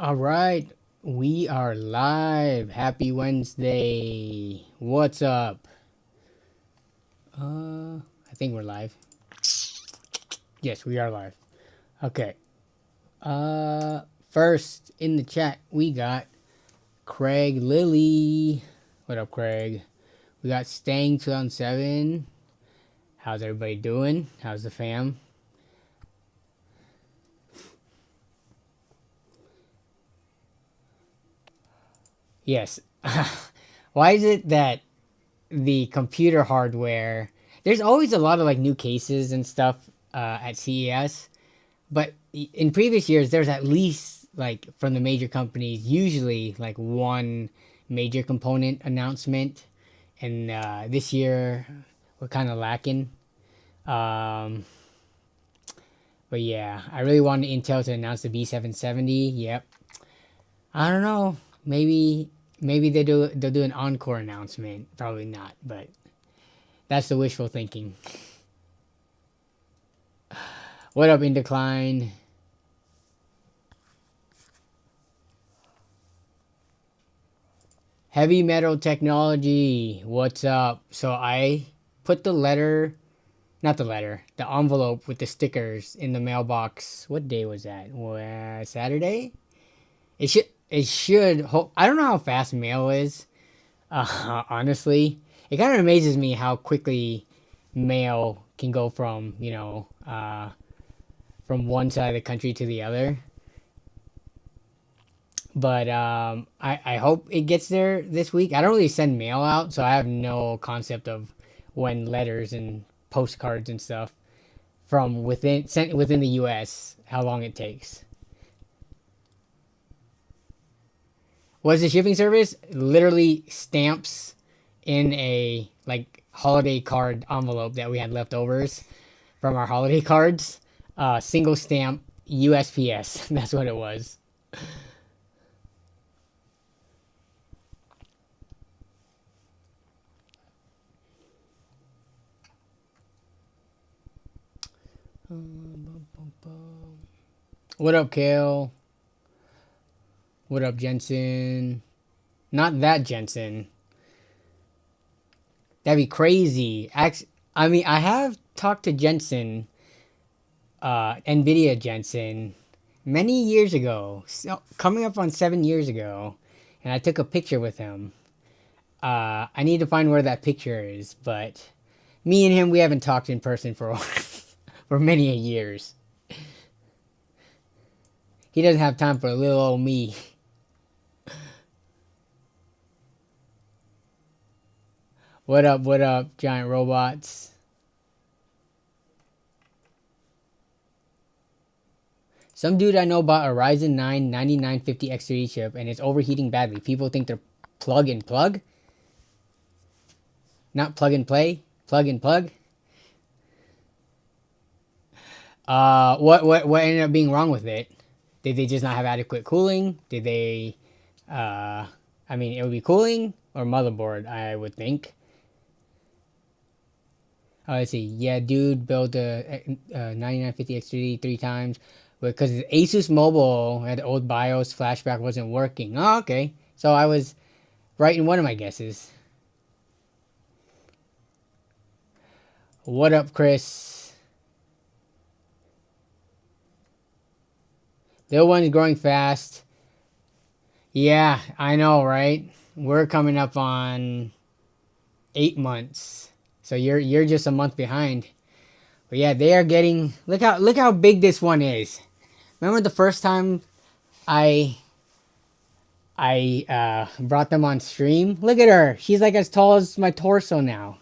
All right, we are live. Happy Wednesday. What's up? I think we're live. Yes, we are live. Okay. First in the chat, we got Craig Lilly. What up, Craig? We got Stang 2007. How's everybody doing? How's the fam? Yes. Why is it that the computer hardware, there's always a lot of like new cases and stuff at CES, but in previous years there's at least like from the major companies usually like one major component announcement, and this year we're kind of lacking. Um, but yeah, I really wanted Intel to announce the B770. Yep. I don't know. Maybe they'll do an encore announcement. Probably not, but that's the wishful thinking. What up, in decline? Heavy metal technology. What's up? So I put the letter, not the letter, the envelope with the stickers in the mailbox. What day was that? Saturday. It should. I don't know how fast mail is. Honestly, it kind of amazes me how quickly mail can go from from one side of the country to the other. But I hope it gets there this week. I don't really send mail out, so I have no concept of when letters and postcards and stuff from within sent within the U.S. how long it takes. What's the shipping service? Literally stamps in a like holiday card envelope that we had leftovers from our holiday cards. Single stamp USPS. That's what it was. What up, Kale? What up, Jensen? Not that Jensen. That'd be crazy. I mean, I have talked to Jensen, NVIDIA Jensen, many years ago, so, coming up on 7 years ago, and I took a picture with him. I need to find where that picture is, but me and him, we haven't talked in person for for many years. He doesn't have time for little old me. What up, giant robots? Some dude I know bought a Ryzen 9 9950 X3 chip and it's overheating badly. People think they're plug and plug? Not plug and play? Plug and plug? What ended up being wrong with it? Did they just not have adequate cooling? Did they, I mean, it would be cooling or motherboard, I would think. Let's see. Yeah, dude built a 9950 X3D 3 times because Asus Mobile had old BIOS flashback wasn't working. Oh, okay. So I was right in one of my guesses. What up, Chris? The one's growing fast. Yeah, I know, right? We're coming up on 8 months. So you're just a month behind. But yeah, they are getting, look how big this one is. Remember the first time I brought them on stream? Look at her. She's like as tall as my torso now.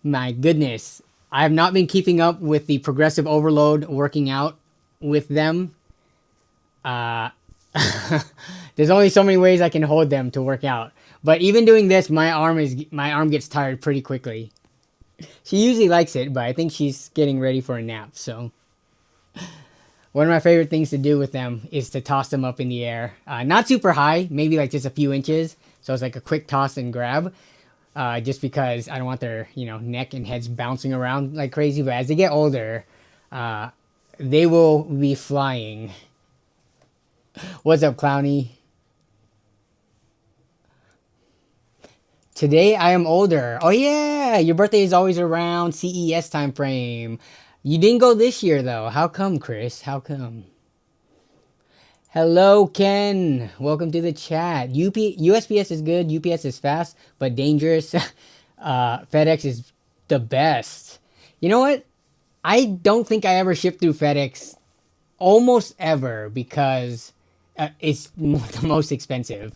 My goodness. I have not been keeping up with the progressive overload working out with them. There's only so many ways I can hold them to work out. But even doing this, my arm gets tired pretty quickly. She usually likes it, but I think she's getting ready for a nap. So one of my favorite things to do with them is to toss them up in the air. Not super high, maybe like just a few inches. So it's like a quick toss and grab. Just because I don't want their neck and heads bouncing around like crazy. But as they get older, they will be flying. What's up, Clowny? Today I am older. Oh yeah, your birthday is always around CES time frame. You didn't go this year though. How come, Chris? How come? Hello, Ken. Welcome to the chat. USPS is good. UPS is fast, but dangerous. FedEx is the best. You know what? I don't think I ever shipped through FedEx almost ever because it's the most expensive.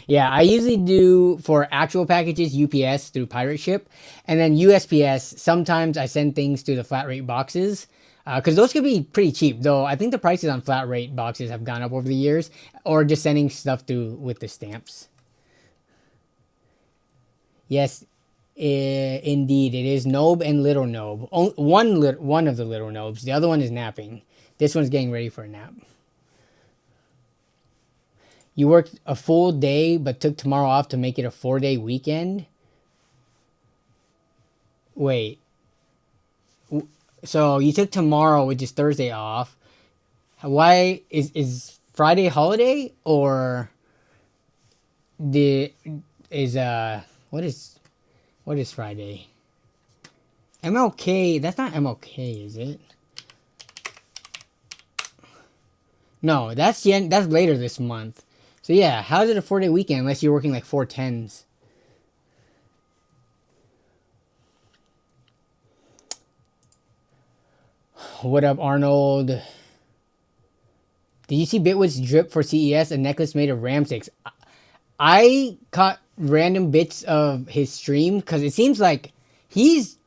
Yeah, I usually do for actual packages UPS through Pirate Ship, and then USPS. Sometimes I send things to the flat rate boxes because those could be pretty cheap. Though I think the prices on flat rate boxes have gone up over the years, or just sending stuff through with the stamps. Yes, indeed, it is Nobe and Little Nobe. One of the Little Nobes. The other one is napping. This one's getting ready for a nap. You worked a full day but took tomorrow off to make it a 4-day weekend? Wait. So you took tomorrow, which is Thursday, off. Why is Friday holiday or the is what is Friday? MLK, that's not MLK, is it? No, that's later this month. So yeah, how is it a 4-day weekend unless you're working like 4 10s? What up, Arnold? Did you see Bitwood's drip for CES? A necklace made of ram sticks. I caught random bits of his stream because it seems like he's.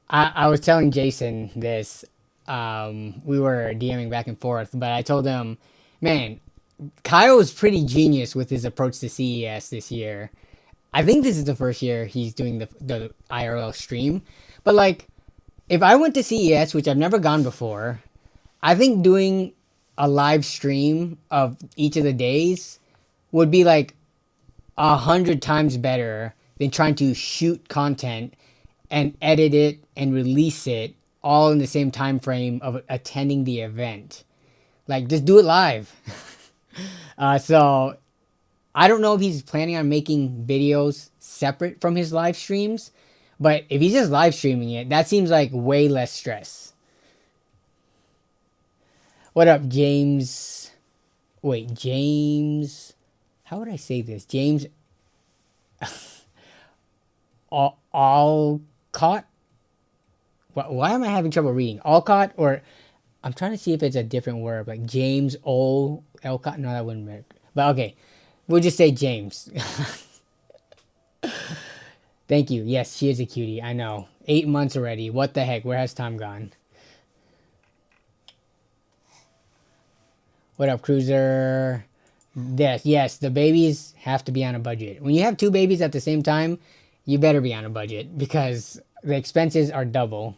I was telling Jason this. We were DMing back and forth, but I told him, man, Kyle is pretty genius with his approach to CES this year. I think this is the first year he's doing the IRL stream. But like, if I went to CES, which I've never gone before, I think doing a live stream of each of the days would be like 100 times better than trying to shoot content and edit it and release it all in the same time frame of attending the event. Like, just do it live. So I don't know if he's planning on making videos separate from his live streams, but if he's just live streaming it, that seems like way less stress. What up, James? Wait, James. How would I say this? James Alcott? Why am I having trouble reading? Alcott, or I'm trying to see if it's a different word, like James Alcott. No, that wouldn't work. But okay, we'll just say James. Thank you. Yes, she is a cutie. I know. 8 months already. What the heck? Where has time gone? What up, Cruiser? Yes, the babies have to be on a budget. When you have 2 babies at the same time, you better be on a budget because the expenses are double.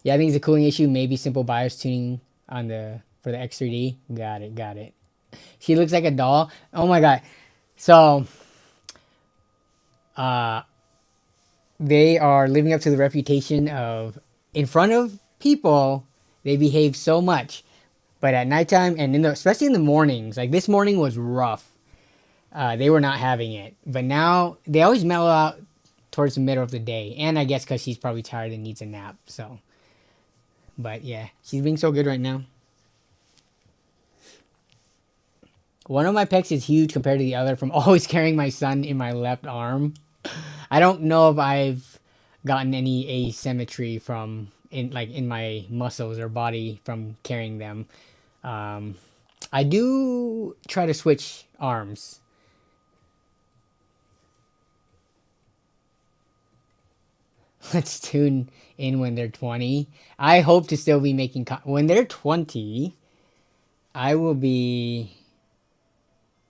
Yeah, I think it's a cooling issue. Maybe simple bias tuning on for the X3D. Got it. She looks like a doll. Oh my god. So, they are living up to the reputation of, in front of people, they behave so much, but at nighttime and especially in the mornings, like this morning was rough. They were not having it, but now they always mellow out towards the middle of the day, and I guess because she's probably tired and needs a nap. So, but yeah, she's being so good right now. One of my pecs is huge compared to the other from always carrying my son in my left arm. I don't know if I've gotten any asymmetry from in my muscles or body from carrying them. I do try to switch arms. Let's tune in when they're 20. I hope to still be making when they're 20. I will be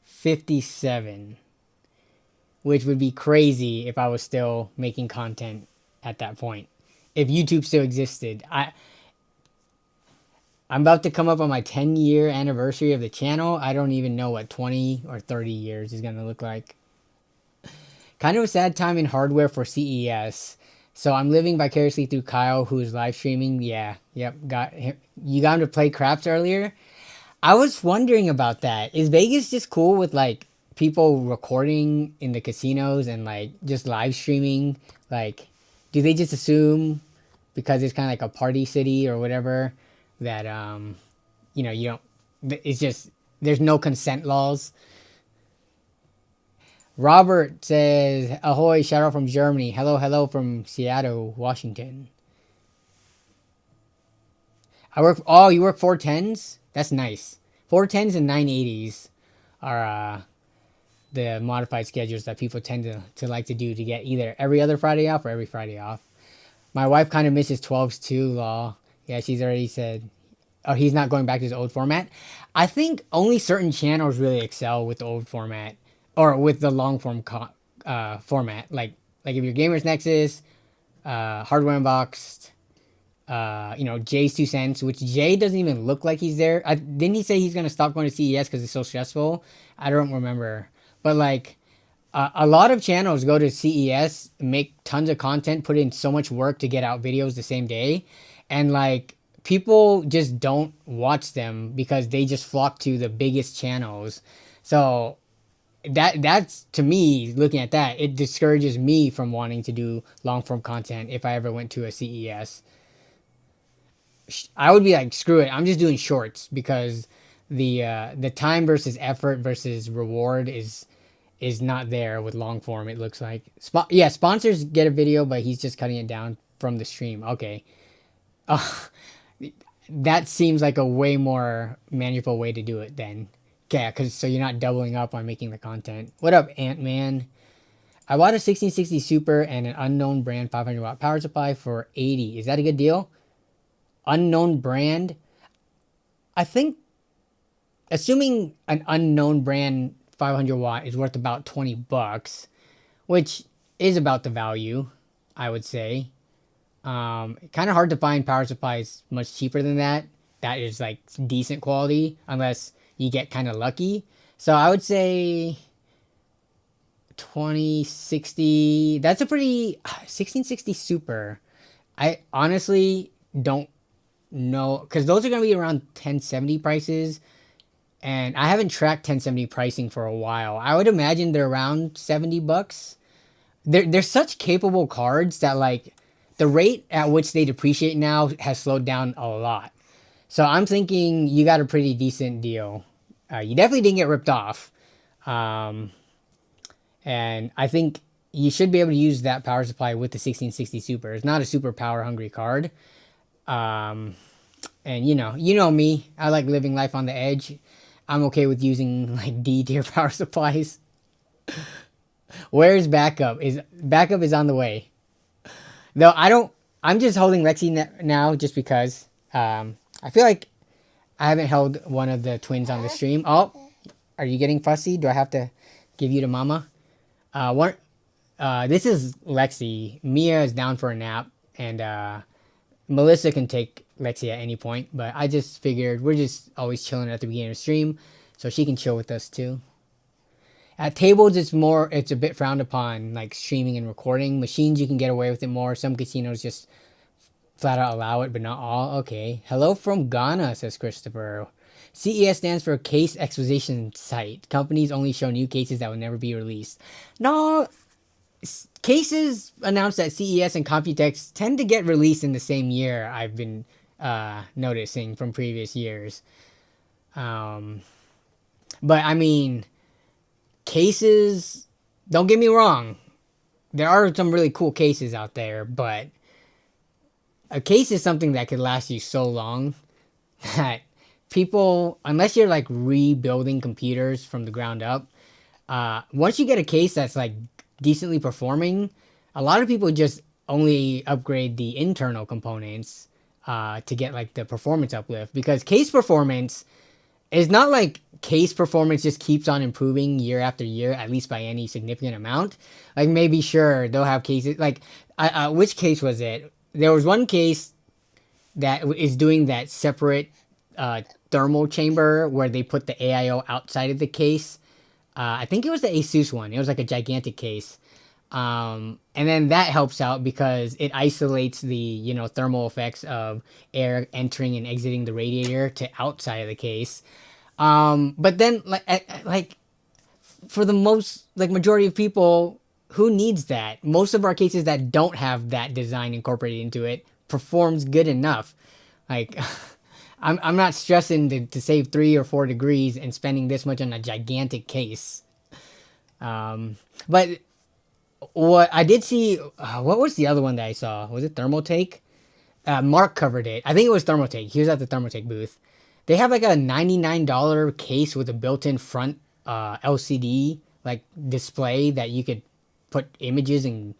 57, which would be crazy if I was still making content at that point. If YouTube still existed, I'm about to come up on my 10-year anniversary of the channel. I don't even know what 20 or 30 years is going to look like. Kind of a sad time in hardware for CES. So I'm living vicariously through Kyle, who's live streaming. Yeah, yep, you got him to play craps earlier. I was wondering about that. Is Vegas just cool with like people recording in the casinos and like just live streaming? Like, do they just assume because it's kind of like a party city or whatever that you don't? It's just there's no consent laws. Robert says, "Ahoy! Shout out from Germany. Hello, hello from Seattle, Washington." I work. Oh, you work 410s? That's nice. 410s and 980s are the modified schedules that people tend to like to do to get either every other Friday off or every Friday off. My wife kind of misses 12s too, law. Yeah, she's already said, oh, he's not going back to his old format. I think only certain channels really excel with the old format or with the long form format. Like if you're Gamers Nexus, Hardware Unboxed, Jay's 2 cents, which Jay doesn't even look like he's there. Didn't he say he's gonna stop going to CES because it's so stressful? I don't remember, but like a lot of channels go to CES, make tons of content, put in so much work to get out videos the same day, and like people just don't watch them because they just flock to the biggest channels. So that's to me, looking at that, it discourages me from wanting to do long form content if I ever went to a CES. I would be like, screw it. I'm just doing shorts because the time versus effort versus reward is not there with long form. It looks like yeah, sponsors get a video, but he's just cutting it down from the stream. Okay, that seems like a way more manageable way to do it then. Yeah, because so you're not doubling up on making the content. What up, Ant Man? I bought a 1660 Super and an unknown brand 500 watt power supply for 80. Is that a good deal? Unknown brand, I think, assuming an unknown brand 500 watt is worth about 20 bucks, which is about the value, I would say. Kind of hard to find power supplies much cheaper than that. That is like decent quality, unless you get kind of lucky. So I would say 2060. That's a pretty 1660 Super. I honestly don't know because those are going to be around 1070 prices, and I haven't tracked 1070 pricing for a while. I would imagine they're around 70 bucks. They're such capable cards that like the rate at which they depreciate now has slowed down a lot. So I'm thinking you got a pretty decent deal. You definitely didn't get ripped off. And I think you should be able to use that power supply with the 1660 Super. It's not a super power hungry card. And you know me. I like living life on the edge. I'm okay with using like D tier power supplies. Where's backup? Backup is on the way. Though I don't. I'm just holding Lexi now just because. I feel like I haven't held one of the twins on the stream. Oh, are you getting fussy? Do I have to give you to mama? This is Lexi. Mia is down for a nap, and Melissa can take Lexi at any point. But I just figured we're just always chilling at the beginning of the stream, so she can chill with us too. At tables, it's a bit frowned upon, like streaming and recording. Machines, you can get away with it more. Some casinos just flat out allow it, but not all. Okay. Hello from Ghana, says Christopher. CES stands for Case Exposition Site. Companies only show new cases that will never be released. No, cases announced at CES and Computex tend to get released in the same year. I've been noticing from previous years. But I mean, cases, don't get me wrong, there are some really cool cases out there, but a case is something that could last you so long that people, unless you're like rebuilding computers from the ground up, once you get a case that's like decently performing, a lot of people just only upgrade the internal components to get like the performance uplift, because case performance is not like case performance just keeps on improving year after year, at least by any significant amount. Like maybe sure they'll have cases like which case was it? There was one case that is doing that separate thermal chamber where they put the AIO outside of the case. I think it was the Asus one. It was like a gigantic case. And then that helps out because it isolates the thermal effects of air entering and exiting the radiator to outside of the case. But then like for the most like majority of people, who needs that? Most of our cases that don't have that design incorporated into it performs good enough. Like I'm not stressing to save 3 or 4 degrees and spending this much on a gigantic case. But what I did see, what was the other one that I saw? Was it Thermaltake? Mark covered it. I think it was Thermaltake. He was at the Thermaltake booth. They have like a $99 case with a built-in front LCD like display that you could put images and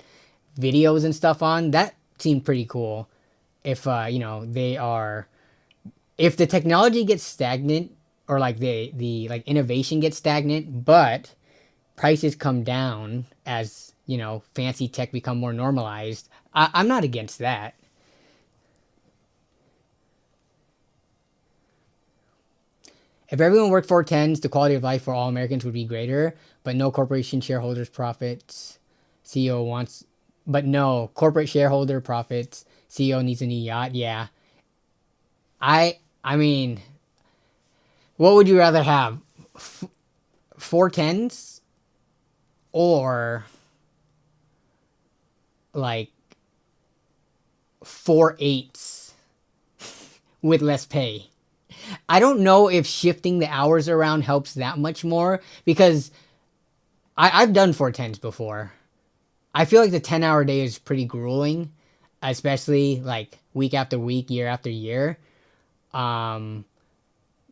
videos and stuff on. That seemed pretty cool. If they are, if the technology gets stagnant or like the like innovation gets stagnant, but prices come down as fancy tech become more normalized, I'm not against that. If everyone worked 410s, the quality of life for all Americans would be greater, but no corporation shareholders profits. CEO wants, but no corporate shareholder profits. CEO needs a new yacht. Yeah. I mean, what would you rather have? 410s or like 4 8s with less pay? I don't know if shifting the hours around helps that much more because I've done 410s before. I feel like the 10-hour day is pretty grueling, especially like week after week, year after year. Because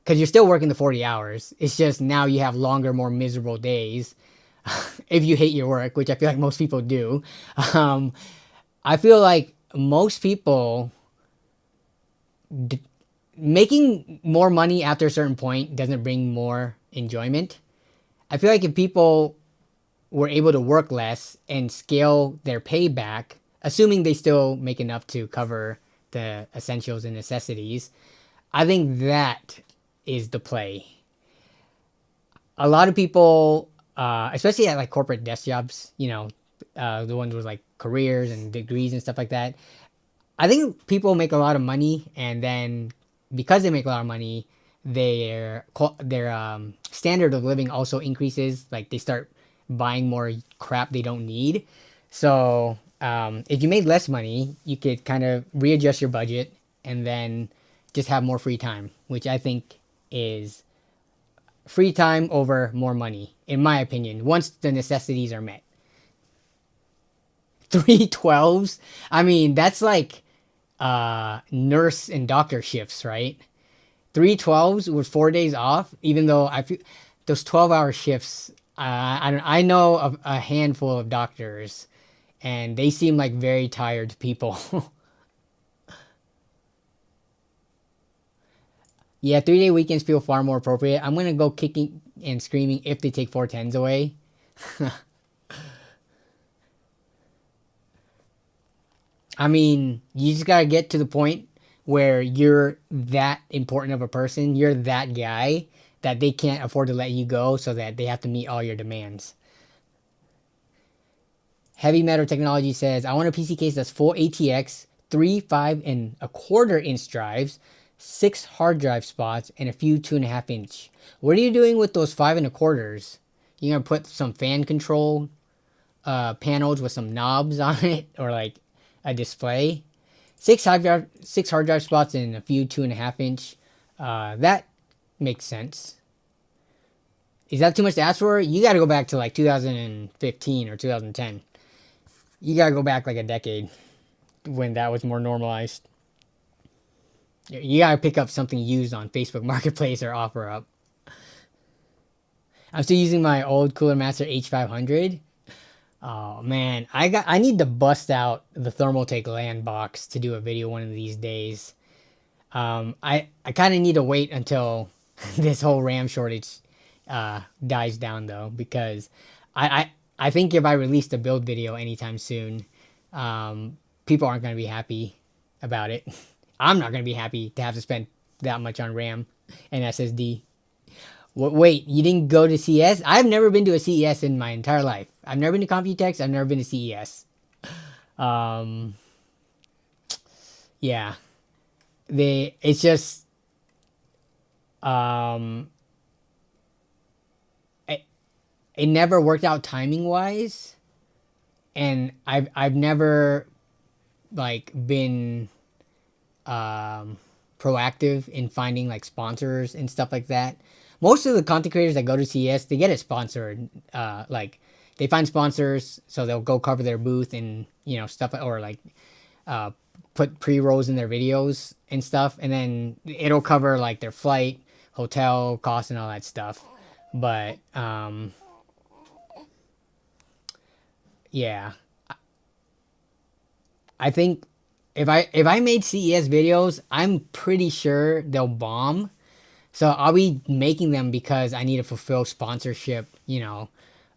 you're still working the 40 hours. It's just now you have longer, more miserable days if you hate your work, which I feel like most people do. Um, I feel like most people making more money after a certain point doesn't bring more enjoyment. I feel like if people were able to work less and scale their pay back, assuming they still make enough to cover the essentials and necessities, I think that is the play. A lot of people, especially at like corporate desk jobs, the ones with like careers and degrees and stuff like that, I think people make a lot of money, and then because they make a lot of money, their standard of living also increases. Like they start buying more crap they don't need. So if you made less money, you could kind of readjust your budget and then just have more free time, which I think is free time over more money, in my opinion, once the necessities are met. 312s? I mean, that's like nurse and doctor shifts, right? 312s with 4 days off, even though I feel those 12-hour shifts, I know of a handful of doctors and they seem like very tired people. Yeah, 3-day weekends feel far more appropriate. I'm gonna go kicking and screaming if they take 410s away. I mean, you just gotta get to the point where you're that important of a person, you're that guy that they can't afford to let you go, so that they have to meet all your demands. Heavy Metal Technology says, I want a PC case that's full ATX, 3, 5 and a quarter inch drives, 6 hard drive spots, and a few 2.5 inch. What are you doing with those 5 and a quarters? You gonna put some fan control panels with some knobs on it, or like a display? Six hard drive spots and a few 2.5 inch. That makes sense. Is that too much to ask for? You got to go back to like 2015 or 2010. You got to go back like a decade when that was more normalized. You got to pick up something used on Facebook Marketplace or OfferUp. I'm still using my old Cooler Master H500. Oh man, I need to bust out the Thermaltake LAN box to do a video one of these days. I kind of need to wait until this whole RAM shortage dies down though, because I think if I release the build video anytime soon, people aren't going to be happy about it. I'm not going to be happy to have to spend that much on RAM and SSD. Wait, you didn't go to CES? I've never been to a CES in my entire life. I've never been to Computex. I've never been to CES. Um, yeah, it's just it never worked out timing wise, and I've never like been proactive in finding like sponsors and stuff like that. Most of the content creators that go to CES, they get it sponsored. Like they find sponsors, so they'll go cover their booth and stuff, or like uh, put pre-rolls in their videos and stuff, and then it'll cover like their flight, hotel costs, and all that stuff. But yeah, I think if I made CES videos, I'm pretty sure they'll bomb. So I'll be making them because I need to fulfill sponsorship,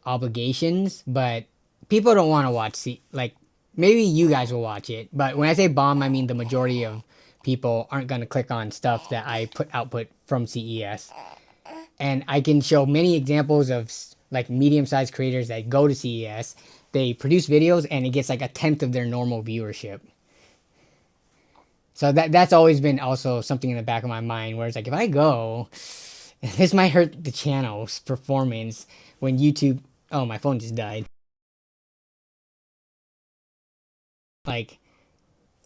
obligations. But people don't want to watch like maybe you guys will watch it, but when I say bomb, I mean the majority of people aren't gonna click on stuff that I output from CES. And I can show many examples of like medium-sized creators that go to CES. They produce videos and it gets like a tenth of their normal viewership. So that's always been also something in the back of my mind where it's like if I go, this might hurt the channel's performance when YouTube. Oh, my phone just died. Like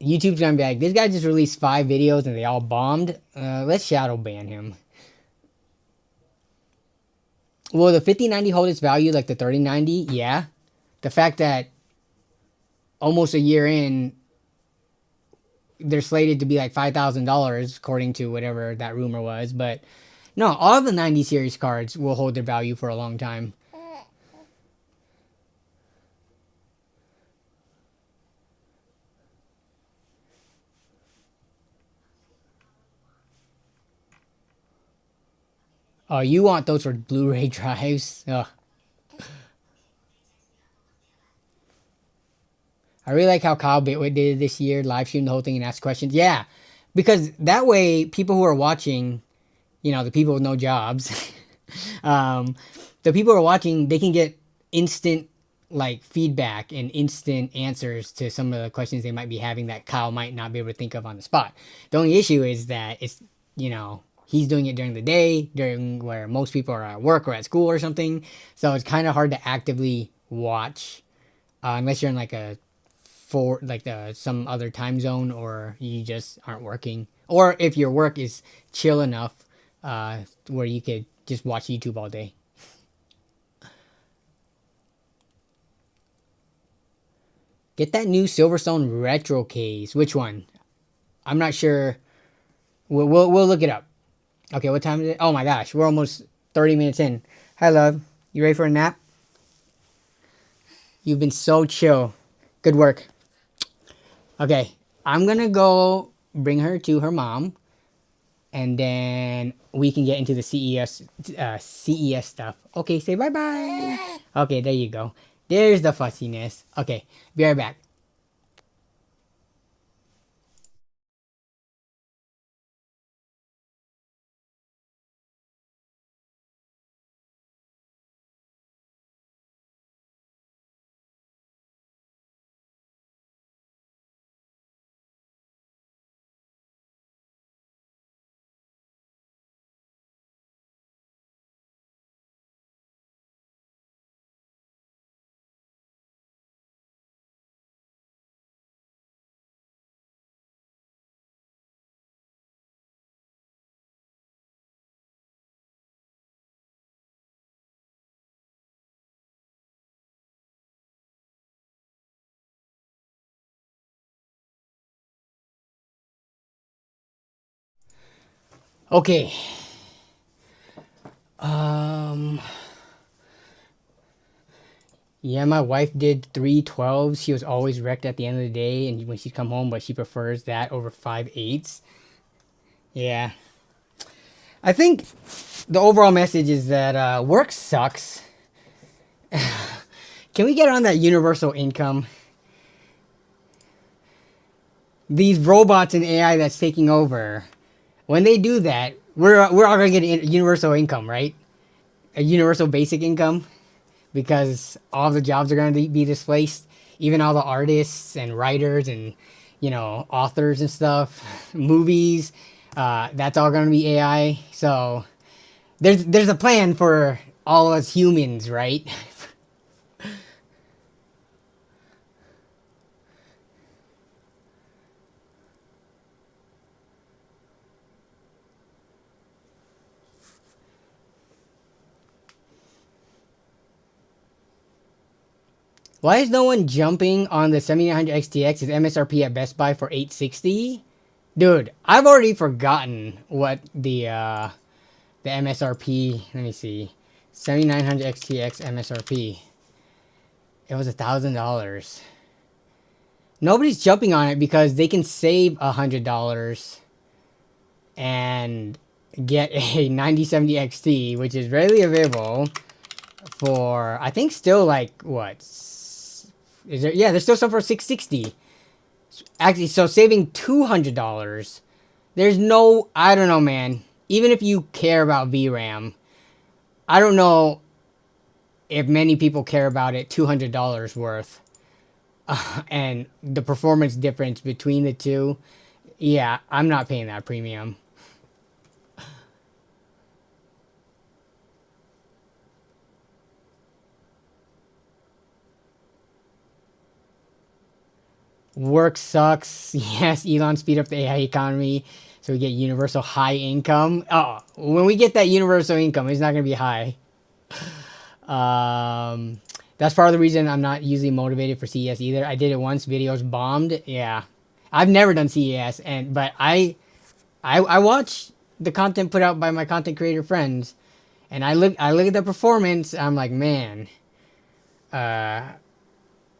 YouTube's gonna be like, this guy just released 5 videos and they all bombed. Let's shadow ban him. Will the 5090 hold its value like the 3090? Yeah. The fact that almost a year in, they're slated to be like $5,000 according to whatever that rumor was. But no, all of the 90 series cards will hold their value for a long time. Oh, you want those for Blu-ray drives? Ugh. I really like how Kyle Bitwit did it this year, live stream the whole thing and ask questions. Yeah, because that way people who are watching, the people with no jobs, um, the people who are watching, they can get instant like feedback and instant answers to some of the questions they might be having that Kyle might not be able to think of on the spot. The only issue is that it's, he's doing it during the day, during where most people are at work or at school or something. So it's kind of hard to actively watch unless you're in like some other time zone or you just aren't working, or if your work is chill enough where you could just watch YouTube all day. Get that new Silverstone retro case. Which one? I'm not sure. We'll look it up. Okay, what time is it? Oh my gosh, we're almost 30 minutes in. Hi, love. You ready for a nap? You've been so chill. Good work. Okay, I'm gonna go bring her to her mom, and then we can get into the CES stuff. Okay, say bye bye. Okay, there you go. There's the fussiness. Okay, be right back. Okay. Yeah, my wife did 312s. She was always wrecked at the end of the day, and when she'd come home, but she prefers that over 5/8s. Yeah. I think the overall message is that work sucks. Can we get on that universal income? These robots and AI that's taking over, when they do that, we're all gonna get a universal income, right? A universal basic income, because all the jobs are gonna be displaced. Even all the artists and writers and authors and stuff, movies, that's all gonna be AI. So there's a plan for all us humans, right? Why is no one jumping on the 7900 XTX? Is MSRP at Best Buy for 860? Dude, I've already forgotten what the MSRP. Let me see. 7900 XTX MSRP. It was $1,000. Nobody's jumping on it because they can save $100 and get a 9070 XT, which is readily available for, I think, still like what? Is there? Yeah, there's still some for 660. Actually, so saving $200. There's no, I don't know, man. Even if you care about VRAM, I don't know if many people care about it. $200 worth, and the performance difference between the two. Yeah, I'm not paying that premium. Work sucks. Yes, Elon speed up the AI economy so we get universal high income. Oh, when we get that universal income, it's not going to be high. That's part of the reason I'm not usually motivated for CES either. I did it once, videos bombed. Yeah. I've never done CES, but I watch the content put out by my content creator friends, and I look at the performance. I'm like, man,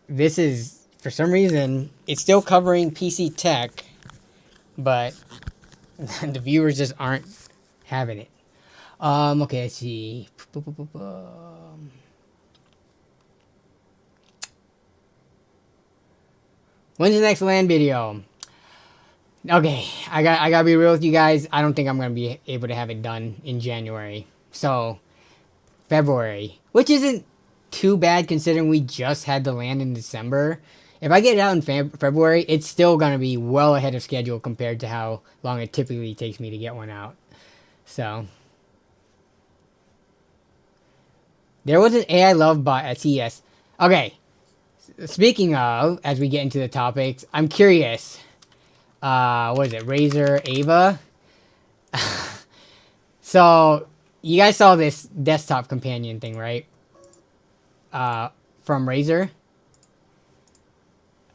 this is, for some reason, it's still covering PC tech, but the viewers just aren't having it. Okay, let's see. When's the next LAN video? Okay, I gotta be real with you guys. I don't think I'm gonna be able to have it done in January. So, February, which isn't too bad considering we just had the LAN in December. If I get it out in February, it's still gonna be well ahead of schedule compared to how long it typically takes me to get one out. So, there was an AI love bot at CES. Okay, speaking of, as we get into the topics, I'm curious. What is it? Razer Ava. So, you guys saw this desktop companion thing, right? From Razer.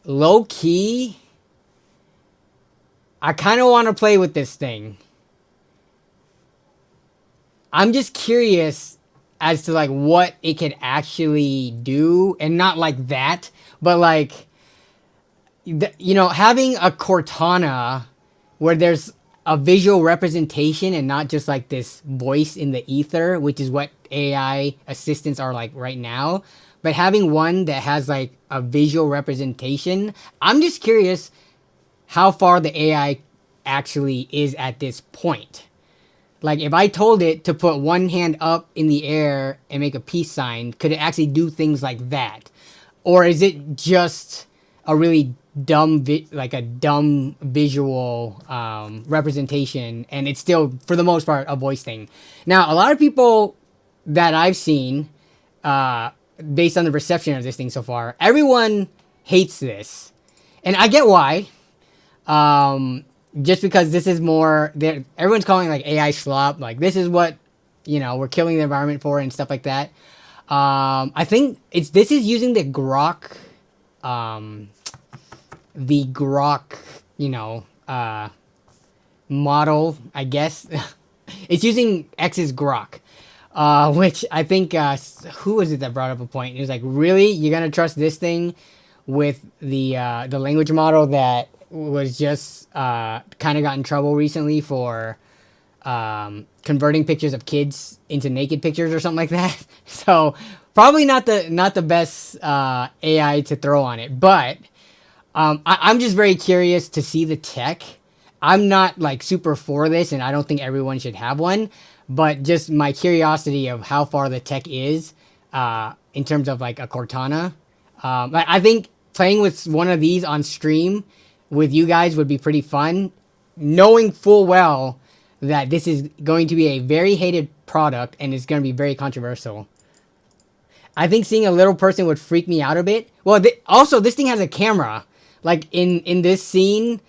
Low key, I kind of want to play with this thing. I'm just curious as to like what it could actually do, and not like that, but like, you know, having a Cortana where there's a visual representation and not just like this voice in the ether, which is what AI assistants are like right now, but having one that has like a visual representation. I'm just curious how far the AI actually is at this point. Like, if I told it to put one hand up in the air and make a peace sign, could it actually do things like that? Or is it just a really dumb, like a dumb visual representation, and it's still, for the most part, a voice thing? Now, a lot of people that I've seen, based on the reception of this thing so far, everyone hates this. And I get why. Just because this is more, everyone's calling it like AI slop. Like, this is what, you know, we're killing the environment for and stuff like that. I think this is using the Grok, you know, model, I guess. It's using X's Grok. Which I think, who was it that brought up a point? It was like, really? You're going to trust this thing with the language model that was just kind of got in trouble recently for converting pictures of kids into naked pictures or something like that? So probably not the best AI to throw on it. But I'm just very curious to see the tech. I'm not like super for this, and I don't think everyone should have one. But just my curiosity of how far the tech is in terms of like a Cortana. I think playing with one of these on stream with you guys would be pretty fun, knowing full well that this is going to be a very hated product and it's going to be very controversial. I think seeing a little person would freak me out a bit. Well, also this thing has a camera. Like in this scene,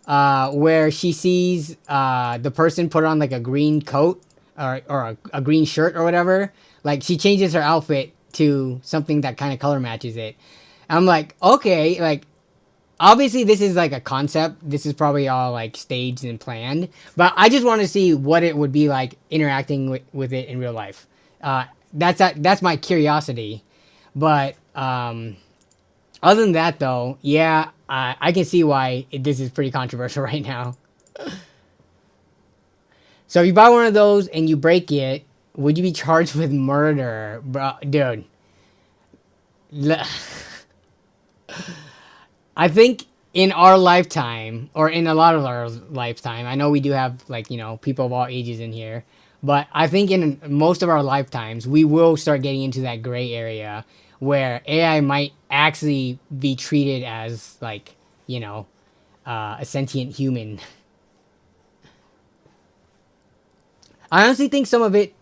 where she sees the person put on like a green coat or a green shirt or whatever. Like she changes her outfit to something that kind of color matches it. I'm like, okay, like obviously this is like a concept. This is probably all like staged and planned. But I just want to see what it would be like interacting with it in real life. That's my curiosity. But other than that, though, yeah, I can see why this is pretty controversial right now. So if you buy one of those and you break it, would you be charged with murder, bro? Dude. I think in our lifetime, or in a lot of our lifetime, I know we do have like, people of all ages in here, but I think in most of our lifetimes, we will start getting into that gray area where AI might actually be treated as like, a sentient human. I honestly think some of it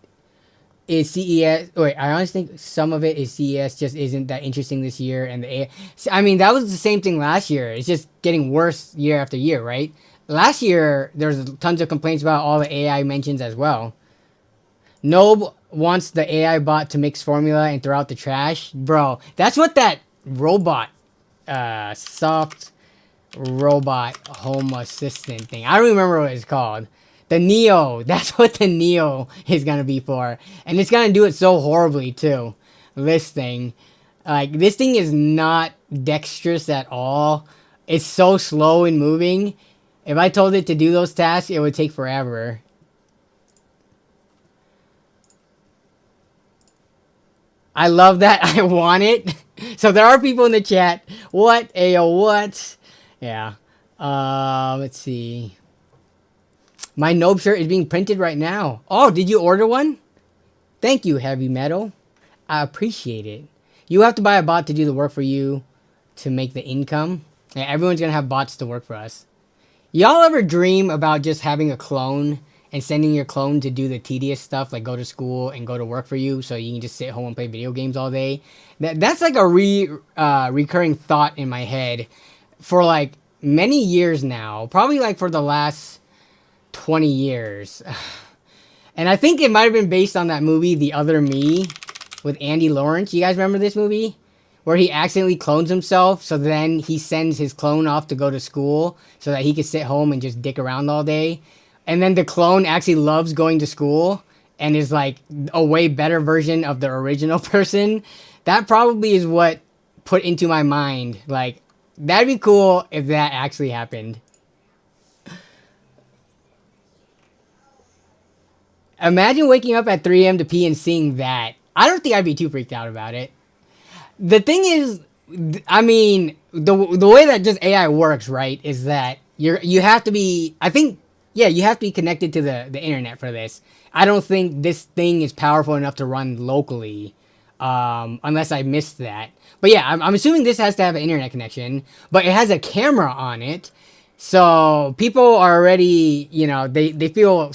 is CES. Wait, I honestly think some of it is CES just isn't that interesting this year, and the AI. I mean, that was the same thing last year. It's just getting worse year after year, right? Last year, there's tons of complaints about all the AI mentions as well. Nobe wants the AI bot to mix formula and throw out the trash. Bro, that's what that robot, soft robot home assistant thing. I don't remember what it's called. The Neo. That's what the Neo is going to be for. And it's going to do it so horribly, too. This thing. Like, this thing is not dexterous at all. It's so slow in moving. If I told it to do those tasks, it would take forever. I love that. I want it. So there are people in the chat. What? Ayo, what? Yeah. Let's see. My Nobe shirt is being printed right now. Oh, did you order one? Thank you, Heavy Metal. I appreciate it. You have to buy a bot to do the work for you to make the income. Yeah, everyone's going to have bots to work for us. Y'all ever dream about just having a clone and sending your clone to do the tedious stuff, like go to school and go to work for you so you can just sit home and play video games all day? That's like a recurring thought in my head for like many years now. Probably like for the last 20 years. And I think it might have been based on that movie, The Other Me, with Andy Lawrence. You guys remember this movie? Where he accidentally clones himself, so then he sends his clone off to go to school so that he could sit home and just dick around all day. And then the clone actually loves going to school and is like a way better version of the original person. That probably is what put into my mind. Like, that'd be cool if that actually happened. Imagine waking up at 3 a.m. to pee and seeing that. I don't think I'd be too freaked out about it. The thing is, I mean, the way that just AI works, right, is that you have to be, I think, yeah, you have to be connected to the internet for this. I don't think this thing is powerful enough to run locally, unless I missed that. But yeah, I'm assuming this has to have an internet connection, but it has a camera on it. So people are already, they feel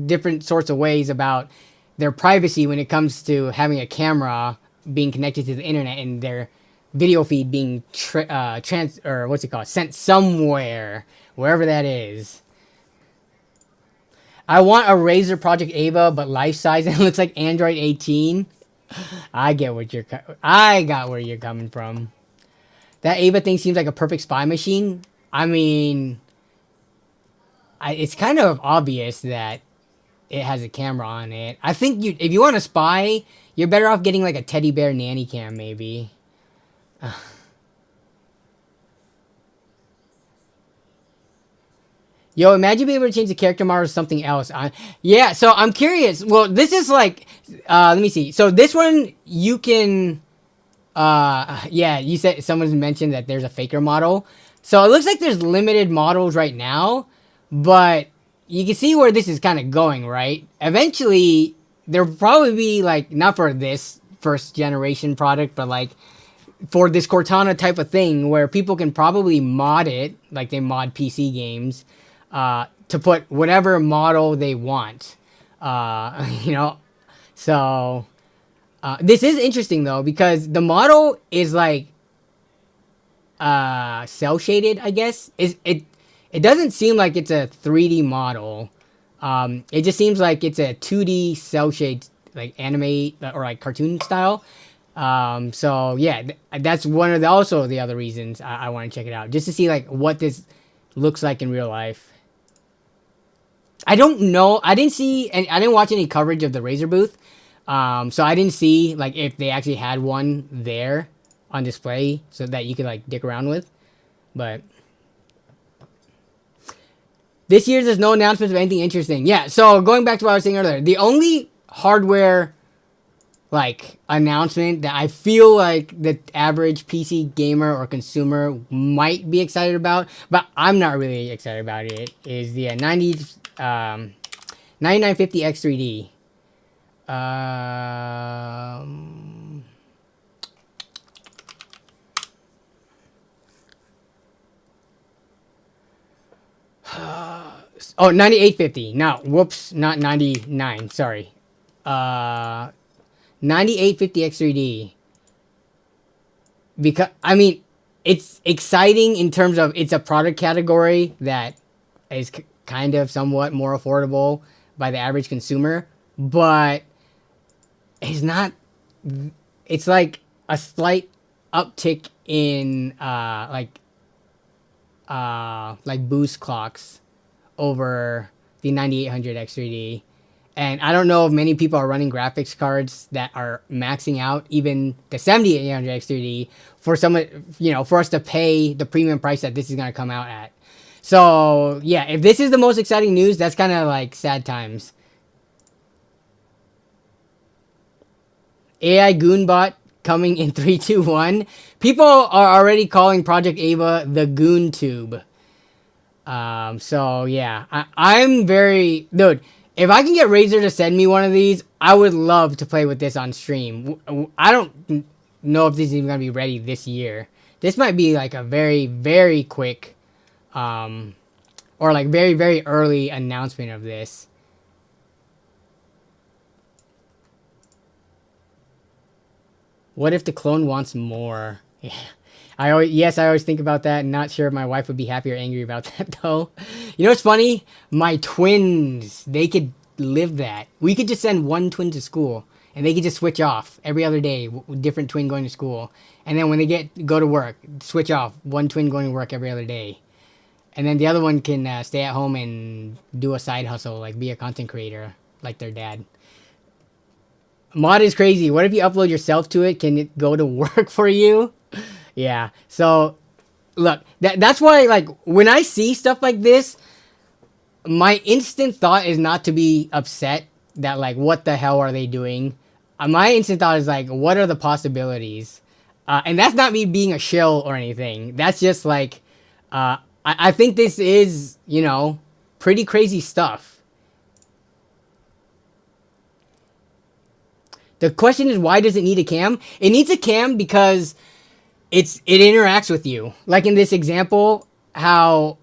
different sorts of ways about their privacy when it comes to having a camera being connected to the internet and their video feed being sent somewhere, wherever that is. I want a Razer Project Ava, but life size and it looks like Android 18. I got where you're coming from. That Ava thing seems like a perfect spy machine. I mean, it's kind of obvious that it has a camera on it. I think if you want to spy, you're better off getting like a teddy bear nanny cam, maybe. Yo, imagine being able to change the character model to something else. Yeah, so I'm curious. Well, this is like, let me see. So this one, you can, yeah, you said someone's mentioned that there's a faker model. So it looks like there's limited models right now, but you can see where this is kind of going, right? Eventually, there'll probably be like, not for this first generation product, but like for this Cortana type of thing where people can probably mod it, like they mod PC games, to put whatever model they want. You know, so this is interesting though because the model is like cell shaded. I guess it doesn't seem like it's a 3D model. It just seems like it's a 2D cell shade, like anime or like cartoon style. So yeah, that's one of the also the other reasons I want to check it out, just to see like what this looks like in real life. I don't know. I didn't watch any coverage of the Razer booth. So I didn't see like if they actually had one there on display so that you could like dick around with. But this year there's no announcements of anything interesting. Yeah, so going back to what I was saying earlier, the only hardware like announcement that I feel like the average PC gamer or consumer might be excited about, but I'm not really excited about it, is the 9950 X3D. Oh, 9850. No, whoops, not 99. Sorry. 9850 X3D. Because I mean, it's exciting in terms of it's a product category that is kind of somewhat more affordable by the average consumer, but it's not. It's like a slight uptick in like boost clocks over the 9800 X3D. And I don't know if many people are running graphics cards that are maxing out even the 7800 X3D for someone, you know, for us to pay the premium price that this is going to come out at. So yeah, if this is the most exciting news, that's kind of like sad times. AI Goonbot coming in 321. People are already calling Project Ava the Goon Tube. So yeah, I'm very, dude, if I can get Razer to send me one of these, I would love to play with this on stream. I don't know if this is even going to be ready this year. This might be like a very, very quick, or like very, very early announcement of this. What if the clone wants more? Yeah. I always think about that. Not sure if my wife would be happy or angry about that though. You know what's funny? My twins, they could live that. We could just send one twin to school, and they could just switch off every other day. Different twin going to school, and then when they go to work, switch off one twin going to work every other day, and then the other one can stay at home and do a side hustle, like be a content creator, like their dad. Mod is crazy. What if you upload yourself to it? Can it go to work for you? Yeah. So, look, that's why, like, when I see stuff like this, my instant thought is not to be upset that, like, what the hell are they doing? My instant thought is, like, what are the possibilities? And that's not me being a shill or anything. That's just, like, I think this is, you know, pretty crazy stuff. The question is, why does it need a cam? It needs a cam because it interacts with you. Like in this example, how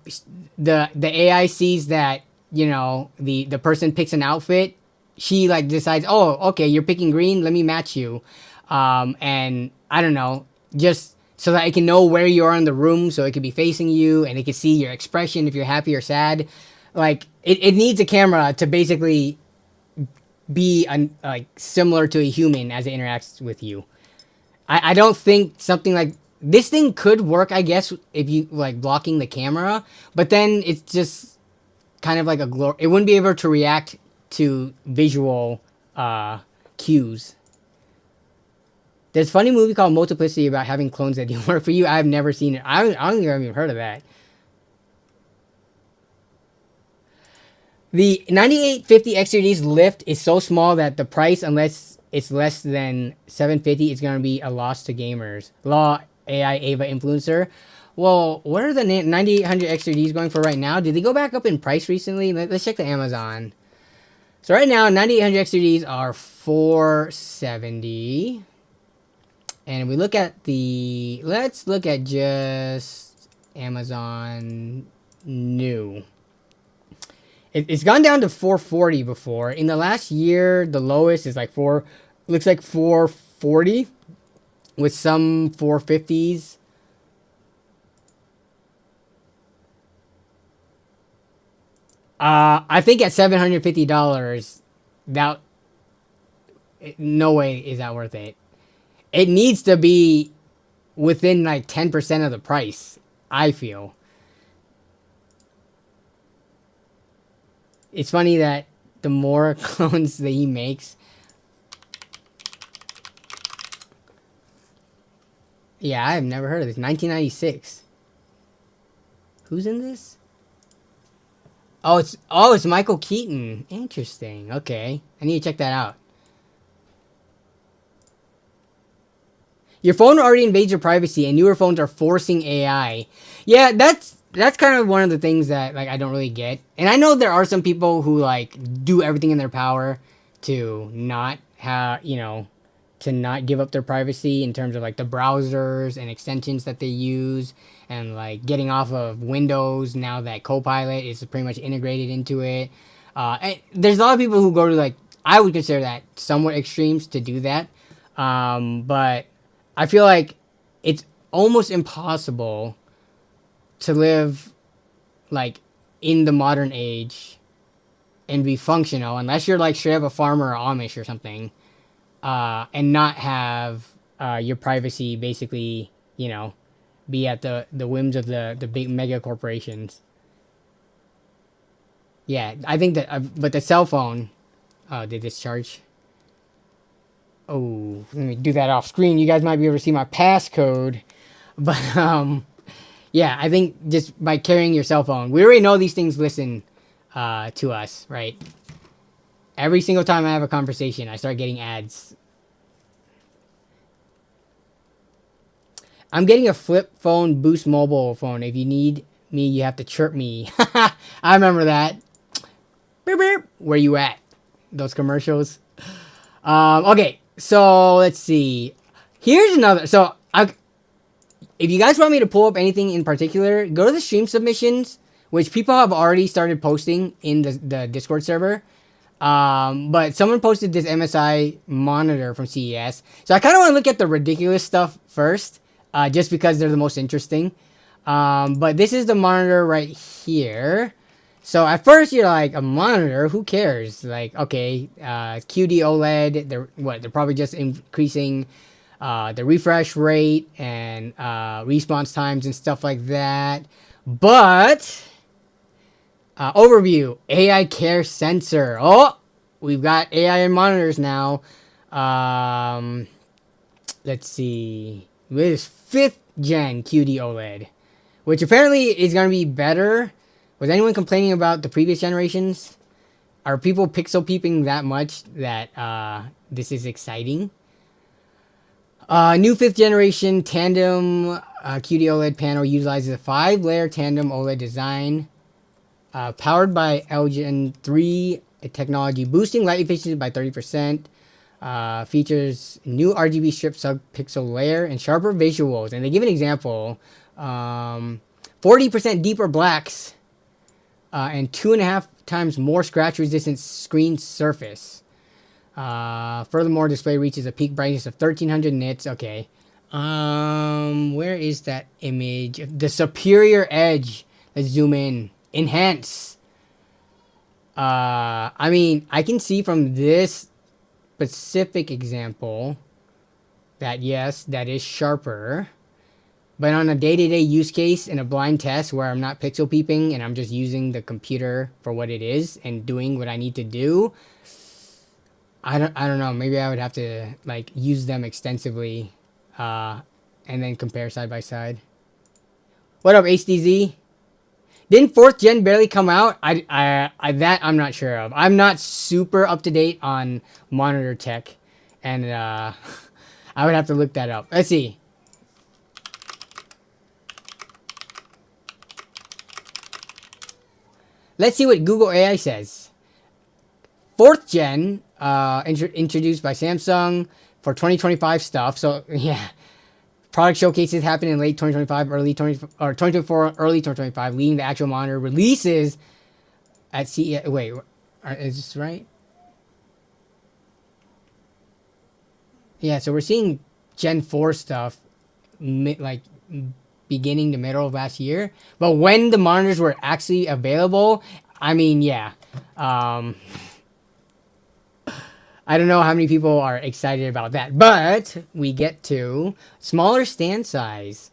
the AI sees that, you know, the person picks an outfit, she like decides, oh, okay, you're picking green, let me match you. And I don't know, just so that it can know where you are in the room, so it could be facing you and it can see your expression if you're happy or sad. Like it needs a camera to basically be like similar to a human as it interacts with you. I don't think something like this thing could work, I guess, if you like blocking the camera, but then it's just kind of like it wouldn't be able to react to visual cues. There's a funny movie called Multiplicity about having clones that do work for you. I've never seen it. I don't think I've even heard of that. The 9850 X3D's lift is so small that the price, unless it's less than $750, is going to be a loss to gamers. Law AI Ava influencer. Well, what are the 9800 X3Ds going for right now? Did they go back up in price recently? Let's check the Amazon. So right now, 9800 X3Ds are $470. And we look at let's look at just Amazon new. It's gone down to 440 before. In the last year, the lowest is like looks like 440 with some 450s. I think at $750, that no way is that worth it. It needs to be within like 10% of the price, I feel. It's funny that the more clones that he makes. Yeah, I've never heard of this. 1996. Who's in this? Oh, it's Michael Keaton. Interesting. Okay. I need to check that out. Your phone already invades your privacy, and newer phones are forcing AI. Yeah, that's kind of one of the things that like I don't really get. And I know there are some people who like do everything in their power to not have, to not give up their privacy in terms of like the browsers and extensions that they use, and like getting off of Windows now that Copilot is pretty much integrated into it. And there's a lot of people who go to like, I would consider that somewhat extremes to do that. But I feel like it's almost impossible to live like in the modern age and be functional unless you're like straight up a farmer or Amish or something, and not have your privacy basically, be at the whims of the big mega corporations. Yeah, I think that, but the cell phone, did this charge? Oh, let me do that off screen. You guys might be able to see my passcode. But, yeah, I think just by carrying your cell phone, we already know these things listen to us, right? Every single time I have a conversation, I start getting ads. I'm getting a flip phone Boost mobile phone. If you need me, you have to chirp me. I remember that. Beep, beep. Where you at? Those commercials. Okay, so let's see. Here's another. So if you guys want me to pull up anything in particular, go to the stream submissions, which people have already started posting in the Discord server. But someone posted this MSI monitor from CES. So I kind of want to look at the ridiculous stuff first, just because they're the most interesting. But this is the monitor right here. So at first you're like, a monitor, who cares? Like, okay, QD OLED, they're probably just increasing the refresh rate and response times and stuff like that. But overview, AI care sensor. Oh, we've got AI in monitors now. Let's see. This 5th gen QD OLED, which apparently is going to be better. Was anyone complaining about the previous generations? Are people pixel peeping that much that this is exciting? New 5th generation tandem QD OLED panel utilizes a 5-layer tandem OLED design, powered by Elgen 3 technology, boosting light efficiency by 30%. Features new RGB strip sub-pixel layer and sharper visuals. And they give an example. 40% deeper blacks, and 2.5 times more scratch-resistant screen surface. Furthermore, display reaches a peak brightness of 1300 nits. Okay. Where is that image? The superior edge. Let's zoom in. Enhance. I mean, I can see from this specific example that yes, that is sharper. But on a day-to-day use case in a blind test where I'm not pixel peeping and I'm just using the computer for what it is and doing what I need to do, I don't know. Maybe I would have to like use them extensively, and then compare side by side. What up, HDZ? Didn't 4th gen barely come out? That I'm not sure of. I'm not super up to date on monitor tech, and I would have to look that up. Let's see. Let's see what Google AI says. 4th gen, introduced by Samsung for 2025 stuff. So yeah, product showcases happen in late 2025, 2024, early 2025, leading to actual monitor releases at CES. Wait, is this right? Yeah, so we're seeing Gen 4 stuff like beginning to middle of last year. But when the monitors were actually available, I mean, yeah. I don't know how many people are excited about that. But we get to smaller stand size.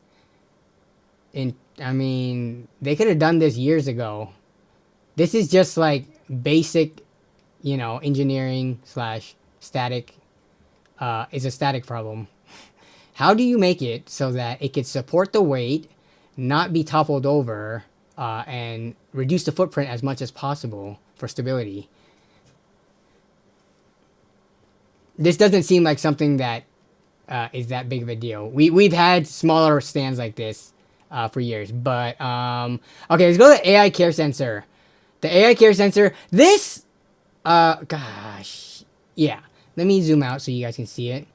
I mean, they could have done this years ago. This is just like basic, engineering slash static. Is a static problem. How do you make it so that it could support the weight, not be toppled over, and reduce the footprint as much as possible for stability? This doesn't seem like something that is that big of a deal. We've had smaller stands like this for years, but okay, let's go to the AI care sensor. The AI care sensor. This, gosh, yeah. Let me zoom out so you guys can see it.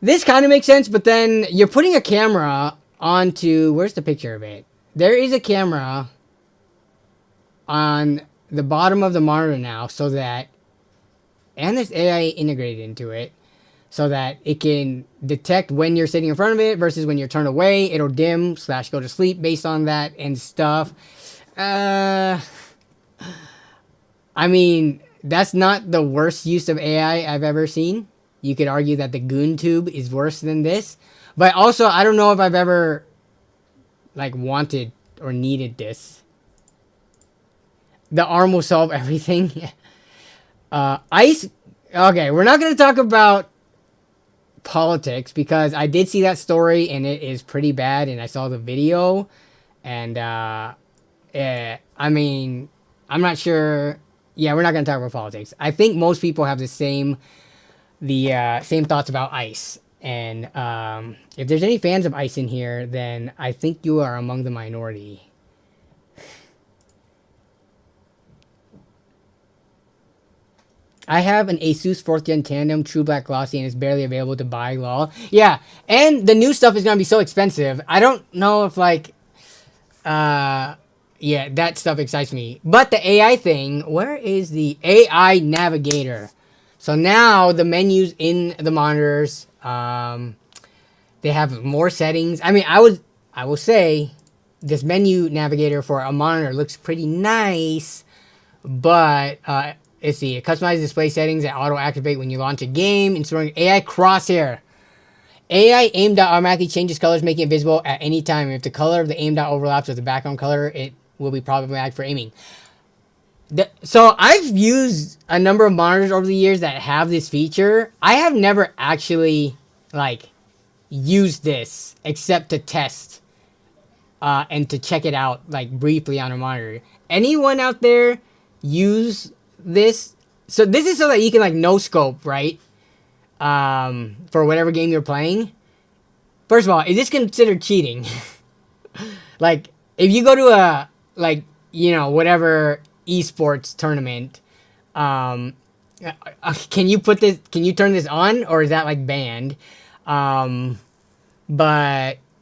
This kind of makes sense, but then you're putting a camera onto... Where's the picture of it? There is a camera on the bottom of the monitor now so that... And there's AI integrated into it so that it can detect when you're sitting in front of it versus when you're turned away. It'll dim / go to sleep based on that and stuff. I mean... That's not the worst use of AI I've ever seen. You could argue that the Goon Tube is worse than this. But also, I don't know if I've ever, wanted or needed this. The arm will solve everything. Ice... Okay, we're not going to talk about politics because I did see that story and it is pretty bad and I saw the video. And, I mean, I'm not sure... Yeah, we're not going to talk about politics. I think most people have the same thoughts about ICE. And if there's any fans of ICE in here, then I think you are among the minority. I have an Asus 4th Gen Tandem True Black Glossy and it's barely available to buy, lol. Yeah, and the new stuff is going to be so expensive. I don't know if yeah, that stuff excites me. But the AI thing, where is the AI navigator? So now the menus in the monitors, they have more settings. I mean, I will say this menu navigator for a monitor looks pretty nice, but let's see, customize display settings that auto activate when you launch a game, installing AI crosshair. AI aim dot automatically changes colors, making it visible at any time. If the color of the aim dot overlaps with the background color, it will be problematic for aiming. So I've used a number of monitors over the years that have this feature. I have never actually used this except to test and to check it out briefly on a monitor. Anyone out there use this? So this is so that you can no scope, right? For whatever game you're playing. First of all, is this considered cheating? If you go to a whatever esports tournament, can you turn this on, or is that banned? But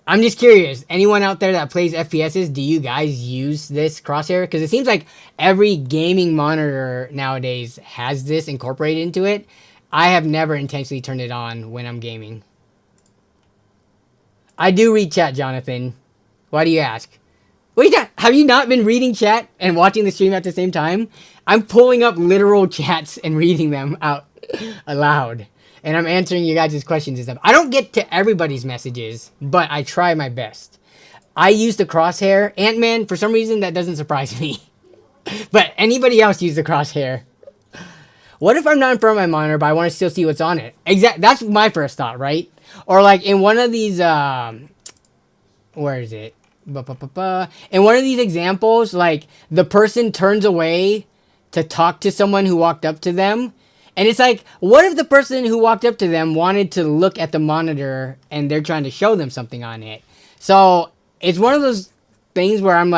I'm just curious, anyone out there that plays FPSs, do you guys use this crosshair? Because it seems like every gaming monitor nowadays has this incorporated into it. I have never intentionally turned it on when I'm gaming. I do read chat, Jonathan. Why do you ask? Wait, have you not been reading chat and watching the stream at the same time? I'm pulling up literal chats and reading them out aloud. And I'm answering you guys' questions and stuff. I don't get to everybody's messages, but I try my best. I use the crosshair. Ant-Man, for some reason, that doesn't surprise me. But anybody else use the crosshair. What if I'm not in front of my monitor, but I want to still see what's on it? That's my first thought, right? Or in one of these, where is it? In one of these examples, the person turns away to talk to someone who walked up to them. And it's what if the person who walked up to them wanted to look at the monitor and they're trying to show them something on it? So it's one of those things where I'm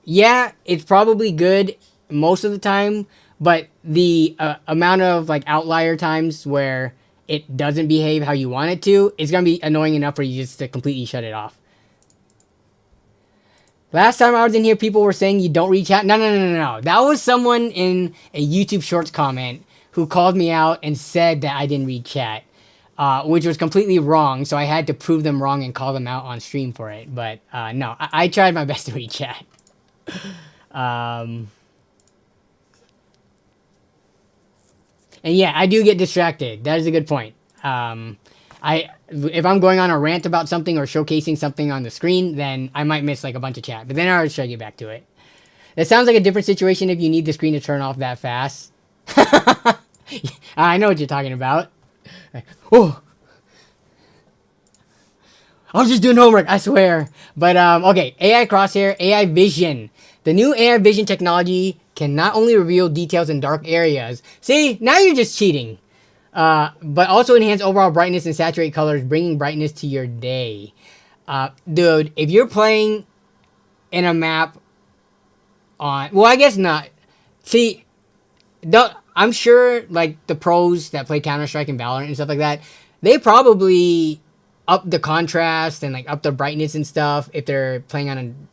yeah, it's probably good most of the time, but the amount of outlier times where it doesn't behave how you want it to, it's going to be annoying enough for you just to completely shut it off. Last time I was in here, people were saying you don't read chat. No. That was someone in a YouTube Shorts comment who called me out and said that I didn't read chat, which was completely wrong. So I had to prove them wrong and call them out on stream for it. But no, I tried my best to read chat. And yeah, I do get distracted. That is a good point. If I'm going on a rant about something or showcasing something on the screen, then I might miss like a bunch of chat. But then I'll try to get back to it. It sounds like a different situation if you need the screen to turn off that fast. I know what you're talking about. Oh, I was just doing homework, I swear. But okay, AI crosshair, AI vision. The new AI vision technology can not only reveal details in dark areas. See, now you're just cheating. But also enhance overall brightness and saturate colors, bringing brightness to your day. Dude, if you're playing in a map on... Well, I guess not. See, I'm sure like the pros that play Counter-Strike and Valorant and stuff like that, they probably up the contrast and like up the brightness and stuff if they're playing on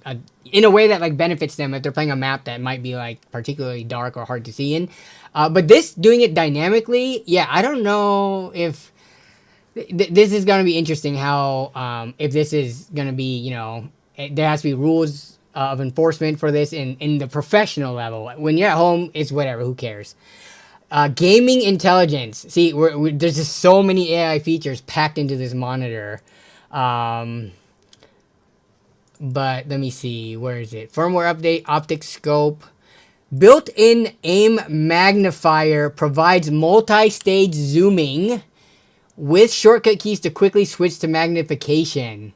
in a way that like benefits them if they're playing a map that might be like particularly dark or hard to see in. But this doing it dynamically, yeah, I don't know if this is going to be interesting. How if this is going to be, you know, there has to be rules of enforcement for this in the professional level. When you're at home, it's whatever. Who cares? Gaming intelligence. See, there's just so many AI features packed into this monitor. But let me see. Where is it? Firmware update, optic scope. Built-in aim magnifier provides multi-stage zooming with shortcut keys to quickly switch to magnification.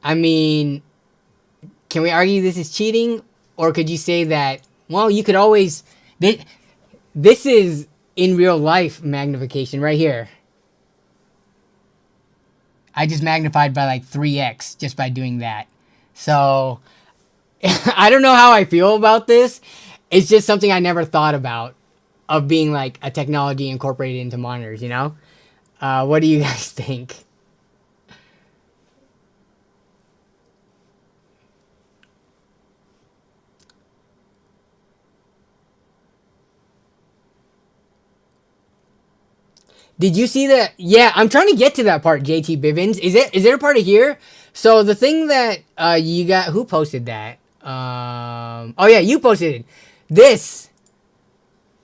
I mean, can we argue this is cheating? Or could you say that, well, you could always... This is in real life magnification right here. I just magnified by like 3x just by doing that. So, I don't know how I feel about this. It's just something I never thought about of being like a technology incorporated into monitors, you know? What do you guys think? Did you see that? Yeah, I'm trying to get to that part, JT Bivens. Is there a part of here? So the thing that you got, who posted that? Oh yeah, you posted it. This.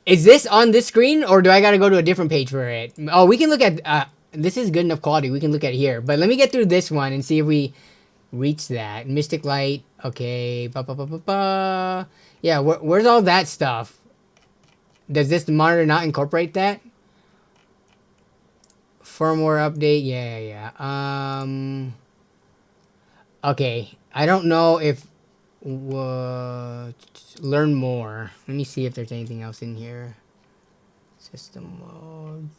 Is this on this screen or do I got to go to a different page for it? Oh, we can look at, this is good enough quality. We can look at it here. But let me get through this one and see if we reach that. Mystic Light. Okay. Yeah, where's all that stuff? Does this monitor not incorporate that? Firmware update, yeah. Okay, I don't know if learn more. Let me see if there's anything else in here. System mode.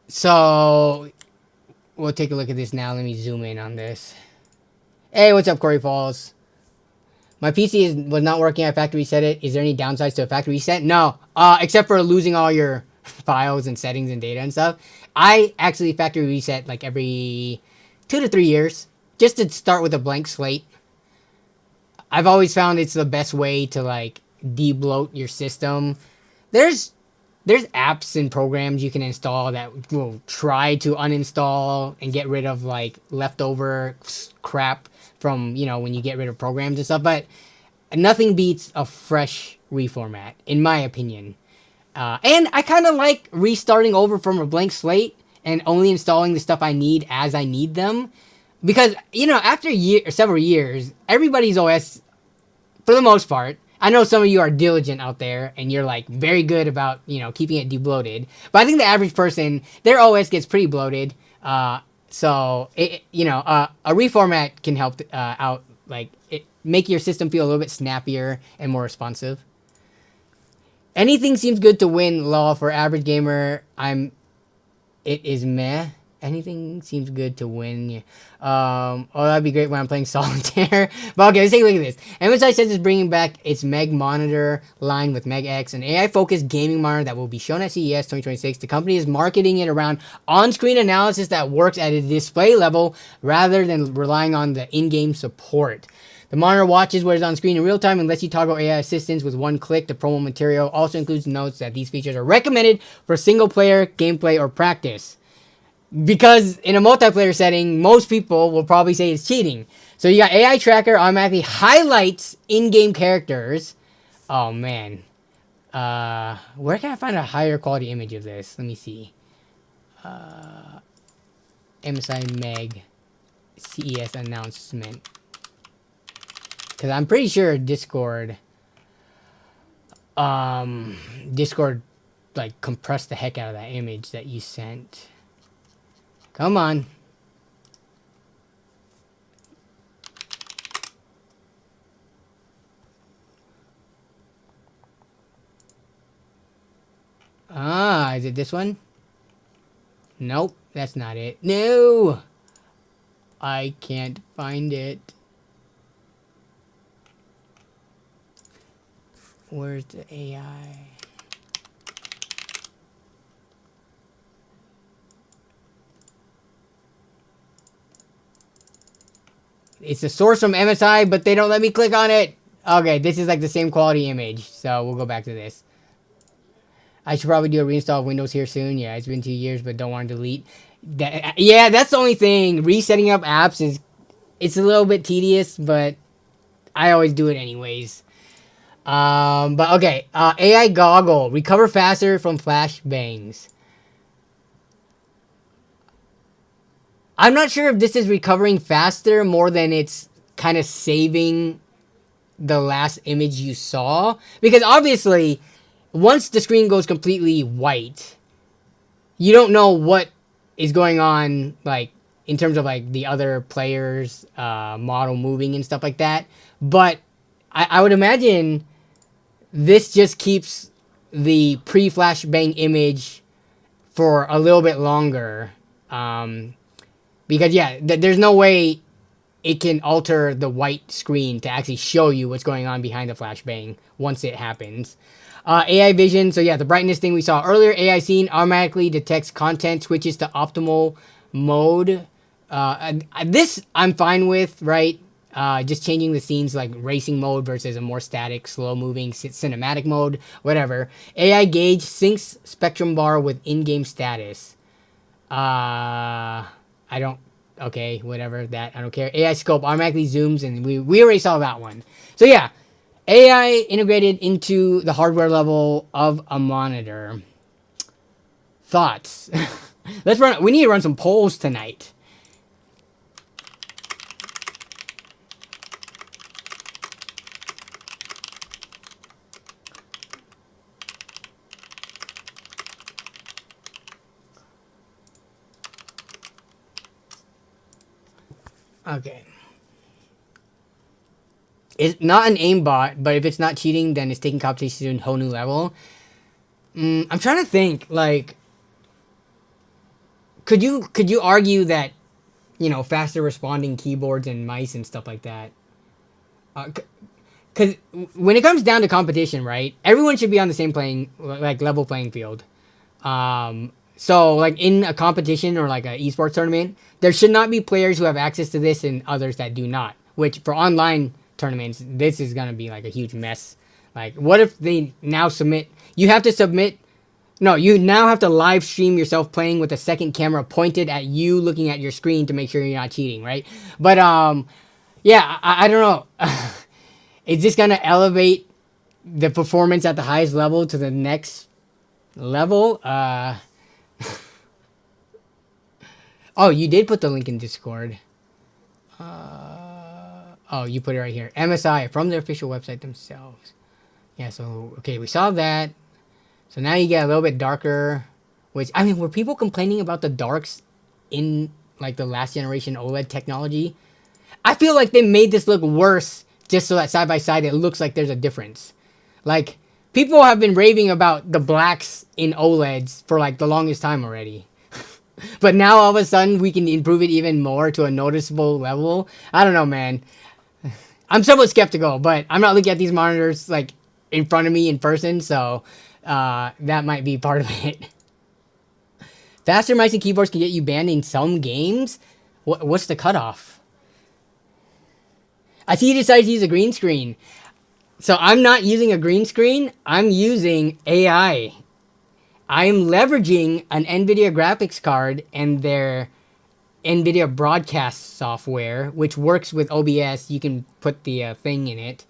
So we'll take a look at this now. Let me zoom in on this. Hey, what's up, Corey Falls? My PC was not working. I factory reset it. Is there any downsides to a factory reset? No, except for losing all your files and settings and data and stuff. I actually factory reset like every 2 to 3 years just to start with a blank slate. I've always found it's the best way to like de-bloat your system. There's apps and programs you can install that will try to uninstall and get rid of like leftover crap from, you know, when you get rid of programs and stuff, but nothing beats a fresh reformat, in my opinion. And I kind of like restarting over from a blank slate and only installing the stuff I need as I need them. Because, you know, after several years, everybody's OS, for the most part, I know some of you are diligent out there and you're like very good about, you know, keeping it debloated. But I think the average person, their OS gets pretty bloated. So, you know, a reformat can help out, like, make your system feel a little bit snappier and more responsive. Anything seems good to win, lol. For average gamer, it is meh. Anything seems good to win. Yeah. Oh, that'd be great when I'm playing solitaire. But okay, let's take a look at this. MSI says it's bringing back its MEG monitor line with MEG X, an AI-focused gaming monitor that will be shown at CES 2026. The company is marketing it around on-screen analysis that works at a display level rather than relying on the in-game support. The monitor watches what is on screen in real time and lets you toggle AI assistance with one click. The promo material also includes notes that these features are recommended for single-player gameplay or practice. Because in a multiplayer setting, most people will probably say it's cheating. So you got AI tracker automatically highlights in-game characters. Oh man. Where can I find a higher quality image of this? Let me see. MSI MEG CES announcement. Because I'm pretty sure Discord like compressed the heck out of that image that you sent. Come on. Ah, is it this one? Nope, that's not it. No! I can't find it. Where's the AI? It's a source from MSI, but they don't let me click on it. Okay, this is like the same quality image, so we'll go back to this. I should probably do a reinstall of Windows here soon. Yeah, it's been 2 years, but don't want to delete. Yeah, that's the only thing. Resetting up apps it's a little bit tedious, but I always do it anyways. But okay, AI goggle, recover faster from flash bangs. I'm not sure if this is recovering faster more than it's kind of saving the last image you saw. Because obviously, once the screen goes completely white, you don't know what is going on, like, in terms of, like, the other players' model moving and stuff like that. But I would imagine this just keeps the pre-flash bang image for a little bit longer. Because, yeah, there's no way it can alter the white screen to actually show you what's going on behind the flashbang once it happens. AI vision. So, yeah, the brightness thing we saw earlier. AI scene automatically detects content, switches to optimal mode. This I'm fine with, right? Just changing the scenes like racing mode versus a more static, slow-moving cinematic mode, whatever. AI gauge syncs spectrum bar with in-game status. I don't, okay, whatever, that, I don't care. AI scope automatically zooms, and we already saw that one. So yeah, AI integrated into the hardware level of a monitor. Thoughts? We need to run some polls tonight. Okay. It's not an aimbot, but if it's not cheating, then it's taking competition to a whole new level. I'm trying to think, like, could you argue that, you know, faster responding keyboards and mice and stuff like that? Because when it comes down to competition, right, everyone should be on the same level playing field. So, like, in a competition or, like, an esports tournament, there should not be players who have access to this and others that do not. Which, for online tournaments, this is going to be, like, a huge mess. Like, what if they now submit... You have to submit... No, you now have to live stream yourself playing with a second camera pointed at you looking at your screen to make sure you're not cheating, right? But, yeah, I don't know. Is this going to elevate the performance at the highest level to the next level? Oh, you did put the link in Discord. Oh, you put it right here. MSI, from their official website themselves. Yeah, so, okay, we saw that. So now you get a little bit darker. Which, I mean, were people complaining about the darks in, like, the last generation OLED technology? I feel like they made this look worse just so that side by side it looks like there's a difference. Like, people have been raving about the blacks in OLEDs for, like, the longest time already. But now all of a sudden we can improve it even more to a noticeable level. I don't know, man. I'm somewhat skeptical, but I'm not looking at these monitors like in front of me in person, so that might be part of it. Faster mice and keyboards can get you banned in some games. What's the cutoff? I see you decided to use a green screen. So I'm not using a green screen. I'm using AI. I'm leveraging an NVIDIA graphics card and their NVIDIA broadcast software, which works with OBS. You can put the thing in it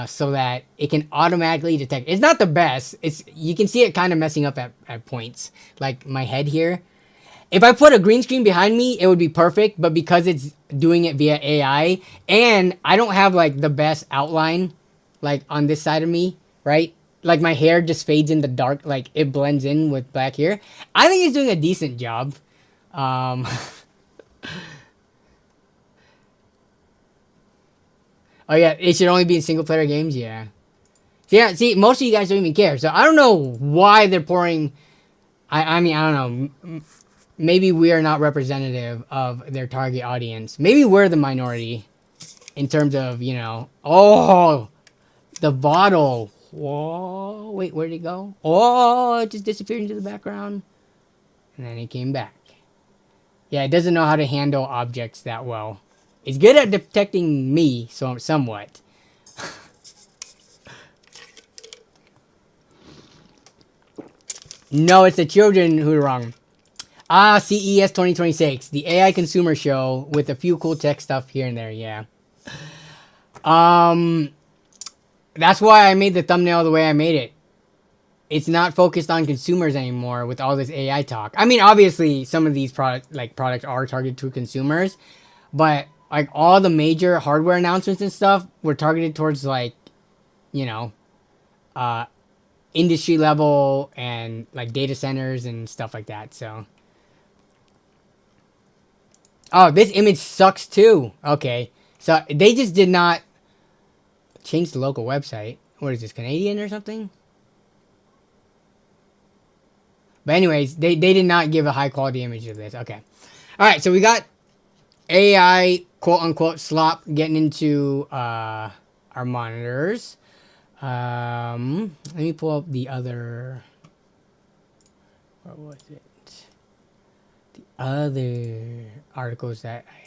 so that it can automatically detect. It's not the best. You can see it kind of messing up at points, like my head here. If I put a green screen behind me, it would be perfect. But because it's doing it via AI, and I don't have like the best outline, like on this side of me, right? Like my hair just fades in the dark, like it blends in with black hair. I think it's doing a decent job. Oh yeah, it should only be in single player games. Yeah. So yeah. See, most of you guys don't even care. So I don't know why they're pouring. I mean, I don't know. Maybe we are not representative of their target audience. Maybe we're the minority in terms of, you know. Oh, the bottle. Whoa, wait, where'd it go? Oh, it just disappeared into the background. And then it came back. Yeah, it doesn't know how to handle objects that well. It's good at detecting me, so somewhat. No, it's the children who are wrong. CES 2026, the AI consumer show with a few cool tech stuff here and there, yeah. That's why I made the thumbnail the way I made it. It's not focused on consumers anymore with all this AI talk. I mean, obviously, some of these products are targeted to consumers, but like all the major hardware announcements and stuff were targeted towards like, you know, industry level and like data centers and stuff like that. So, oh, this image sucks too. Okay, so they just did not change the local website. What is this, Canadian or something? But anyways, they did not give a high quality image of this. Okay. All right, so we got AI, quote unquote, slop getting into our monitors. Let me pull up the other. What was it? The other articles that I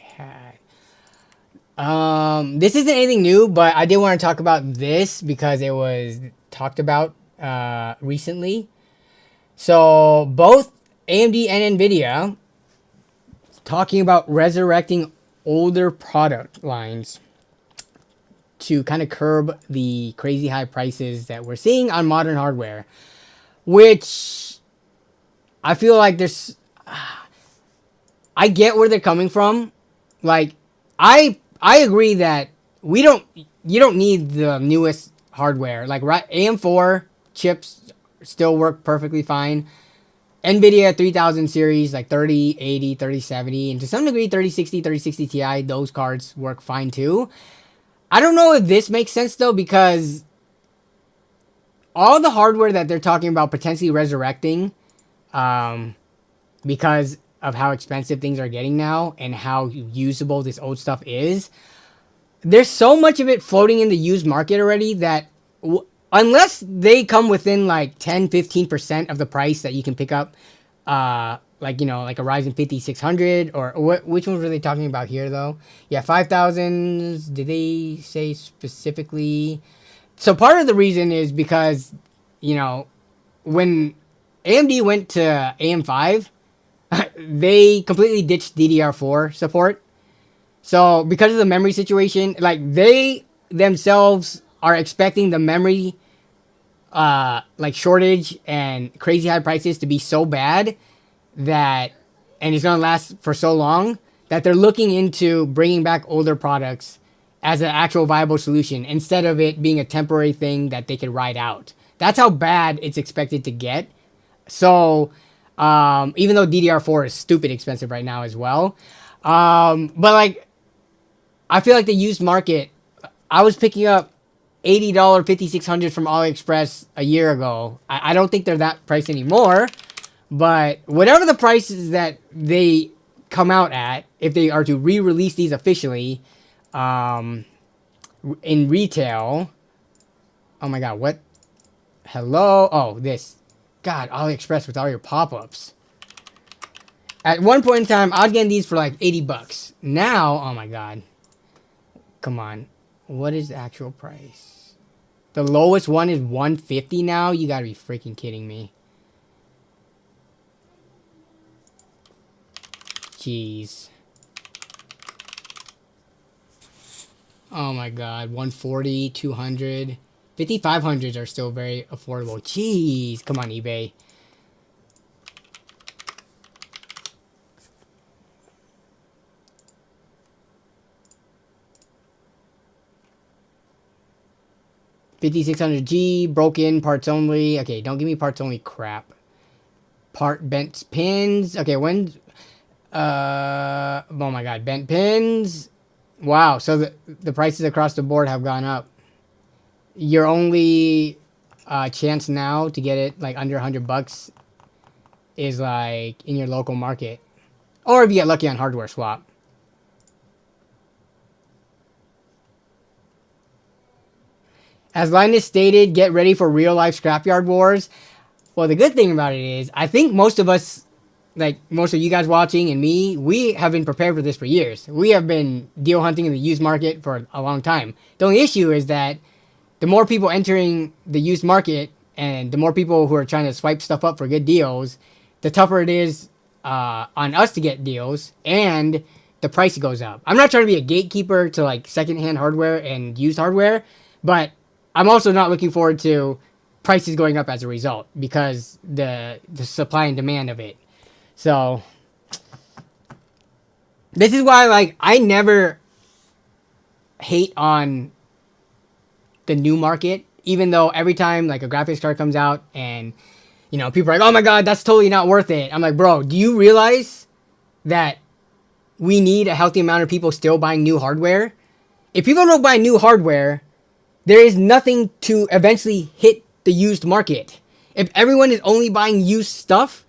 had. This isn't anything new, but I did want to talk about this because it was talked about recently. So both AMD and NVIDIA talking about resurrecting older product lines to kind of curb the crazy high prices that we're seeing on modern hardware, which I feel like there's, I get where they're coming from. Like, I agree that you don't need the newest hardware. Like AM4 chips still work perfectly fine. NVIDIA 3000 series, like 3080, 3070, and to some degree 3060, 3060 Ti, those cards work fine too. I don't know if this makes sense though, because all the hardware that they're talking about potentially resurrecting, because of how expensive things are getting now and how usable this old stuff is, there's so much of it floating in the used market already that unless they come within like 10-15% of the price that you can pick up, like, you know, like a Ryzen 5600 or which ones were they talking about here though? Yeah, 5000s. Did they say specifically? So part of the reason is because, you know, when AMD went to AM5, they completely ditched DDR4 support. So because of the memory situation, like they themselves are expecting the memory like shortage and crazy high prices to be so bad that, and it's going to last for so long, that they're looking into bringing back older products as an actual viable solution instead of it being a temporary thing that they could ride out. That's how bad it's expected to get. So even though DDR4 is stupid expensive right now as well, but like I feel like the used market, I was picking up $80 5600 from AliExpress a year ago. I don't think they're that price anymore, But whatever the prices that they come out at, if they are to re-release these officially, in retail. Oh my god, what? Hello? Oh, this. God, AliExpress with all your pop-ups. At one point in time, I was getting these for like 80 bucks. Now, oh my god. Come on. What is the actual price? The lowest one is 150 now? You gotta be freaking kidding me. Jeez. Oh my god. 140, 200. 5500s are still very affordable. Jeez. Come on, eBay. $5,600G, broken, parts only. Okay, don't give me parts only crap. Part bent pins. Okay, when... oh my god, bent pins. Wow, so the prices across the board have gone up. Your only chance now to get it like under 100 bucks is like in your local market. Or if you get lucky on hardware swap. As Linus stated, get ready for real life scrapyard wars. Well, the good thing about it is, I think most of us, like most of you guys watching and me, we have been prepared for this for years. We have been deal hunting in the used market for a long time. The only issue is that the more people entering the used market and the more people who are trying to swipe stuff up for good deals, the tougher it is on us to get deals and the price goes up. I'm not trying to be a gatekeeper to like secondhand hardware and used hardware, but I'm also not looking forward to prices going up as a result because the supply and demand of it. So this is why like I never hate on the new market, even though every time like a graphics card comes out and you know people are like, oh my god, that's totally not worth it. I'm like, bro, do you realize that we need a healthy amount of people still buying new hardware? If people don't buy new hardware, there is nothing to eventually hit the used market. If everyone is only buying used stuff,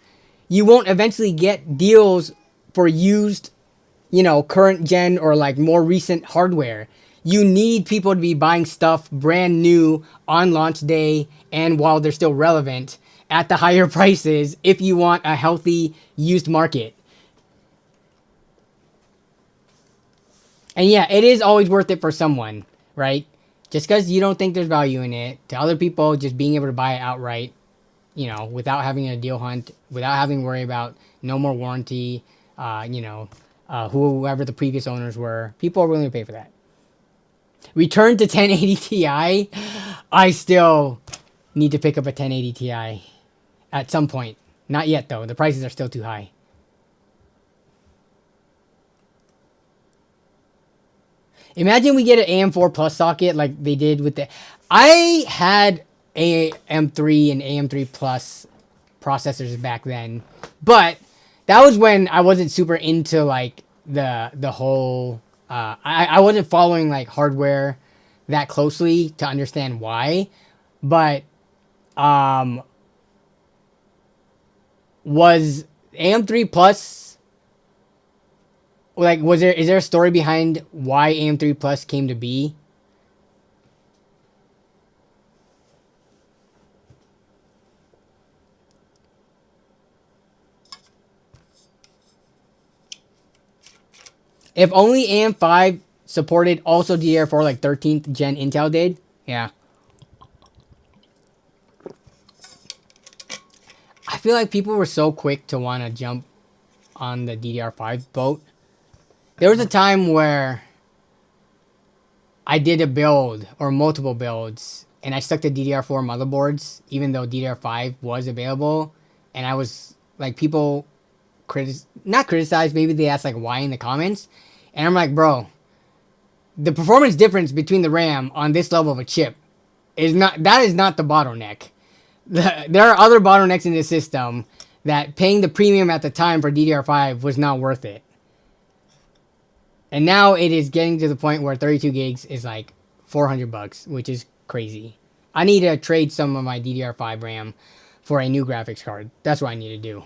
you won't eventually get deals for used, you know, current gen or like more recent hardware. You need people to be buying stuff brand new on launch day and while they're still relevant at the higher prices if you want a healthy used market. And yeah, it is always worth it for someone, right? Just because you don't think there's value in it, to other people, just being able to buy it outright, you know, without having a deal hunt, without having to worry about no more warranty, you know, whoever the previous owners were, people are willing to pay for that. Return to 1080 Ti. I still need to pick up a 1080 Ti at some point. Not yet, though. The prices are still too high. Imagine we get an AM4 Plus socket like they did with the... I had AM3 and AM3 Plus processors back then, but that was when I wasn't super into like the whole... I wasn't following like hardware that closely to understand why, but was AM3 Plus... Like, is there a story behind why AM3 Plus came to be? If only AM5 supported also DDR4 like 13th gen Intel did. Yeah. I feel like people were so quick to want to jump on the DDR5 boat. There was a time where I did a build or multiple builds and I stuck to DDR4 motherboards even though DDR5 was available, and I was like, people not criticized, maybe they asked like why in the comments, and I'm like, bro, the performance difference between the RAM on this level of a chip is not the bottleneck. There are other bottlenecks in this system that paying the premium at the time for DDR5 was not worth it. And now it is getting to the point where 32 gigs is like 400 bucks, which is crazy. I need to trade some of my DDR5 RAM for a new graphics card. That's what I need to do.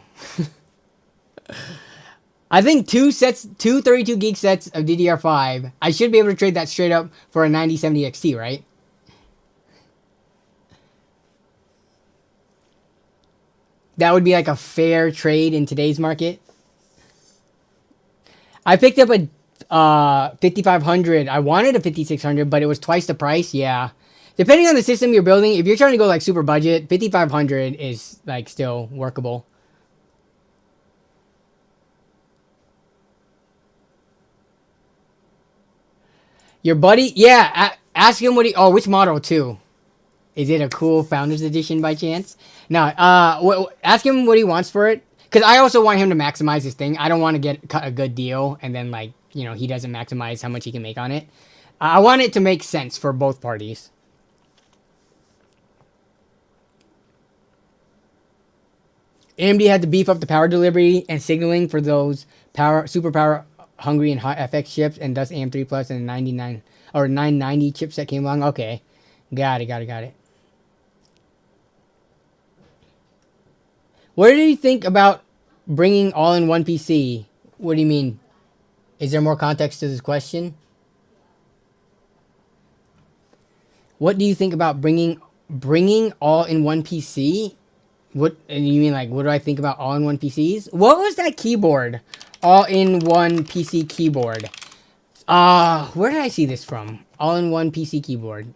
I think two 32 gig sets of DDR5. I should be able to trade that straight up for a 9070 XT, right? That would be like a fair trade in today's market. I picked up a 5500. I wanted a 5600, but it was twice the price. Yeah. Depending on the system you're building, if you're trying to go like super budget, 5500 is like still workable. Your buddy? Yeah. Ask him what he... Oh, which model too? Is it a cool Founders Edition by chance? No. Ask him what he wants for it. Because I also want him to maximize his thing. I don't want to get a good deal and then like, you know, he doesn't maximize how much he can make on it. I want it to make sense for both parties. AMD had to beef up the power delivery and signaling for those super power hungry and hot FX chips, and thus AM3 Plus and 99 or 990 chipset came along. Okay, got it. What do you think about bringing all-in-one PC? What do you mean? Is there more context to this question? What do you think about bringing all-in-one PC? What you mean, like, what do I think about all-in-one PCs? What was that keyboard? All-in-one PC keyboard. Where did I see this from? All-in-one PC keyboard.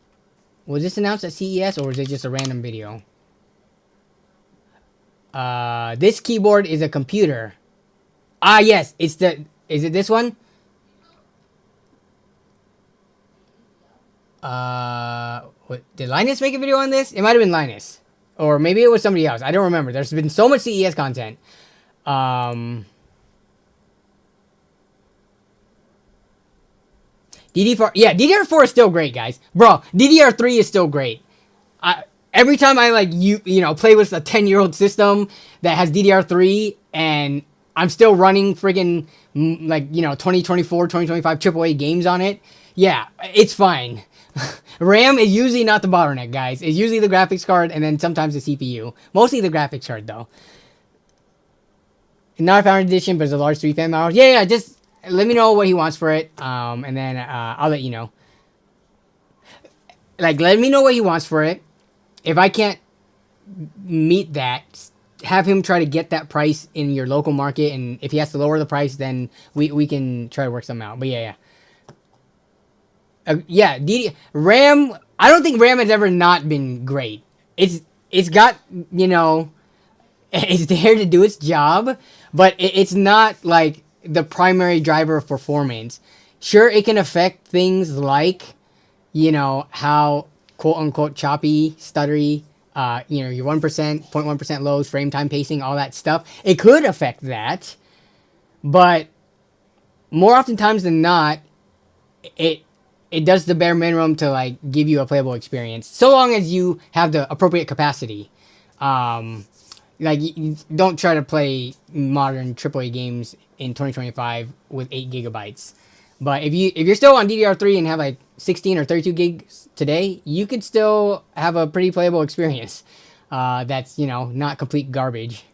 Was this announced at CES or was it just a random video? This keyboard is a computer. Yes, is it this one? Did Linus make a video on this? It might have been Linus. Or maybe it was somebody else. I don't remember. There's been so much CES content. DDR4, yeah, DDR4 is still great, guys. Bro, DDR3 is still great. Every time I like play with a 10-year-old system that has DDR3 and I'm still running friggin' 2024, 2025 AAA games on it. Yeah, it's fine. RAM is usually not the bottleneck, guys. It's usually the graphics card and then sometimes the CPU. Mostly the graphics card, though. Not a Founders Edition, but it's a large 3-fan model. Yeah, just let me know what he wants for it, and then I'll let you know. Like, let me know what he wants for it. If I can't meet that, have him try to get that price in your local market, and if he has to lower the price, then we can try to work something out. But yeah. RAM. I don't think RAM has ever not been great. It's got, it's there to do its job, but it's not like the primary driver of performance. Sure, it can affect things like, how quote unquote choppy, stuttery, your 1%, 0.1% lows, frame time pacing, all that stuff. It could affect that, but more oftentimes than not, it does the bare minimum to like give you a playable experience, so long as you have the appropriate capacity. Like, you don't try to play modern AAA games in 2025 with 8 gigabytes. But if you're still on DDR3 and have like 16 or 32 gigs today, you could still have a pretty playable experience. That's not complete garbage.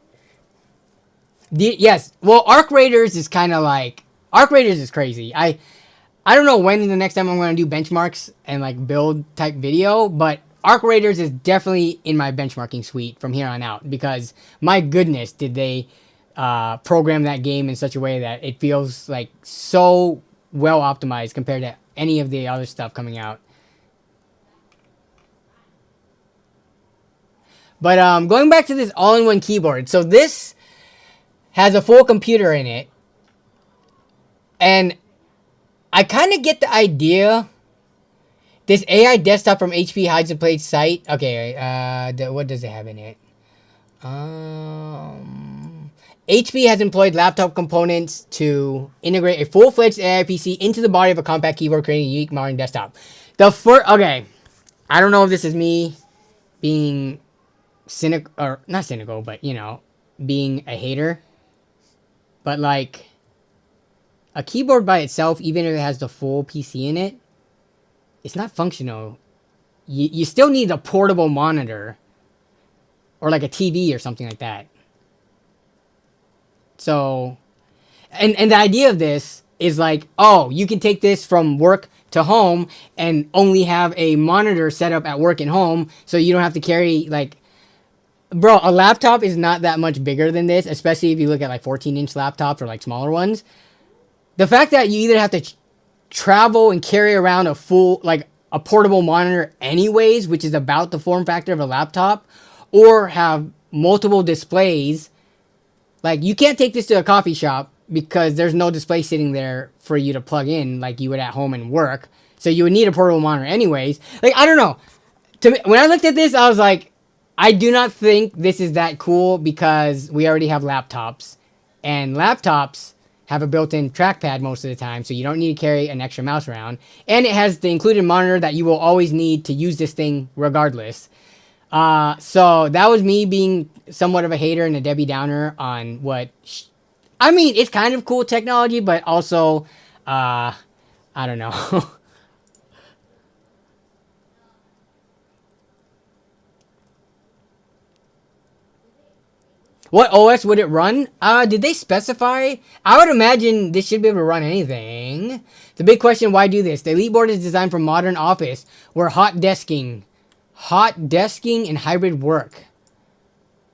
Yes, well, Arc Raiders is kind of like Arc Raiders is crazy. I don't know when the next time I'm going to do benchmarks and like build type video, but Arc Raiders is definitely in my benchmarking suite from here on out, because my goodness, did they program that game in such a way that it feels like so well optimized compared to any of the other stuff coming out. But going back to this all-in-one keyboard, so this has a full computer in it, and I kind of get the idea. This AI desktop from HP hides the played site. Okay, what does it have in it? HP has employed laptop components to integrate a full-fledged AI PC into the body of a compact keyboard, creating a unique modern desktop. Okay, I don't know if this is me being cynical, or not cynical, but being a hater. But like, a keyboard by itself, even if it has the full PC in it, it's not functional. You still need a portable monitor. or like a TV or something like that. So, and the idea of this is like, oh, you can take this from work to home and only have a monitor set up at work and home, so you don't have to carry like, bro, a laptop is not that much bigger than this, especially if you look at like 14-inch laptops or like smaller ones. The fact that you either have to travel and carry around a full, like a portable monitor anyways, which is about the form factor of a laptop, or have multiple displays. Like, you can't take this to a coffee shop because there's no display sitting there for you to plug in like you would at home and work. So you would need a portable monitor anyways. Like, I don't know. To me, when I looked at this, I was like, I do not think this is that cool because we already have laptops. And laptops have a built-in trackpad most of the time, so you don't need to carry an extra mouse around. And it has the included monitor that you will always need to use this thing regardless. So that was me being somewhat of a hater and a Debbie Downer on what... I mean, it's kind of cool technology, but also, I don't know. What OS would it run? Did they specify? I would imagine this should be able to run anything. The big question, why do this? The Elite board is designed for modern office where hot desking and hybrid work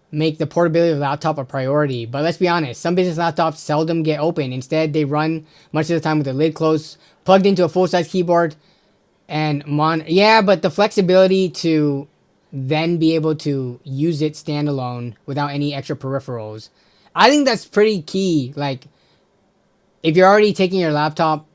make the portability of the laptop a priority. But let's be honest, some business laptops seldom get open. Instead, they run much of the time with the lid closed, plugged into a full-size keyboard, and yeah, but the flexibility to then be able to use it standalone without any extra peripherals, I think that's pretty key. Like, if you're already taking your laptop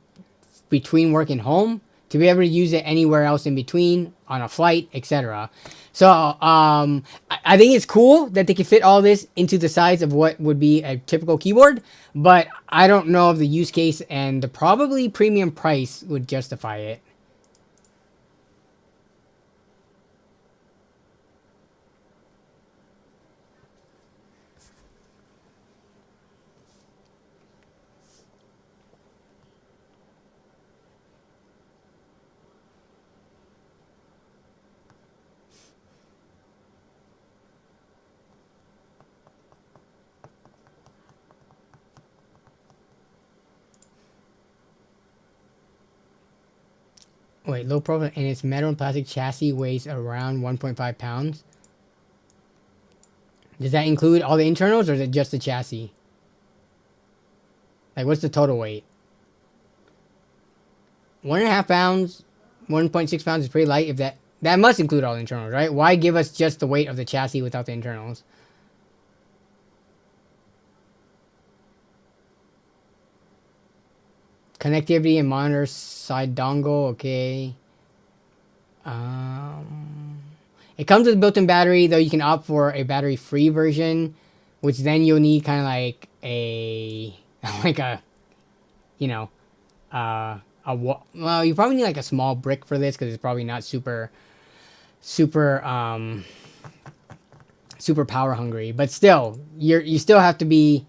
between work and home, to be able to use it anywhere else in between, on a flight, etc. So I think it's cool that they can fit all this into the size of what would be a typical keyboard, but I don't know if the use case and the probably premium price would justify it. Wait, low profile, and its metal and plastic chassis weighs around 1.5 pounds. Does that include all the internals, or is it just the chassis? Like, what's the total weight? 1.5 pounds, 1.6 pounds is pretty light. If that must include all the internals, right? Why give us just the weight of the chassis without the internals? Connectivity and monitor side dongle, okay. It comes with a built-in battery, though you can opt for a battery-free version, which then you'll need kind of like a, like a, you know, well, you probably need like a small brick for this because it's probably not super power hungry. But still, you still have to be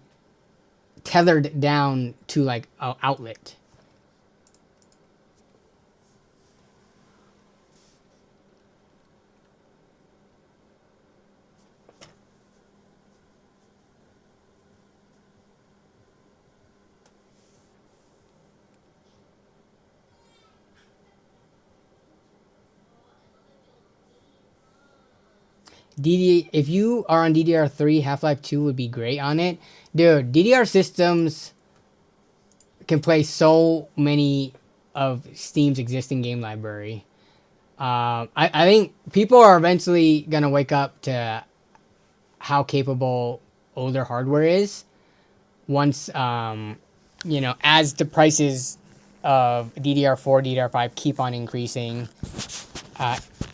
tethered down to like an outlet. If you are on DDR3, Half-Life 2 would be great on it. Dude, DDR systems can play so many of Steam's existing game library. I think people are eventually going to wake up to how capable older hardware is once, you know, as the prices of DDR4, DDR5 keep on increasing,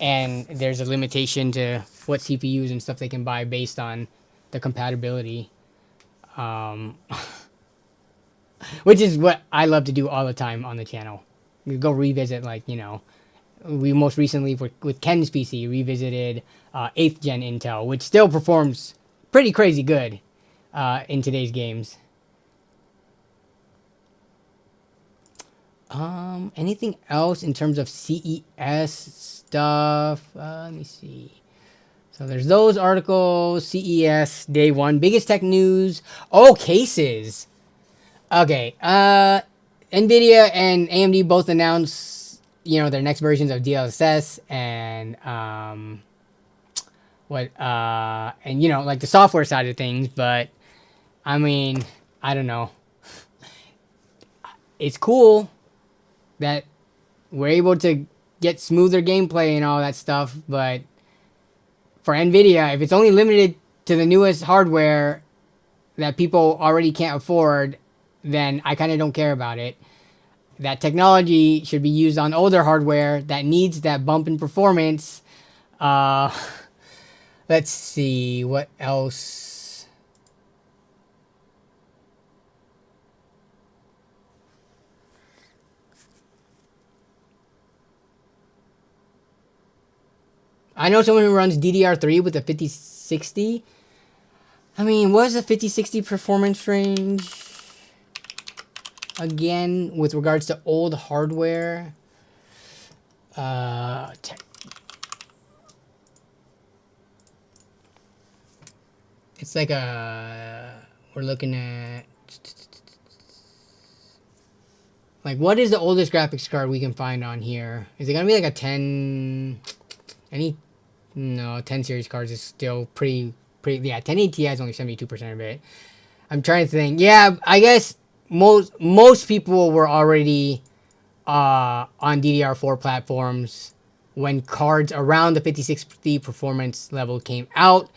and there's a limitation to what CPUs and stuff they can buy based on the compatibility, which is what I love to do all the time on the channel. We go revisit, like, you know, we most recently with Ken's PC revisited 8th gen Intel, which still performs pretty crazy good in today's games. Anything else in terms of CES stuff? Let me see. So there's those articles. CES day one, biggest tech news. Oh, cases. Okay. Nvidia and AMD both announced, their next versions of DLSS and like the software side of things. But I mean, I don't know. It's cool that we're able to get smoother gameplay and all that stuff, but for Nvidia, if it's only limited to the newest hardware that people already can't afford, then I kind of don't care about it. That technology should be used on older hardware that needs that bump in performance. Uh, let's see what else. I know someone who runs DDR3 with a 5060. I mean, what is the 5060 performance range? Again, with regards to old hardware. It's like we're looking at, like, what is the oldest graphics card we can find on here? Is it gonna be like a 10? No, 10 series cards is still pretty. Yeah, 1080 Ti is only 72% of it. I'm trying to think. Yeah, I guess most people were already on DDR4 platforms when cards around the 5060 performance level came out,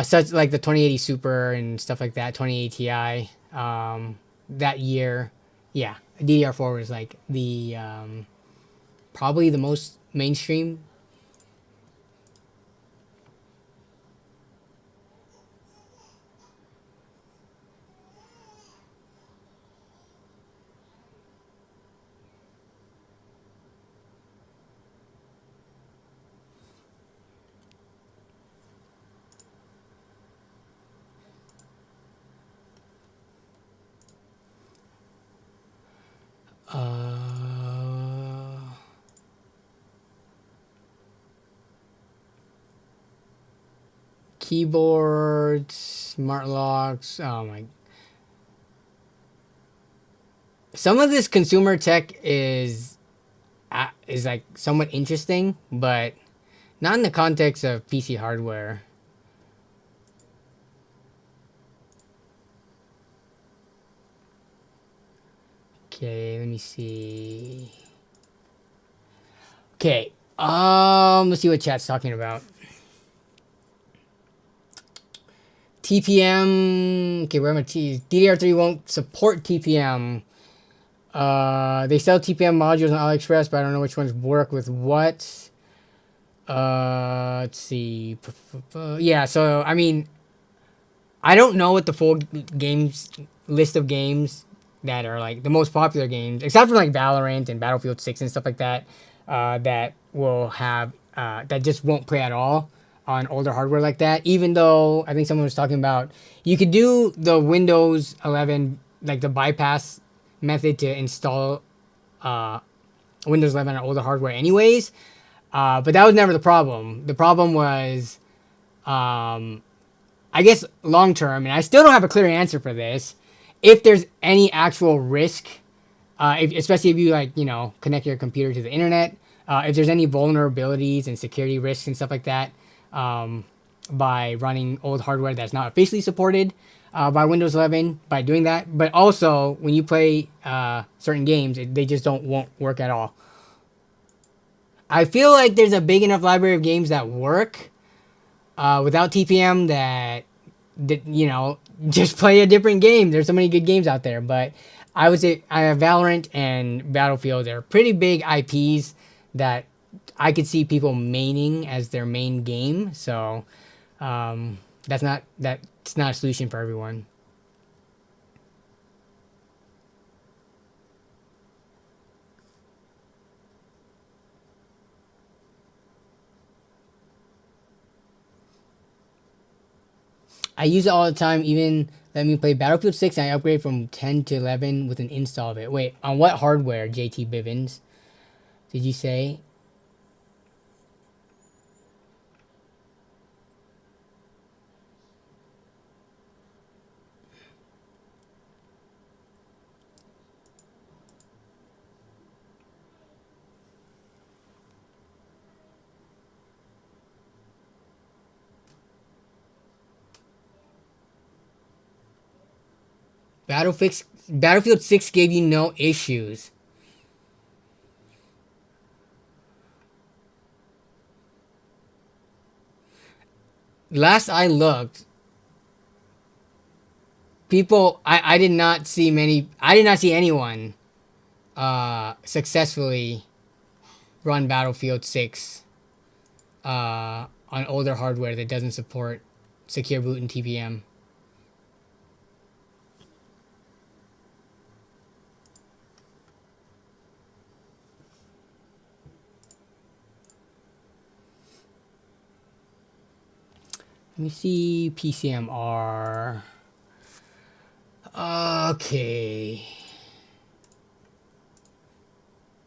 such like the 2080 Super and stuff like that, 2080 Ti. That year, yeah, DDR4 was like the probably the most mainstream. Keyboards, smart locks. Oh my. Some of this consumer tech is like somewhat interesting, but not in the context of PC hardware. Okay, let me see. Okay, let's see what chat's talking about. TPM. Okay, where am I? DDR3 won't support TPM. They sell TPM modules on AliExpress, but I don't know which ones work with what. Let's see. Yeah, so I mean, I don't know what the full games list of games that are like the most popular games, except for like Valorant and Battlefield 6 and stuff like that, that will have that just won't play at all on older hardware like that. Even though I think someone was talking about you could do the Windows 11 like the bypass method to install Windows 11 on older hardware, anyways. But that was never the problem. The problem was, I guess, long term, and I still don't have a clear answer for this. If there's any actual risk, especially if you connect your computer to the internet, if there's any vulnerabilities and security risks and stuff like that, by running old hardware that's not officially supported by Windows 11, by doing that. But also, when you play certain games, they just won't work at all. I feel like there's a big enough library of games that work without TPM that just play a different game. There's so many good games out there, but I would say I have Valorant and Battlefield. They're pretty big IPs that I could see people maining as their main game. So that's not a solution for everyone. I use it all the time. Even let me play Battlefield 6 and I upgrade from 10 to 11 with an install of it. Wait, on what hardware, JT Bivens? Did you say? Battlefield 6 gave you no issues. Last I looked, I did not see anyone successfully run Battlefield 6 on older hardware that doesn't support secure boot and TPM. Let me see PCMR. Okay.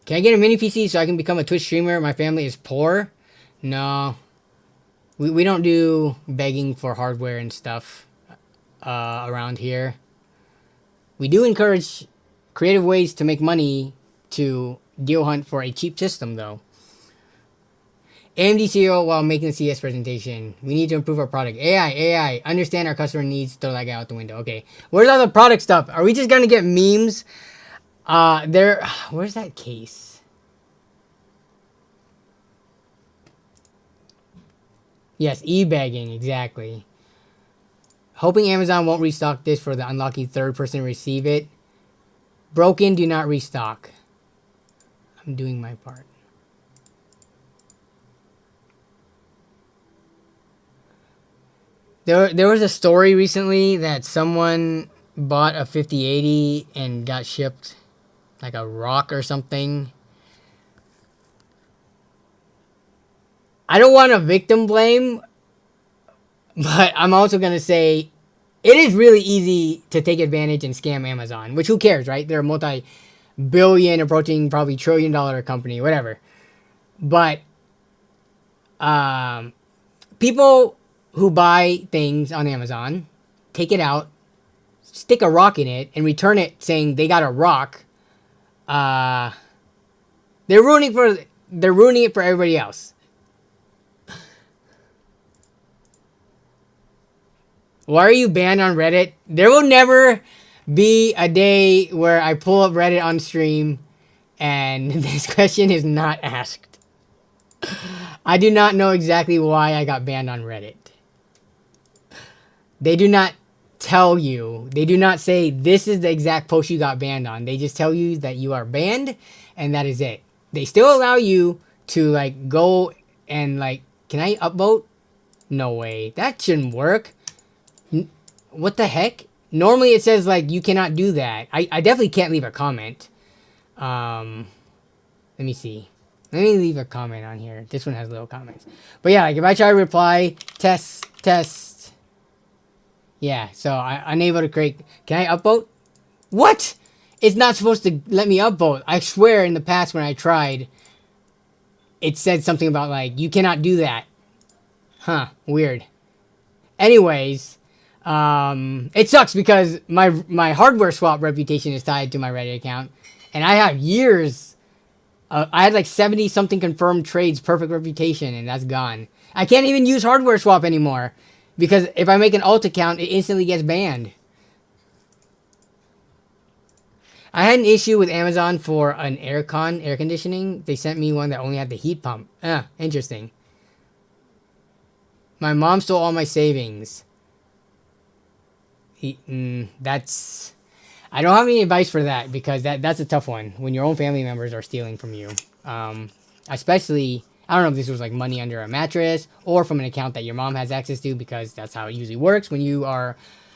Can I get a mini PC so I can become a Twitch streamer? My family is poor. No. We don't do begging for hardware and stuff around here. We do encourage creative ways to make money to deal hunt for a cheap system, though. AMD CEO while making the CES presentation. We need to improve our product. AI. Understand our customer needs. Throw that guy out the window. Okay. Where's all the product stuff? Are we just going to get memes? Where's that case? Yes, e-bagging, exactly. Hoping Amazon won't restock this for the unlucky third person to receive it. Broken, do not restock. I'm doing my part. There was a story recently that someone bought a 5080 and got shipped like a rock or something. I don't want to victim blame, but I'm also going to say it is really easy to take advantage and scam Amazon, which who cares, right? They're a multi-billion, approaching probably trillion-dollar company, whatever. But people who buy things on Amazon, take it out, stick a rock in it, and return it saying they got a rock. They're ruining it for everybody else. Why are you banned on Reddit? There will never be a day where I pull up Reddit on stream and this question is not asked. I do not know exactly why I got banned on Reddit. They do not tell you. They do not say this is the exact post you got banned on. They just tell you that you are banned and that is it. They still allow you to like go and like, can I upvote? No way. That shouldn't work. What the heck? Normally it says like you cannot do that. I definitely can't leave a comment. Let me see. Let me leave a comment on here. This one has little comments. But yeah, like if I try to reply, test. Yeah, so I'm unable to create. Can I upvote? What? It's not supposed to let me upvote. I swear in the past when I tried, it said something about like, you cannot do that. Huh, weird. Anyways, it sucks because my hardware swap reputation is tied to my Reddit account. And I have years. I had like 70 something confirmed trades, perfect reputation, and that's gone. I can't even use hardware swap anymore because if I make an alt account, it instantly gets banned. I had an issue with Amazon for an air conditioning. They sent me one that only had the heat pump. Interesting. My mom stole all my savings. That's... I don't have any advice for that because that's a tough one when your own family members are stealing from you. Especially, I don't know if this was like money under a mattress or from an account that your mom has access to because that's how it usually works. When you are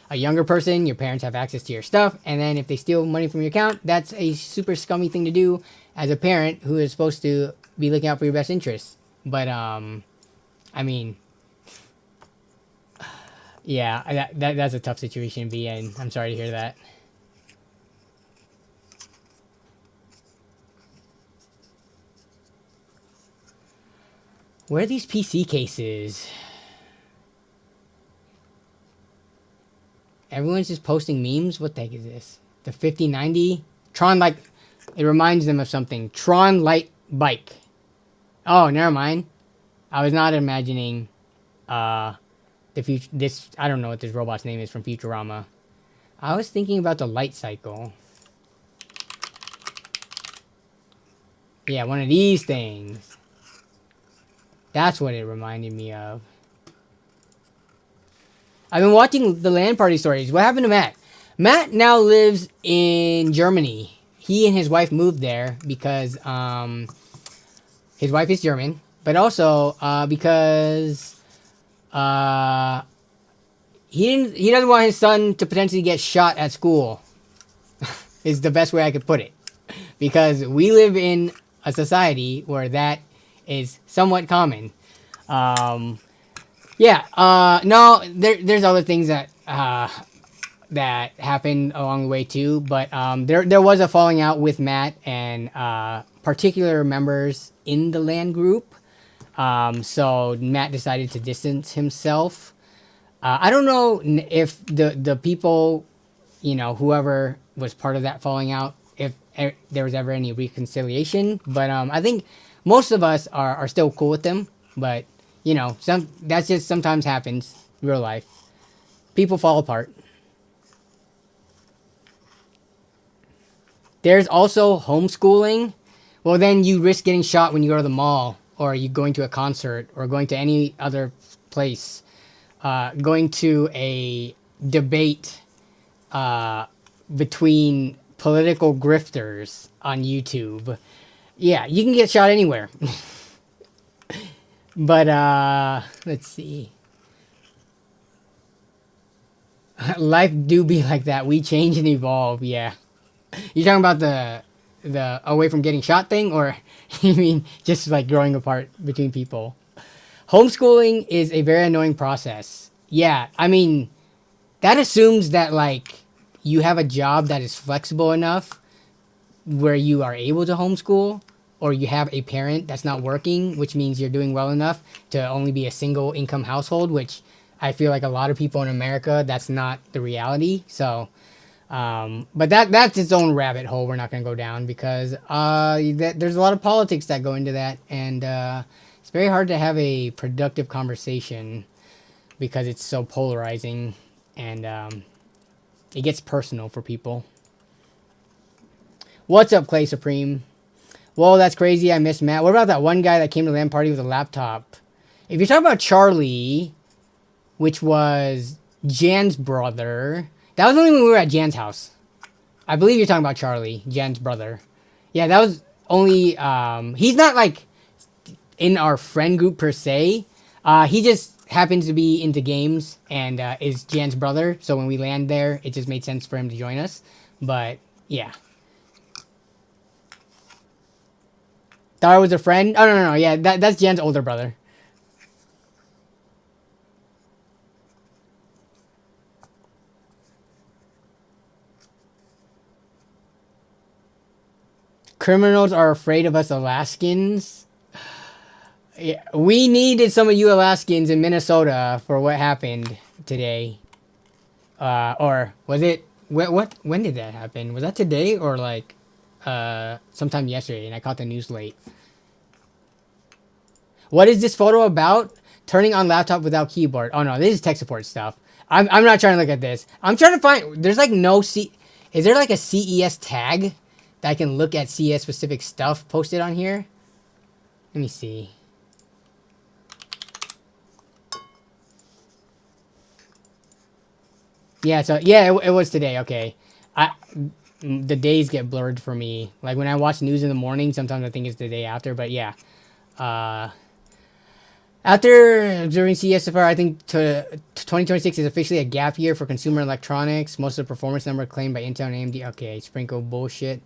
a younger person, your parents have access to your stuff. And then if they steal money from your account, that's a super scummy thing to do as a parent who is supposed to be looking out for your best interests. But, I mean... Yeah, that's a tough situation to be in. I'm sorry to hear that. Where are these PC cases? Everyone's just posting memes? What the heck is this? The 5090? Tron like... It reminds them of something. Tron Light Bike. Oh, never mind. I was not imagining... I don't know what this robot's name is from Futurama. I was thinking about the light cycle. Yeah, one of these things. That's what it reminded me of. I've been watching the LAN party stories. What happened to Matt? Matt now lives in Germany. He and his wife moved there because his wife is German, but also because he doesn't want his son to potentially get shot at school. Is the best way I could put it, because we live in a society where that is somewhat common. Yeah. No, there's other things that that happened along the way too, but there was a falling out with Matt and particular members in the LAN group. So Matt decided to distance himself. I don't know if the people, you know, whoever was part of that falling out, if there was ever any reconciliation, but I think most of us are still cool with them. But you know, that's just sometimes happens in real life. People fall apart. There's also homeschooling. Well, then you risk getting shot when you go to the mall, or you going to a concert, or going to any other place. Going to a debate between political grifters on YouTube. Yeah, you can get shot anywhere. But let's see. Life do be like that. We change and evolve. Yeah. You talking about the away from getting shot thing, or you mean just like growing apart between people? Homeschooling is a very annoying process. Yeah, I mean, that assumes that like you have a job that is flexible enough where you are able to homeschool, or you have a parent that's not working, which means you're doing well enough to only be a single income household, which I feel like a lot of people in America, that's not the reality. So, but that's its own rabbit hole we're not going to go down, because there's a lot of politics that go into that, and it's very hard to have a productive conversation because it's so polarizing, and it gets personal for people. What's up, Clay Supreme? Whoa, that's crazy. I miss Matt. What about that one guy that came to the LAN party with a laptop? If you're talking about Charlie, which was Jan's brother, that was only when we were at Jan's house. I believe you're talking about Charlie, Jan's brother. Yeah, that was only... he's not, like, in our friend group per se. He just happens to be into games and is Jan's brother. So when we land there, it just made sense for him to join us. But, yeah. Thought I was a friend? Oh, no. Yeah, that's Jan's older brother. Criminals are afraid of us Alaskans. Yeah, we needed some of you Alaskans in Minnesota for what happened today. Or was it... When did that happen? Was that today or like sometime yesterday? And I caught the news late. What is this photo about? Turning on laptop without keyboard. Oh no, this is tech support stuff. I'm not trying to look at this. I'm trying to find... There's like no... Is there like a CES tag that I can look at CES specific stuff posted on here? Let me see. Yeah, so yeah, it was today. Okay, the days get blurred for me. Like when I watch news in the morning, sometimes I think it's the day after. But yeah, after during CES so far, I think 2026 is officially a gap year for consumer electronics. Most of the performance numbers claimed by Intel and AMD. Okay, sprinkle bullshit.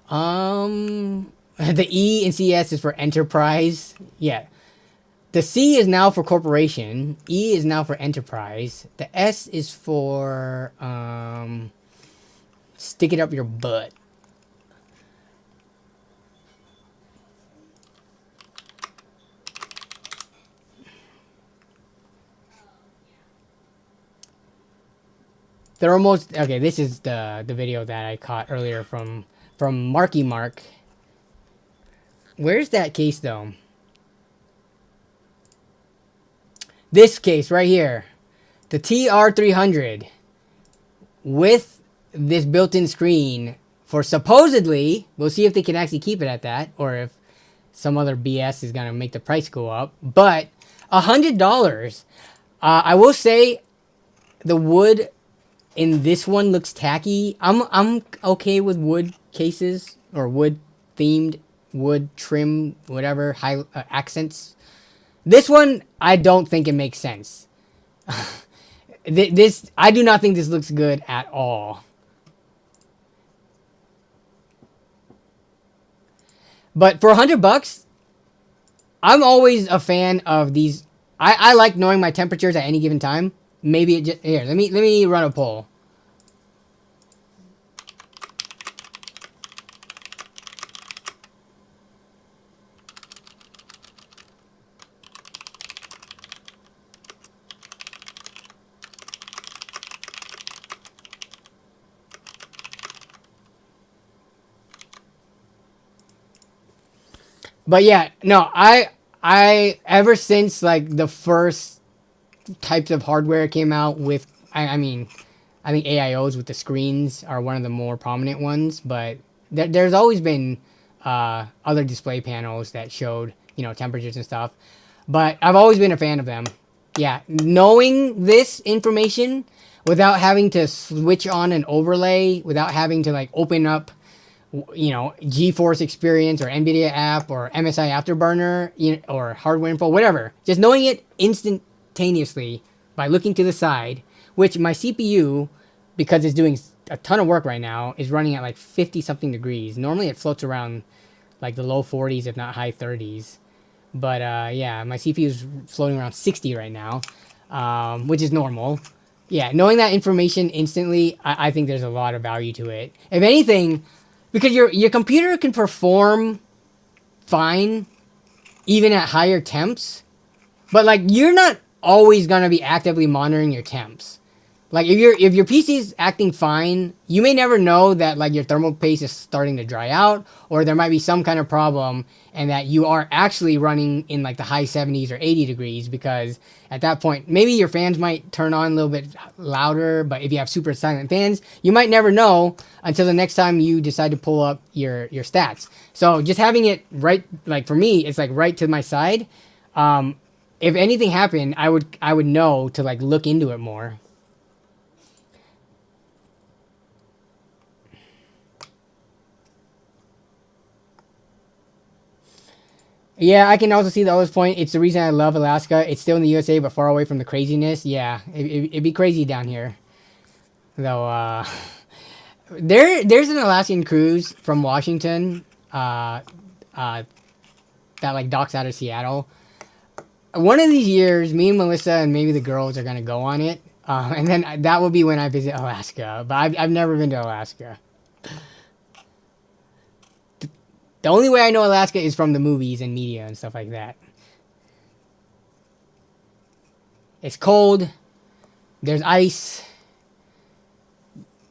The E in CES is for enterprise. Yeah. The C is now for corporation. E is now for enterprise. The S is for stick it up your butt. They're almost okay. This is the video that I caught earlier from Marky Mark. Where's that case though? This case right here, the TR300 with this built-in screen for supposedly, we'll see if they can actually keep it at that, or if some other BS is gonna make the price go up. But $100. I will say the wood in this one looks tacky. I'm okay with wood cases or wood themed wood trim, whatever high accents. This one, I don't think it makes sense. This I do not think this looks good at all. But for $100, I'm always a fan of these. I like knowing my temperatures at any given time. Maybe it just here. Let me run a poll. But yeah, no, I ever since like the first types of hardware came out with, I mean, I think AIOs with the screens are one of the more prominent ones, but there's always been other display panels that showed, you know, temperatures and stuff. But I've always been a fan of them. Yeah, knowing this information without having to switch on an overlay, without having to like open up, you know, GeForce Experience or NVIDIA app or MSI Afterburner, you know, or Hardware Info, whatever. Just knowing it instantaneously by looking to the side, which my CPU, because it's doing a ton of work right now, is running at like 50 something degrees. Normally it floats around like the low 40s, if not high 30s. But yeah, my CPU is floating around 60 right now, which is normal. Yeah, knowing that information instantly, I think there's a lot of value to it. If anything, because your computer can perform fine even at higher temps, but like you're not always gonna be actively monitoring your temps. Like if your PC is acting fine, you may never know that like your thermal paste is starting to dry out, or there might be some kind of problem, and that you are actually running in like the high 70s or 80 degrees, because at that point maybe your fans might turn on a little bit louder. But if you have super silent fans, you might never know until the next time you decide to pull up your stats. So just having it right, like for me, it's like right to my side. If anything happened, I would know to like look into it more. Yeah, I can also see the other point. It's the reason I love Alaska. It's still in the USA, but far away from the craziness. Yeah, it'd be crazy down here. Though, there's an Alaskan cruise from Washington that like docks out of Seattle. One of these years, me and Melissa and maybe the girls are going to go on it. And then that will be when I visit Alaska. But I've never been to Alaska. The only way I know Alaska is from the movies and media and stuff like that. It's cold. There's ice.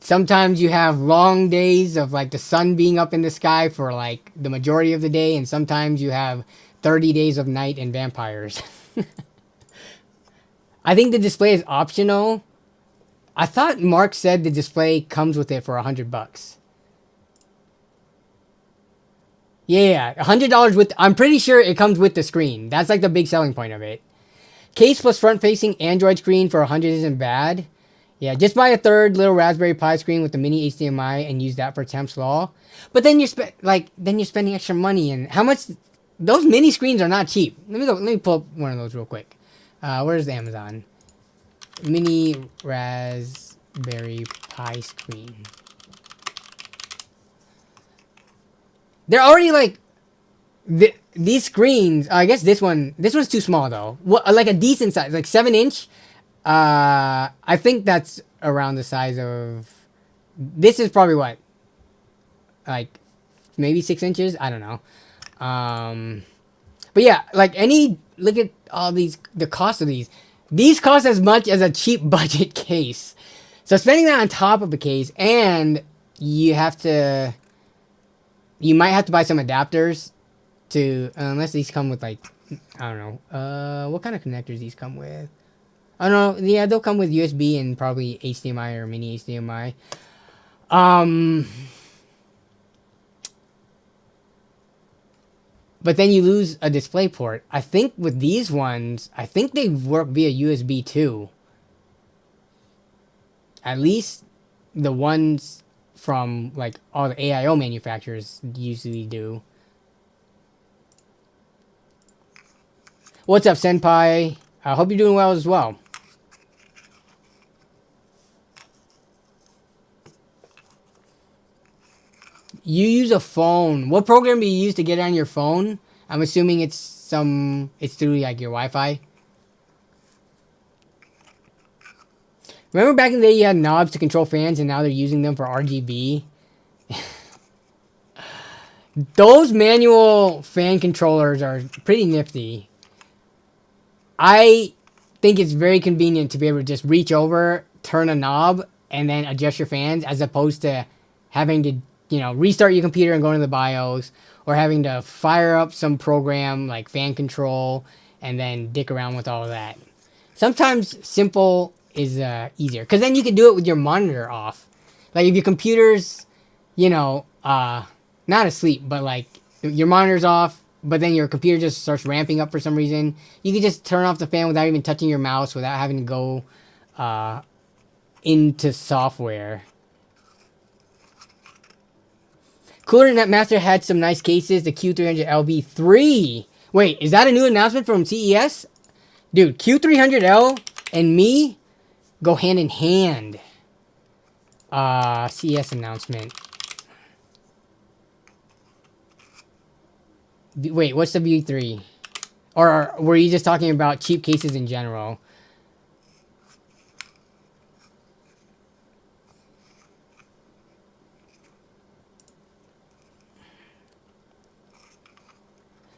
Sometimes you have long days of like the sun being up in the sky for like the majority of the day, and sometimes you have 30 days of night and vampires. I think the display is optional. I thought Mark said the display comes with it for $100. Yeah, $100 with. I'm pretty sure it comes with the screen. That's like the big selling point of it. Case plus front-facing Android screen for $100 isn't bad. Yeah, just buy a third little Raspberry Pi screen with the mini HDMI and use that for temps law. But then you're spending extra money, and how much? Those mini screens are not cheap. Let me pull up one of those real quick. Where's the Amazon? Mini Raspberry Pi screen. They're already like these screens. I guess this one's too small though. What, like a decent size, like 7-inch. I think that's around the size of. This is probably what, like maybe 6 inches. I don't know. But yeah, like look at all these. The cost of these. These cost as much as a cheap budget case. So spending that on top of the case, and you might have to buy some adapters to, unless these come with like, I don't know, what kind of connectors these come with. I don't know. Yeah, they'll come with USB and probably HDMI or mini HDMI. Um, but then you lose a display port. I think with these ones, I think they work via USB too. At least the ones from like all the AIO manufacturers usually do. What's up, Senpai? I hope you're doing well as well. You use a phone. What program do you use to get on your phone? I'm assuming it's through like your Wi-Fi. Remember back in the day you had knobs to control fans and now they're using them for RGB? Those manual fan controllers are pretty nifty. I think it's very convenient to be able to just reach over, turn a knob, and then adjust your fans as opposed to having to, restart your computer and go into the BIOS, or having to fire up some program like fan control and then dick around with all of that. Sometimes simple is easier, because then you can do it with your monitor off. Like if your computer's, not asleep, but like your monitor's off, but then your computer just starts ramping up for some reason, you can just turn off the fan without even touching your mouse, without having to go into software. Cooler Netmaster had some nice cases. The Q300LV3. Wait, is that a new announcement from CES? Dude, Q300L and me go hand in hand. CES announcement. Wait, what's the V3? Or were you just talking about cheap cases in general?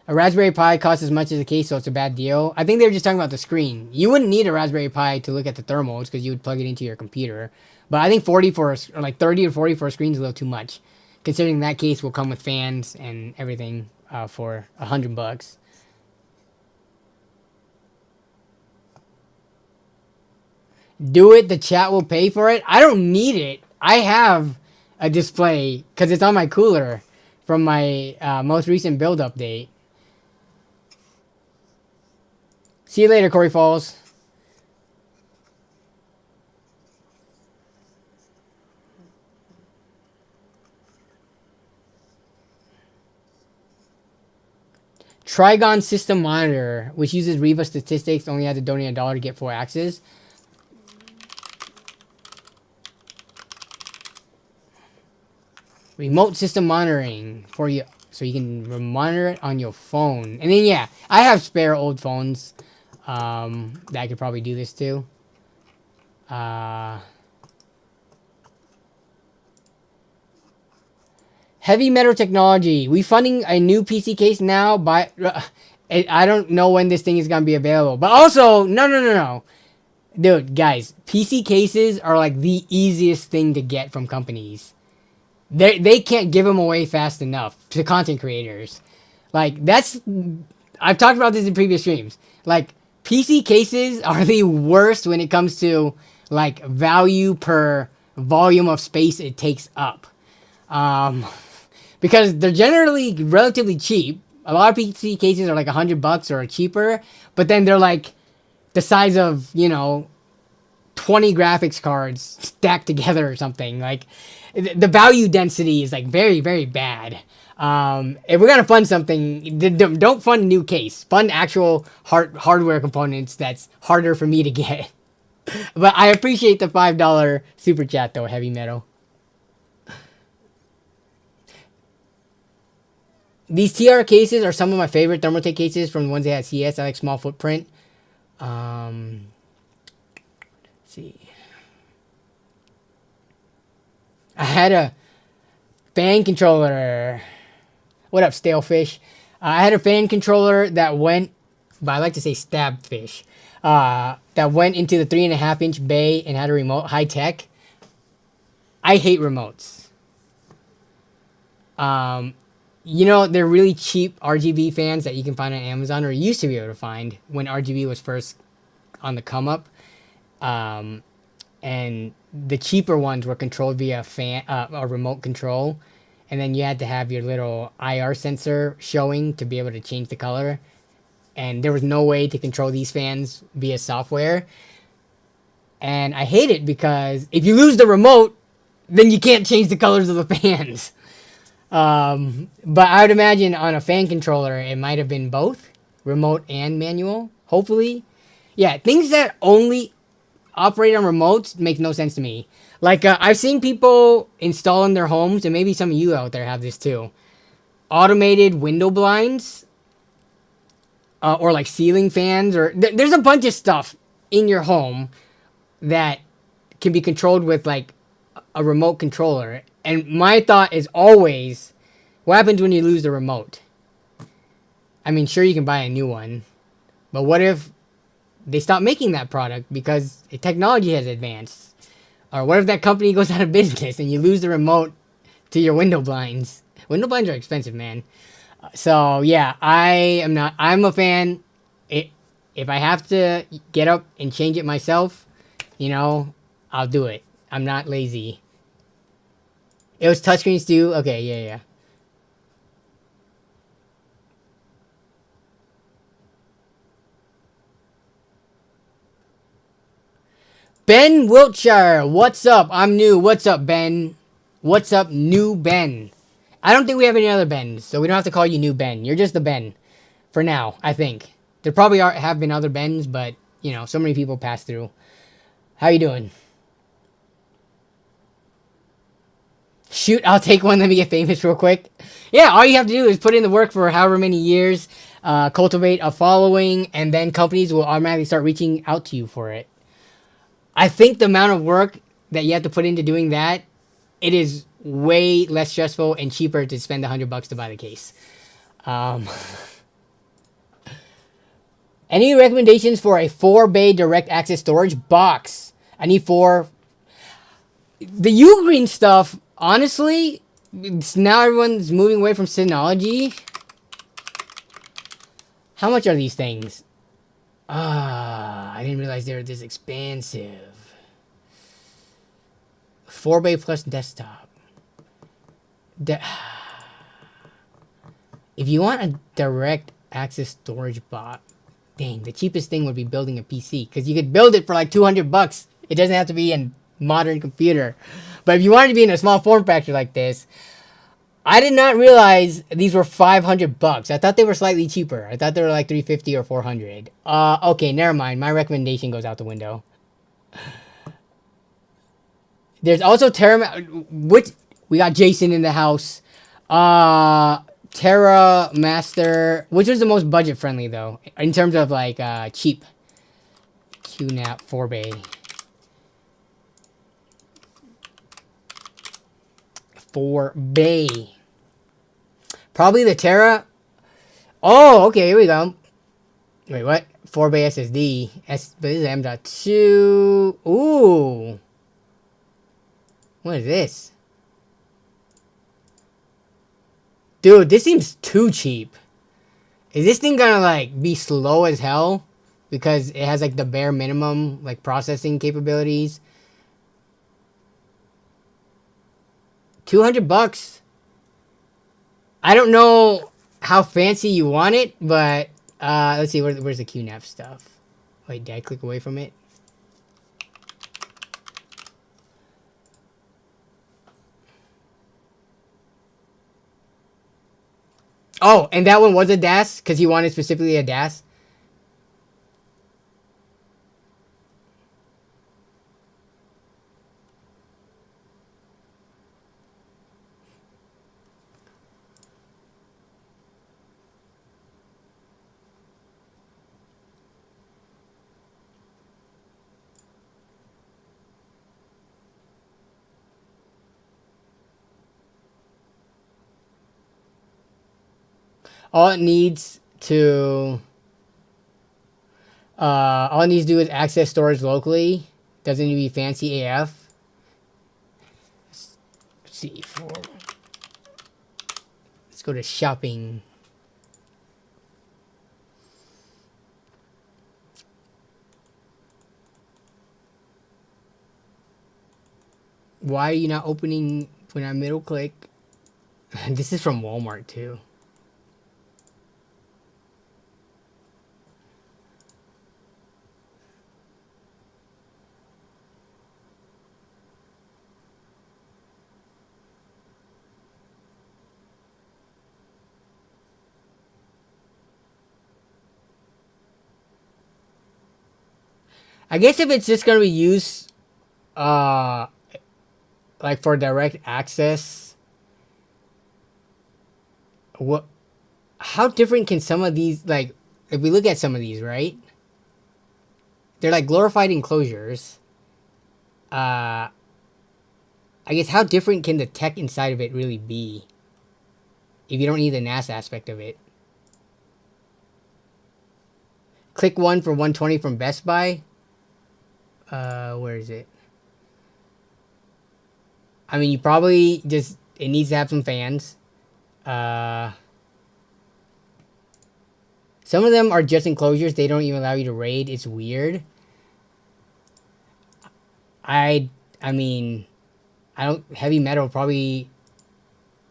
A Raspberry Pi costs as much as a case, so it's a bad deal. I think they were just talking about the screen. You wouldn't need a Raspberry Pi to look at the thermals because you would plug it into your computer. But I think 30 or 40 for a screen is a little too much, considering that case will come with fans and everything for $100. Do it. The chat will pay for it. I don't need it. I have a display because it's on my cooler from my most recent build update. See you later, Corey Falls. Trigon System Monitor, which uses Riva statistics, only had to donate $1 to get 4 axes. Remote system monitoring for you, so you can monitor it on your phone. And then, yeah, I have spare old phones that I could probably do this to. Heavy Metal Technology. We funding a new PC case now, but I don't know when this thing is going to be available. But also, no. Dude, guys, PC cases are like the easiest thing to get from companies. They can't give them away fast enough to content creators. Like, I've talked about this in previous streams. Like, PC cases are the worst when it comes to, like, value per volume of space it takes up. Because they're generally relatively cheap. A lot of PC cases are like $100 or cheaper, but then they're like the size of, 20 graphics cards stacked together or something. Like, the value density is like very, very bad. If we're gonna fund something, don't fund a new case. Fund actual hardware components that's harder for me to get. But I appreciate the $5 super chat though, Heavy Metal. These TR cases are some of my favorite Thermaltake cases from the ones they had at CES. I like small footprint. Let's see. I had a fan controller. What up, stale fish? I had a fan controller that went, but I like to say stab fish, that went into the 3.5-inch bay and had a remote, high tech. I hate remotes. They're really cheap RGB fans that you can find on Amazon, or used to be able to find when RGB was first on the come up. and the cheaper ones were controlled via a remote control, and then you had to have your little IR sensor showing to be able to change the color. And there was no way to control these fans via software. And I hate it because if you lose the remote, then you can't change the colors of the fans. But I would imagine on a fan controller, it might have been both remote and manual. Hopefully, yeah. Things that only operate on remotes make no sense to me. Like I've seen people install in their homes, and maybe some of you out there have this too. Automated window blinds, or like ceiling fans, or there's a bunch of stuff in your home that can be controlled with like a remote controller. And my thought is always, what happens when you lose the remote? I mean, sure, you can buy a new one, but what if they stop making that product because technology has advanced? Or what if that company goes out of business and you lose the remote to your window blinds? Window blinds are expensive, man. So yeah, I'm a fan. If I have to get up and change it myself, I'll do it. I'm not lazy. It was touchscreens too? Okay, yeah. Ben Wiltshire, what's up? I'm new. What's up, Ben? What's up, new Ben? I don't think we have any other Bens, so we don't have to call you new Ben. You're just the Ben. For now, I think. There probably have been other Bens, but, so many people pass through. How you doing? Shoot, I'll take one. Let me get famous real quick. Yeah, all you have to do is put in the work for however many years, cultivate a following, and then companies will automatically start reaching out to you for it. I think the amount of work that you have to put into doing that, it is way less stressful and cheaper to spend $100 to buy the case. Any recommendations for a 4-bay direct access storage box? I need 4. The Ugreen stuff, honestly, now everyone's moving away from Synology. How much are these things? I didn't realize they were this expensive. 4-bay plus desktop. If you want a direct access storage box, dang, the cheapest thing would be building a PC, because you could build it for like $200. It doesn't have to be a modern computer. But if you wanted to be in a small form factor like this, I did not realize these were $500. I thought they were slightly cheaper. I thought they were like $350 or $400. Okay, never mind. My recommendation goes out the window. There's also which we got Jason in the house. Terra Master, which was the most budget friendly though, in terms of like cheap. QNAP 4-bay. 4-bay. Probably the Terra. Oh, okay, here we go. Wait, what? 4-bay SSD. But this is M.2. Ooh. What is this? Dude, this seems too cheap. Is this thing gonna like be slow as hell? Because it has like the bare minimum like processing capabilities. $200. I don't know how fancy you want it, but let's see, where's the QNAP stuff? Wait, did I click away from it? Oh, and that one was a DAS because he wanted specifically a DAS. All it needs to do is access storage locally. Doesn't need to be fancy AF. Let's see, let's go to shopping. Why are you not opening when I middle click? This is from Walmart too. I guess if it's just gonna be used, uh, like for direct access, what? How different can some of these, like, if we look at some of these, right? They're like glorified enclosures. I guess how different can the tech inside of it really be if you don't need the NAS aspect of it? Click one for 120 from Best Buy. Where is it? I mean, you probably just, it needs to have some fans. Some of them are just enclosures. They don't even allow you to raid. It's weird. I mean, I don't, heavy metal probably,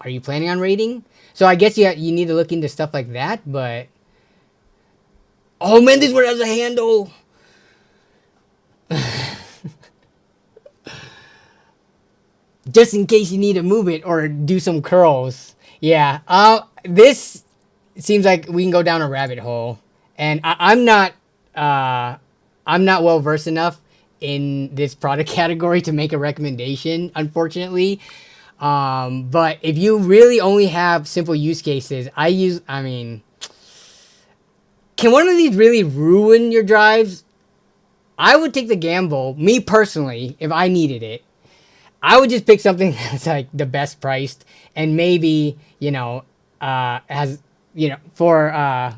are you planning on raiding? So I guess you need to look into stuff like that, but, oh man, this one has a handle. Just in case you need to move it or do some curls. Yeah. This seems like we can go down a rabbit hole, and I'm not well versed enough in this product category to make a recommendation, unfortunately. But if you really only have simple use cases, I mean, can one of these really ruin your drives? I would take the gamble, me personally, if I needed it. I would just pick something that's like the best priced and maybe, has, for,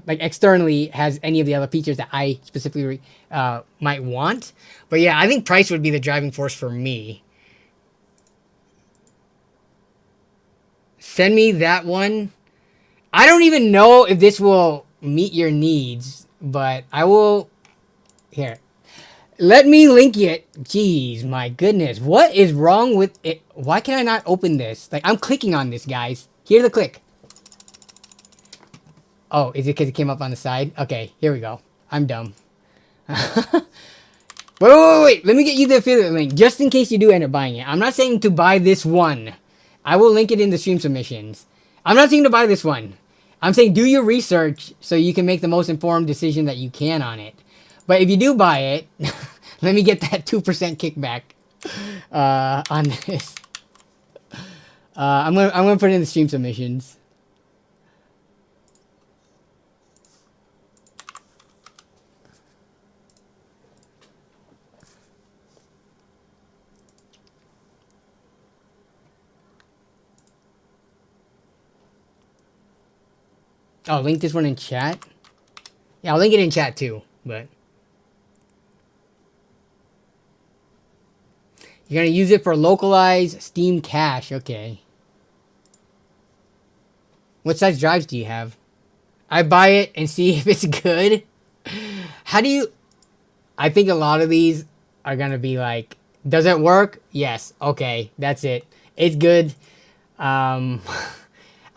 like externally has any of the other features that I specifically might want. But yeah, I think price would be the driving force for me. Send me that one. I don't even know if this will meet your needs, but I will. Here. Let me link it. Jeez, my goodness. What is wrong with it? Why can I not open this? Like, I'm clicking on this, guys. Here's the click. Oh, is it because it came up on the side? Okay, here we go. I'm dumb. Wait. Let me get you the affiliate link, just in case you do end up buying it. I'm not saying to buy this one. I will link it in the stream submissions. I'm not saying to buy this one. I'm saying do your research so you can make the most informed decision that you can on it. But if you do buy it, let me get that 2% kickback on this. I'm gonna put it in the stream submissions. Oh, link this one in chat. Yeah, I'll link it in chat too. But you're gonna use it for localized Steam cache. Okay. What size drives do you have? I buy it and see if it's good. How do you? I think a lot of these are gonna be like, does it work? Yes. Okay, that's it. It's good.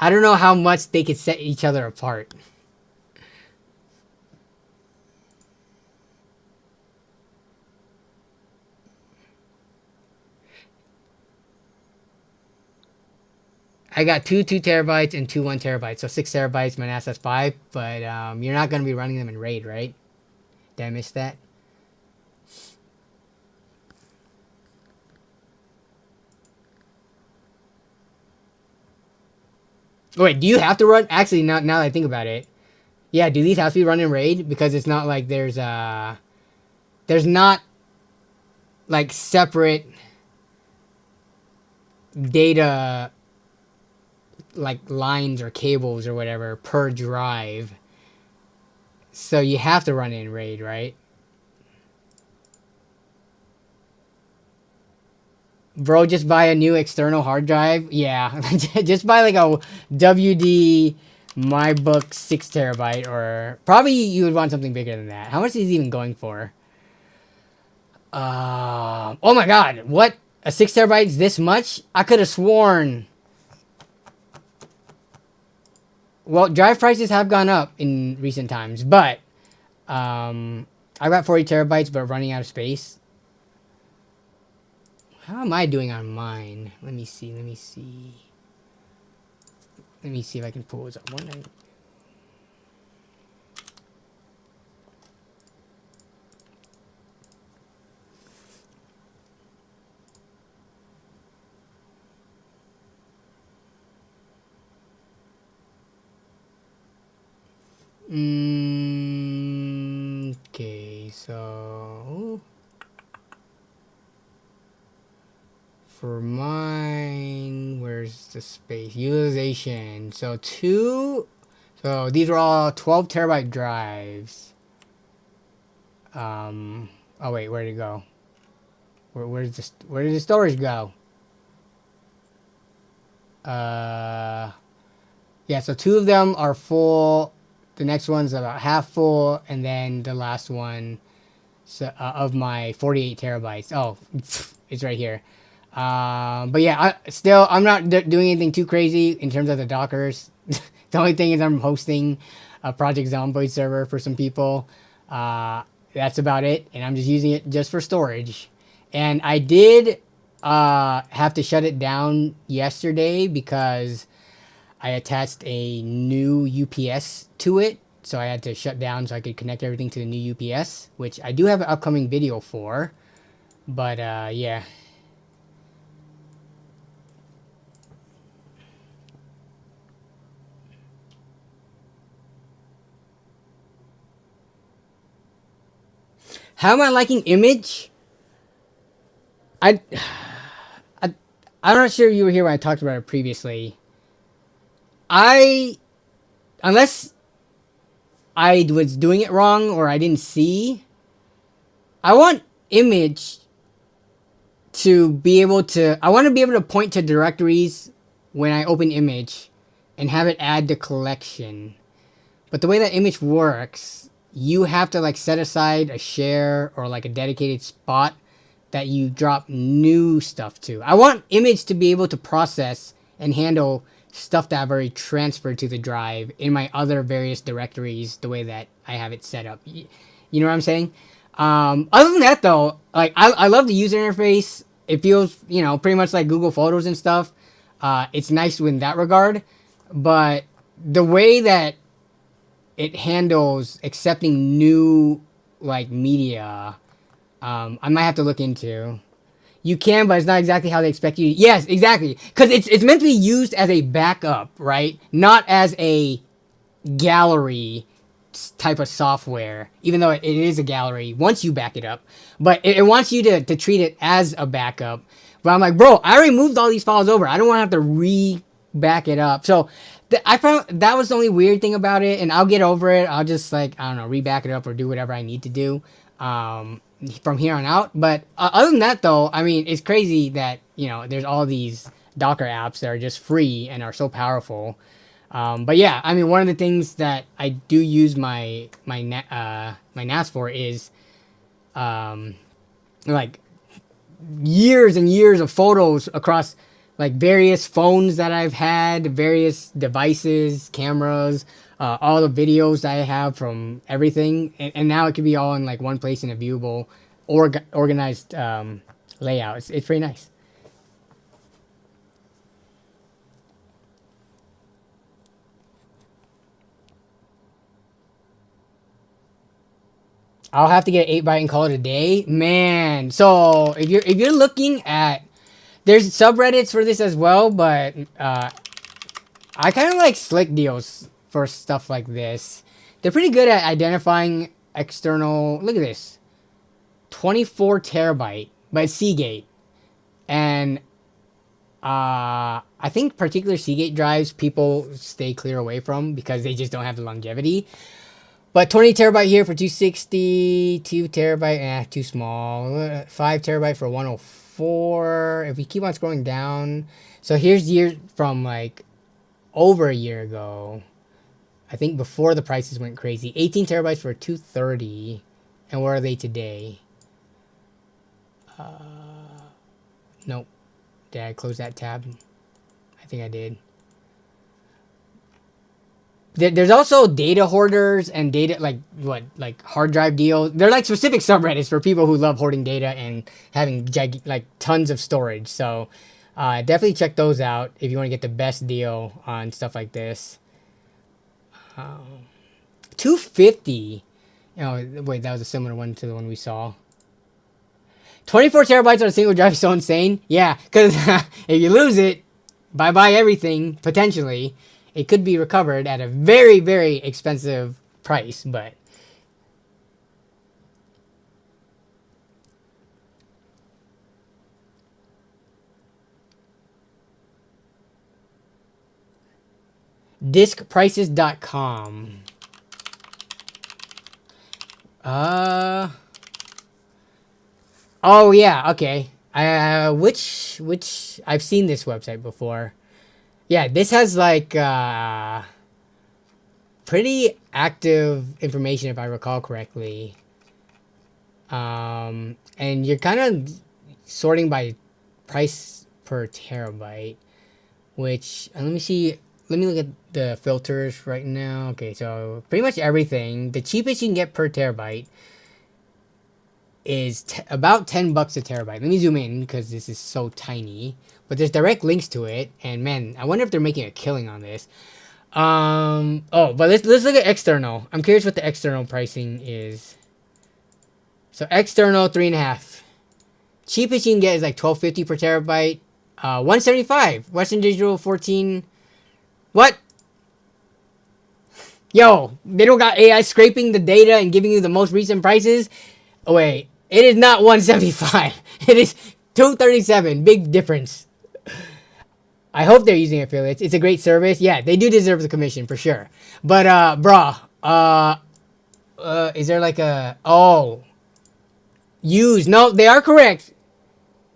I don't know how much they could set each other apart. I got two 2 terabytes and two 1 terabytes. So 6 terabytes, my NAS has 5. But you're not going to be running them in RAID, right? Did I miss that? Wait, do you have to run? Actually, now that I think about it. Yeah, do these have to be run in RAID? Because it's not like there's not like separate data like lines or cables or whatever per drive. So you have to run it in RAID, right? Bro, just buy a new external hard drive. Yeah, just buy like a WD MyBook 6 terabyte, or probably you would want something bigger than that. How much is he even going for? Oh my god, what? a 6 terabytes this much? I could have sworn. Well, drive prices have gone up in recent times, but I got 40 terabytes, but running out of space. How am I doing on mine? Let me see. Let me see if I can pull this up. One. Okay, so for mine, where's the space utilization? So these are all 12 terabyte drives. Oh wait, where'd it go? Where did the storage go? Yeah, so 2 of them are full. The next one's about half full, and then the last one of my 48 terabytes. Oh, it's right here. But yeah, I'm not doing anything too crazy in terms of the Dockers. The only thing is I'm hosting a Project Zomboid server for some people. That's about it, and I'm just using it just for storage. And I did have to shut it down yesterday because I attached a new UPS to it, so I had to shut down so I could connect everything to the new UPS, which I do have an upcoming video for. But yeah. How am I liking Image? I'm not sure if you were here when I talked about it previously. Unless I was doing it wrong or I didn't see, I want Image to be able to, I want to be able to point to directories when I open Image and have it add the collection. But the way that Image works, you have to like set aside a share or like a dedicated spot that you drop new stuff to. I want Image to be able to process and handle stuff that I've already transferred to the drive in my other various directories the way that I have it set up. You know what I'm saying? Other than that though, like I love the user interface. It feels, pretty much like Google Photos and stuff. It's nice in that regard, but the way that it handles accepting new like media, I might have to look into. You can, but it's not exactly how they expect you. Yes, exactly. Because it's meant to be used as a backup, right? Not as a gallery type of software, even though it is a gallery once you back it up. But it wants you to treat it as a backup. But I'm like, bro, I already moved all these files over. I don't want to have to re-back it up. So I found that was the only weird thing about it, and I'll get over it. I'll just, like, I don't know, re-back it up or do whatever I need to do. From here on out. But other than that though, I mean, it's crazy that there's all these Docker apps that are just free and are so powerful. But yeah, I mean, one of the things that I do use my NAS for is like years and years of photos across like various phones that I've had, various devices, cameras, all the videos that I have from everything, and now it can be all in like one place in a viewable, organized layout. It's pretty nice. I'll have to get 8 byte and call it a day, man. So if you're looking at, there's subreddits for this as well, but I kind of like Slick Deals for stuff like this. They're pretty good at identifying external. Look at this, 24 terabyte, but it's Seagate, and I think particular Seagate drives people stay clear away from because they just don't have the longevity. But 20 terabyte here for 260, 2 terabyte, too small. 5 terabyte for 104. If we keep on scrolling down, so here's years from like over a year ago. I think before the prices went crazy. 18 terabytes for 230. And where are they today? Nope. Did I close that tab? I think I did. There's also data hoarders and data like hard drive deals. They're like specific subreddits for people who love hoarding data and having like tons of storage. So definitely check those out if you want to get the best deal on stuff like this. 250. Oh wait, that was a similar one to the one we saw. 24 terabytes on a single drive is so insane. Yeah, because if you lose it, bye bye everything potentially. It could be recovered at a very, very expensive price, but discprices.com. Oh yeah, okay. Which I've seen this website before. Yeah, this has like pretty active information if I recall correctly. And you're kind of sorting by price per terabyte, which let me see. Let me look at the filters right now. Okay, so pretty much everything. The cheapest you can get per terabyte is about $10 a terabyte. Let me zoom in because this is so tiny. But there's direct links to it, and man, I wonder if they're making a killing on this. Oh, but let's look at external. I'm curious what the external pricing is. So external 3.5. Cheapest you can get is like $12.50 per terabyte. 175. Western Digital 14. What? Yo, they don't got AI scraping the data and giving you the most recent prices. Oh wait, it is not 175. It is 237. Big difference. I hope they're using affiliates. It's a great service. Yeah, they do deserve the commission for sure. But is there like a use? No, they are correct.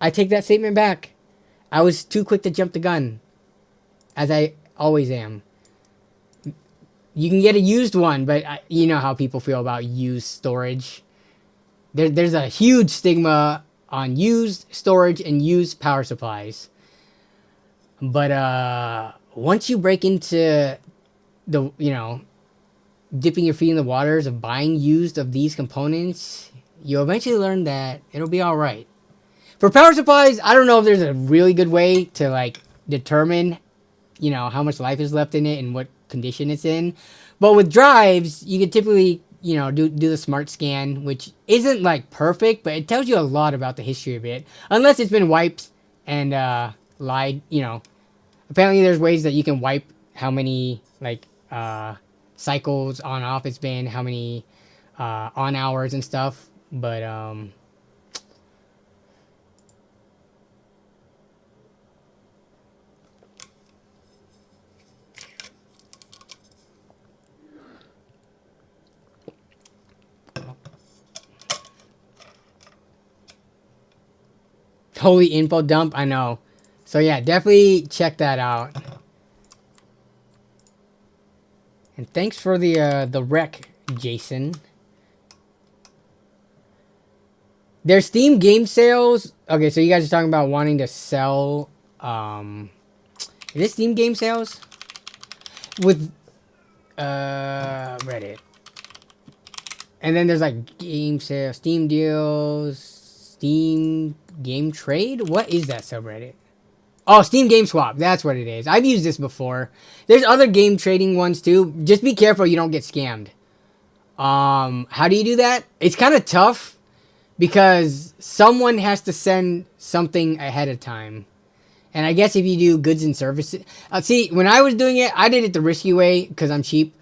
I take that statement back. I was too quick to jump the gun, as I always am. You can get a used one, but you know how people feel about used storage. There's a huge stigma on used storage and used power supplies. But once you break into the, dipping your feet in the waters of buying used of these components, you'll eventually learn that it'll be all right. For power supplies, I don't know if there's a really good way to like determine, how much life is left in it and what condition it's in. But with drives, you can typically, do the smart scan, which isn't like perfect, but it tells you a lot about the history of it, unless it's been wiped and lied. Apparently there's ways that you can wipe how many cycles on off it's been, how many on hours and stuff. But holy info dump, I know. So yeah, definitely check that out. And thanks for the rec, Jason. There's Steam game sales. Okay, so you guys are talking about wanting to sell. Is this Steam game sales? With Reddit. And then there's like game sales, Steam deals, Steam game trade. What is that subreddit? Oh, Steam Game Swap. That's what it is. I've used this before. There's other game trading ones too. Just be careful you don't get scammed. How do you do that? It's kind of tough because someone has to send something ahead of time. And I guess if you do goods and services... see, when I was doing it, I did it the risky way because I'm cheap.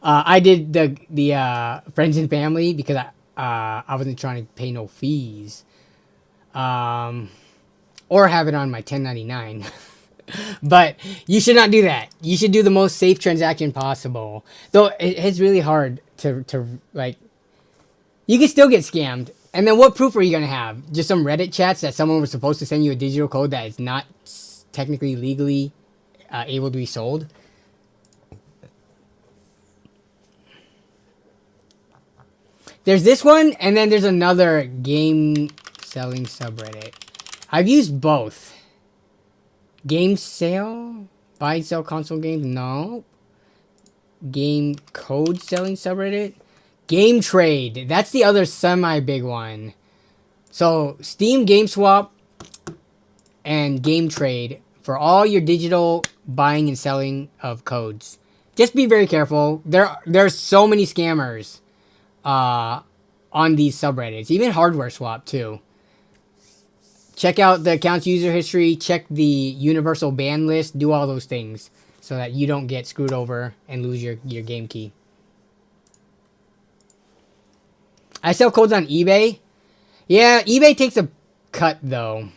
I did the friends and family because I wasn't trying to pay no fees. Or have it on my 1099. But you should not do that. You should do the most safe transaction possible. Though it's really hard to like... You can still get scammed. And then what proof are you going to have? Just some Reddit chats that someone was supposed to send you a digital code that is not technically legally able to be sold? There's this one, and then there's another game selling subreddit. I've used both. Game sale? Buy and sell console games? No. Game code selling subreddit? Game trade. That's the other semi-big one. So, Steam Game Swap and Game Trade for all your digital buying and selling of codes. Just be very careful. There's so many scammers on these subreddits. Even Hardware Swap, too. Check out the account's user history. Check the universal ban list. Do all those things so that you don't get screwed over and lose your game key. I sell codes on eBay. Yeah, eBay takes a cut, though.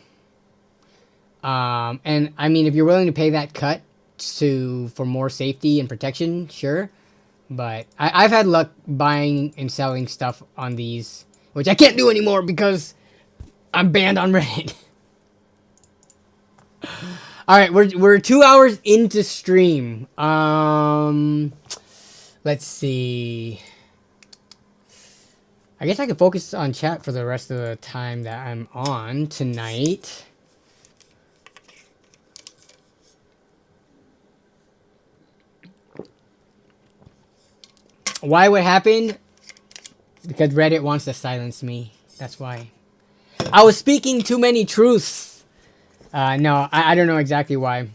And, I mean, if you're willing to pay that cut for more safety and protection, sure. But I've had luck buying and selling stuff on these, which I can't do anymore because I'm banned on Reddit. All right, we're 2 hours into stream. Let's see. I guess I can focus on chat for the rest of the time that I'm on tonight. Why? What happened? Because Reddit wants to silence me. That's why. I was speaking too many truths. No, I don't know exactly why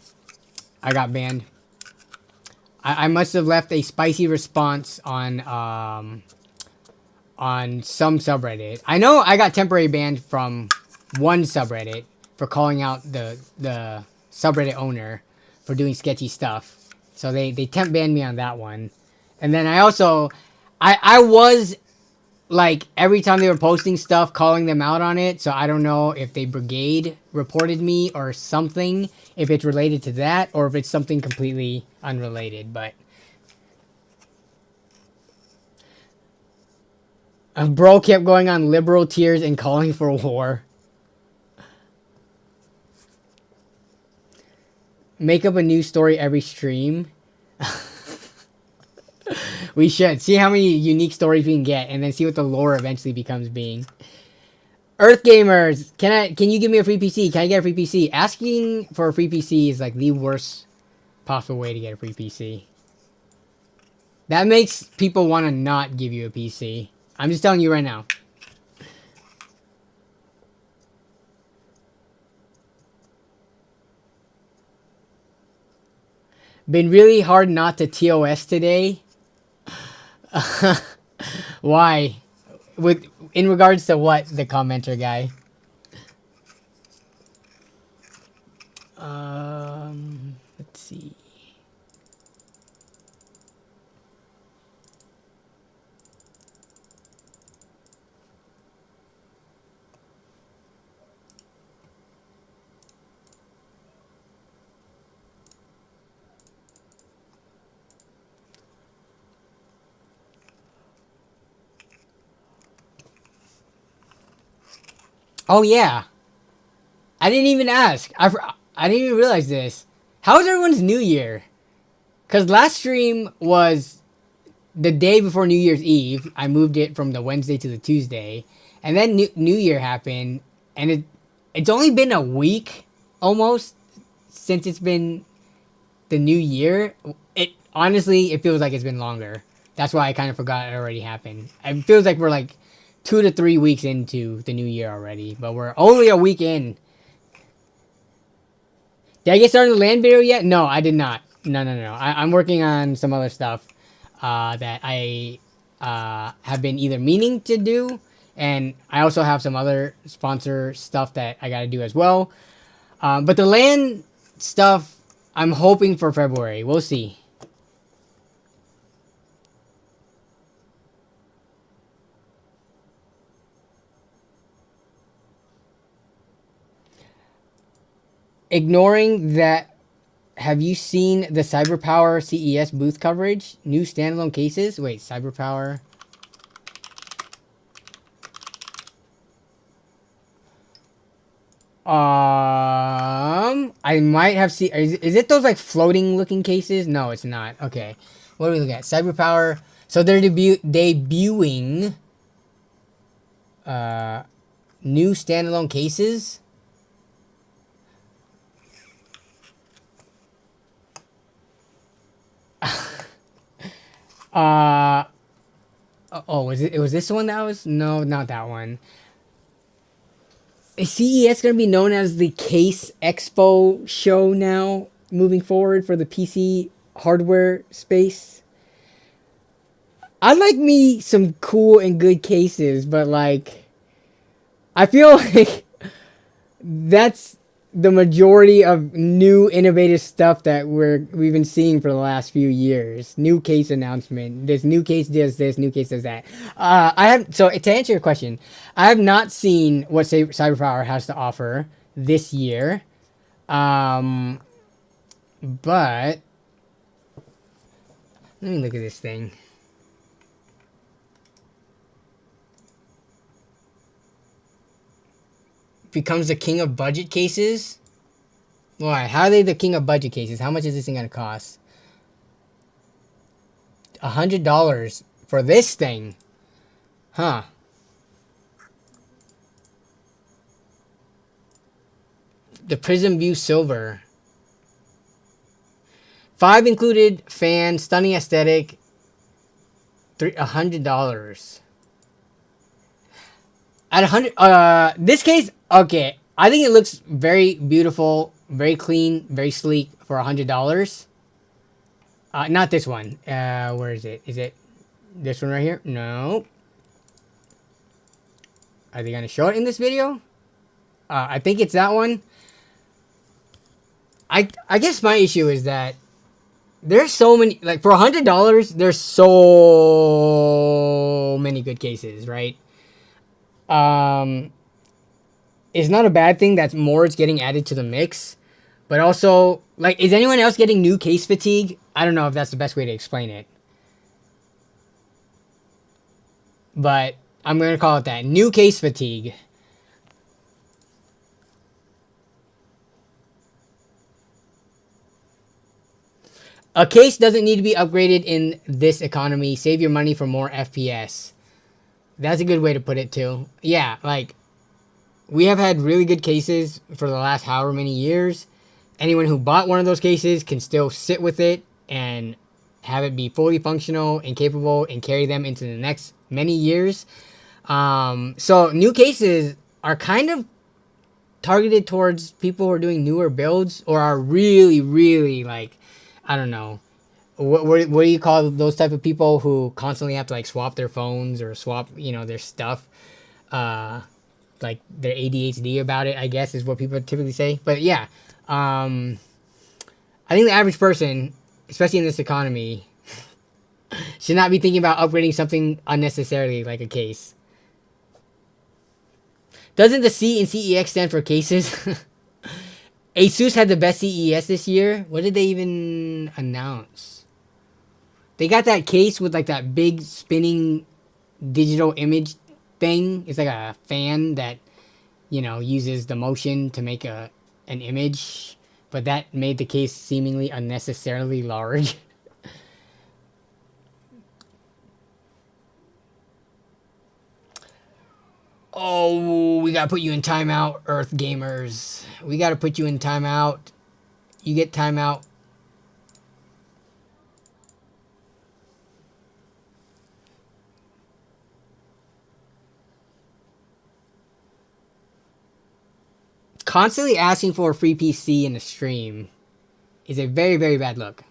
I got banned. I must have left a spicy response on some subreddit. I know I got temporary banned from one subreddit for calling out the subreddit owner for doing sketchy stuff. So they temp banned me on that one. And then I also, I was, like, every time they were posting stuff, calling them out on it. So I don't know if they brigade reported me or something, if it's related to that, or if it's something completely unrelated. But a bro kept going on liberal tears and calling for war. Make up a new story every stream. We should see how many unique stories we can get, and then see what the lore eventually becomes being. Earth Gamers, can you give me a free PC? Can I get a free PC? Asking for a free PC is like the worst possible way to get a free PC. That makes people want to not give you a PC. I'm just telling you right now. Been really hard not to TOS today. Why? In regards to what, the commenter guy? Let's see. Oh yeah, I didn't even ask. I didn't even realize this. How was everyone's New Year? Cause last stream was the day before New Year's Eve. I moved it from the Wednesday to the Tuesday, and then New Year happened, and it's only been a week almost since it's been the New Year. It honestly, it feels like it's been longer. That's why I kind of forgot it already happened. It feels like we're like 2 to 3 weeks into the new year already, but we're only a week in. Did I get started on the LAN video yet? No, I did not. No. I'm working on some other stuff that I have been either meaning to do, and I also have some other sponsor stuff that I got to do as well. But the LAN stuff, I'm hoping for February. We'll see. Ignoring that, have you seen the CyberPower CES booth coverage? New standalone cases? Wait, CyberPower. I might have seen. Is it those like floating looking cases? No, it's not. Okay, what do we look at? CyberPower. So they're debuting new standalone cases. Uh oh, was it? It was this one that was? No, not that one. Is CES going to be known as the Case Expo show now, moving forward for the PC hardware space? I like me some cool and good cases, but like, I feel like that's the majority of new innovative stuff that we've been seeing for the last few years. New case announcement. This new case does this. New case does that. I have so to answer your question, I have not seen what CyberPower has to offer this year. But let me look at this thing. Becomes the king of budget cases. Why? How are they the king of budget cases? How much is this thing gonna cost? $100 for this thing, huh? The Prism View Silver. 5 included fan, stunning aesthetic. $100. At 100, this case, okay. I think it looks very beautiful, very clean, very sleek for $100. Not this one. Where is it? Is it this one right here? No. Are they gonna show it in this video? I think it's that one. I guess my issue is that there's so many, like for $100, there's so many good cases, right? It's not a bad thing that more is getting added to the mix, but also, like, is anyone else getting new case fatigue? I don't know if that's the best way to explain it, but I'm gonna call it that. New case fatigue. A case doesn't need to be upgraded in this economy. Save your money for more FPS. That's a good way to put it too. Yeah, like, we have had really good cases for the last however many years. Anyone who bought one of those cases can still sit with it and have it be fully functional and capable and carry them into the next many years. So new cases are kind of targeted towards people who are doing newer builds or are really, really like, I don't know. What do you call those type of people who constantly have to like swap their phones or swap, their stuff? Like their ADHD about it, I guess is what people typically say. But yeah, I think the average person, especially in this economy, should not be thinking about upgrading something unnecessarily like a case. Doesn't the C in CEX stand for cases? Asus had the best CES this year. What did they even announce? They got that case with like that big spinning digital image thing. It's like a fan that, uses the motion to make an image. But that made the case seemingly unnecessarily large. Oh, we gotta put you in timeout, Earth Gamers. We gotta put you in timeout. You get timeout. Constantly asking for a free PC in a stream is a very, very bad look.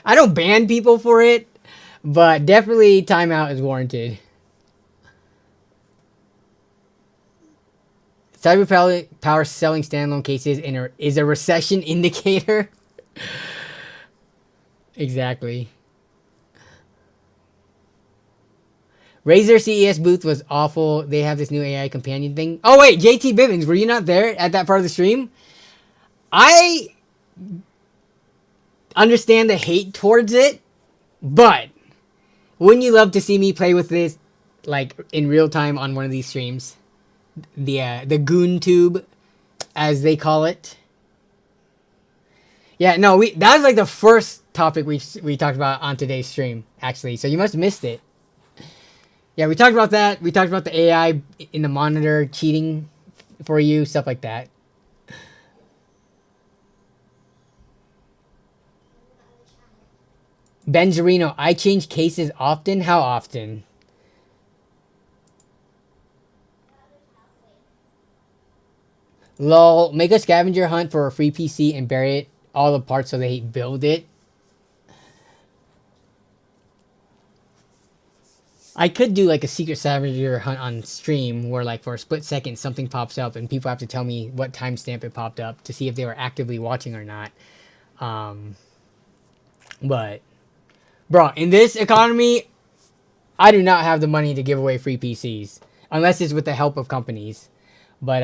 I don't ban people for it, but definitely timeout is warranted. Cyberpower selling standalone cases is a recession indicator. Exactly. Razer CES booth was awful. They have this new AI companion thing. Oh wait, JT Bivens, were you not there at that part of the stream? I understand the hate towards it, but wouldn't you love to see me play with this, like in real time on one of these streams? The Goon Tube, as they call it. Yeah, no, that was like the first topic we talked about on today's stream, actually. So you must have missed it. Yeah, we talked about that. We talked about the AI in the monitor cheating for you, stuff like that. Benzerino, I change cases often. How often? Lol, make a scavenger hunt for a free PC and bury it all the parts so they build it. I could do like a secret scavenger hunt on stream where like for a split second something pops up and people have to tell me what timestamp it popped up to see if they were actively watching or not. Um, but bro, in this economy, I do not have the money to give away free PCs unless it's with the help of companies. But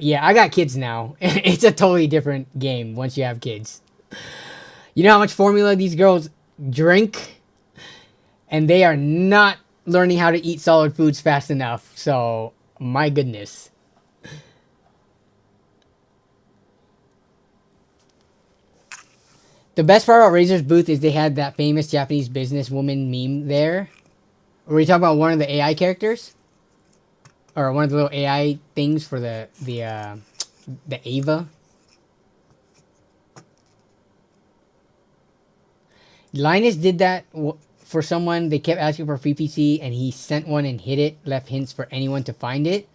yeah, I got kids now. It's a totally different game once you have kids. You know how much formula these girls drink? And they are not learning how to eat solid foods fast enough. So, my goodness. The best part about Razer's booth is they had that famous Japanese businesswoman meme there. Were you talking about one of the AI characters? Or one of the little AI things for the Ava? Linus did that for someone. They kept asking for a free PC, and he sent one and hid it, left hints for anyone to find it.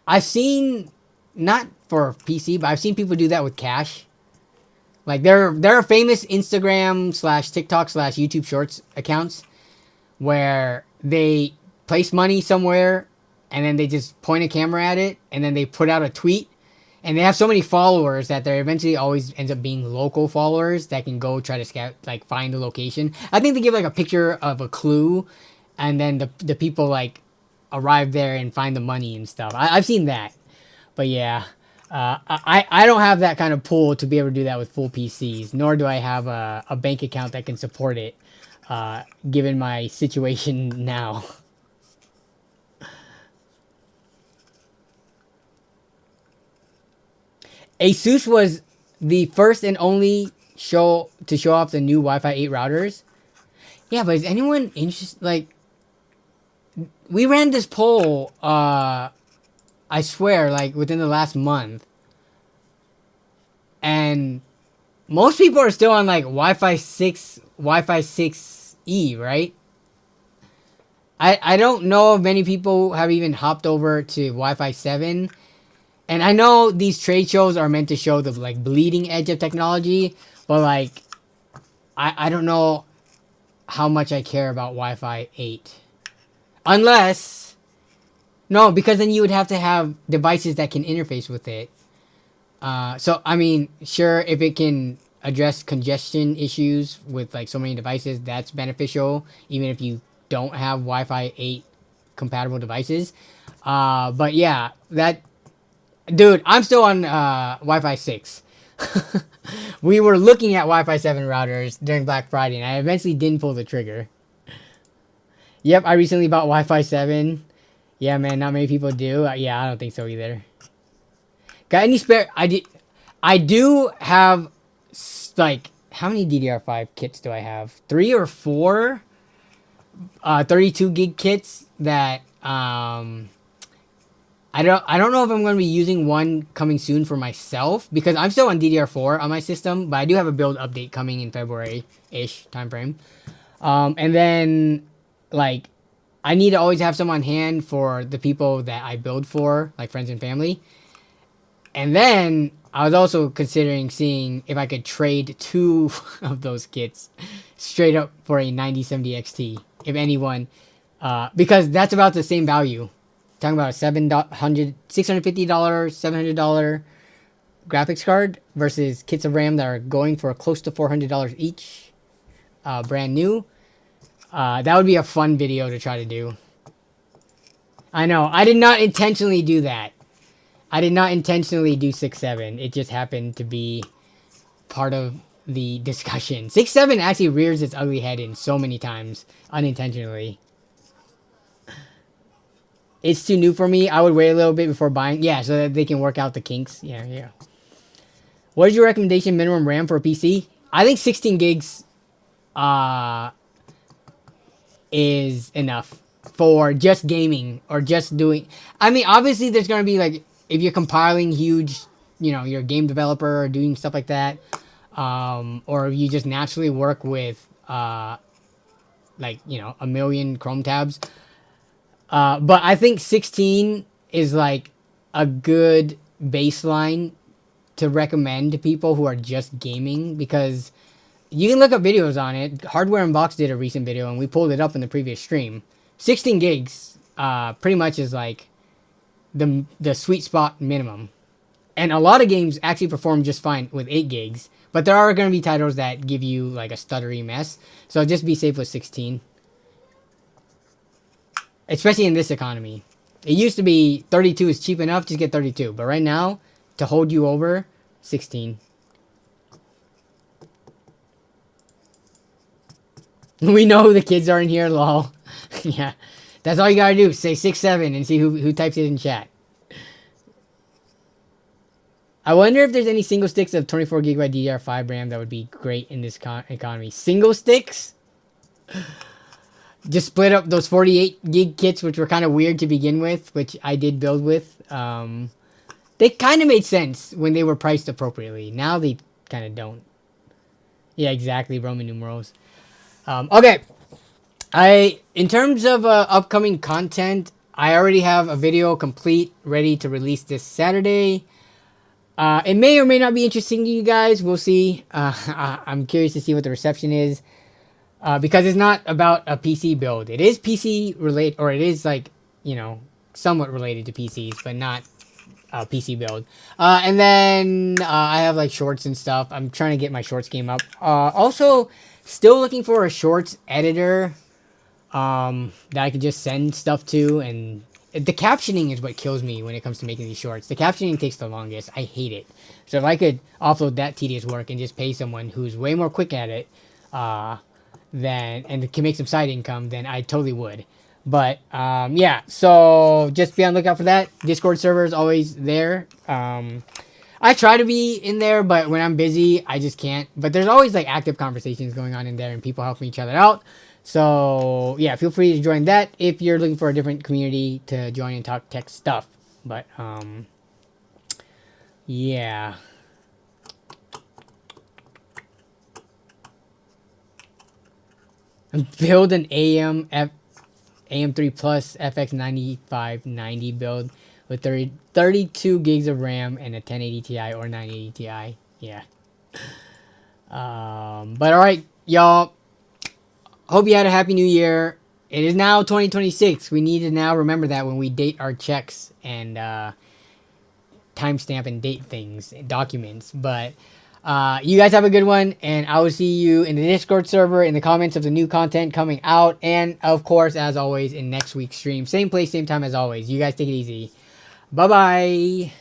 I've seen, not for PC, but I've seen people do that with cash. Like there are famous Instagram / TikTok / YouTube Shorts accounts where they place money somewhere and then they just point a camera at it and then they put out a tweet. And they have so many followers that there eventually always ends up being local followers that can go try to scout, like find the location. I think they give like a picture of a clue, and then the people like arrive there and find the money and stuff. I've seen that, but yeah, I don't have that kind of pool to be able to do that with full PCs. Nor do I have a bank account that can support it, given my situation now. Asus was the first and only show to show off the new Wi-Fi 8 routers. Yeah, but is anyone interested? Like, we ran this poll, I swear, like within the last month, and most people are still on like Wi-Fi 6, Wi-Fi 6E, right? I don't know if many people have even hopped over to Wi-Fi 7. And I know these trade shows are meant to show the like bleeding edge of technology, but like I don't know how much I care about Wi-Fi 8. Unless no, because then you would have to have devices that can interface with it. So I mean, sure, if it can address congestion issues with like so many devices, that's beneficial, even if you don't have Wi-Fi 8 compatible devices. But yeah, that. Dude, I'm still on Wi-Fi 6. We were looking at Wi-Fi 7 routers during Black Friday, and I eventually didn't pull the trigger. Yep, I recently bought Wi-Fi 7. Yeah, man, not many people do. Yeah, I don't think so either. Got any spare? I do have, like, how many DDR5 kits do I have? 3 or 4 32 gig kits that I don't know if I'm going to be using one coming soon for myself because I'm still on DDR4 on my system, but I do have a build update coming in February-ish timeframe. And then, like, I need to always have some on hand for the people that I build for, like friends and family. And then I was also considering seeing if I could trade 2 of those kits straight up for a 9070 XT, if anyone, because that's about the same value. Talking about a $650, $700 graphics card versus kits of RAM that are going for close to $400 each, brand new. That would be a fun video to try to do. I know, I did not intentionally do that. I did not intentionally do 6.7. It just happened to be part of the discussion. 6.7 actually rears its ugly head in so many times, unintentionally. It's too new for me. I would wait a little bit before buying. Yeah, so that they can work out the kinks. Yeah. What is your recommendation minimum RAM for a PC? I think 16 gigs is enough for just gaming or just doing... I mean, obviously there's going to be like... If you're compiling huge... You know, you're a game developer or doing stuff like that. Or you just naturally work with like, you know, a million Chrome tabs. But I think 16 is like a good baseline to recommend to people who are just gaming, because you can look up videos on it. Hardware Unboxed did a recent video and we pulled it up in the previous stream. 16 gigs pretty much is like the sweet spot minimum. And a lot of games actually perform just fine with 8 gigs. But there are going to be titles that give you like a stuttery mess. So just be safe with 16. Especially in this economy. It used to be 32 is cheap enough, just get 32. But right now, to hold you over, 16. We know who the kids are in here, lol. Yeah. That's all you gotta do. Say 6-7 and see who types it in chat. I wonder if there's any single sticks of 24GB DDR5 RAM that would be great in this economy. Single sticks? Just split up those 48 gig kits, which were kind of weird to begin with, which I did build with. They kind of made sense when they were priced appropriately. Now they kind of don't. Yeah, exactly. Roman numerals. Okay. In terms of upcoming content, I already have a video complete, ready to release this Saturday. It may or may not be interesting to you guys. We'll see. I'm curious to see what the reception is. Because it's not about a PC build. It is PC related, or it is like, you know, somewhat related to PCs, but not a PC build. And then I have like shorts and stuff. I'm trying to get my shorts game up. Also, still looking for a shorts editor that I could just send stuff to. And the captioning is what kills me when it comes to making these shorts. The captioning takes the longest. I hate it. So if I could offload that tedious work and just pay someone who's way more quick at it, and can make some side income, then I totally would. But yeah, so just be on the lookout for that. Discord server is always there. I try to be in there, but when I'm busy, I just can't. But there's always like active conversations going on in there and people helping each other out. So yeah, feel free to join that if you're looking for a different community to join and talk tech stuff. But yeah. Build an AM3 Plus FX 9590 build with 32 gigs of RAM and a 1080 Ti or 980 Ti. Yeah. But alright, y'all. Hope you had a happy new year. It is now 2026. We need to now remember that when we date our checks and timestamp and date things, documents. But you guys have a good one, and I will see you in the Discord server, in the comments of the new content coming out, and of course, as always, in next week's stream. Same place, same time as always. You guys take it easy. Bye-bye.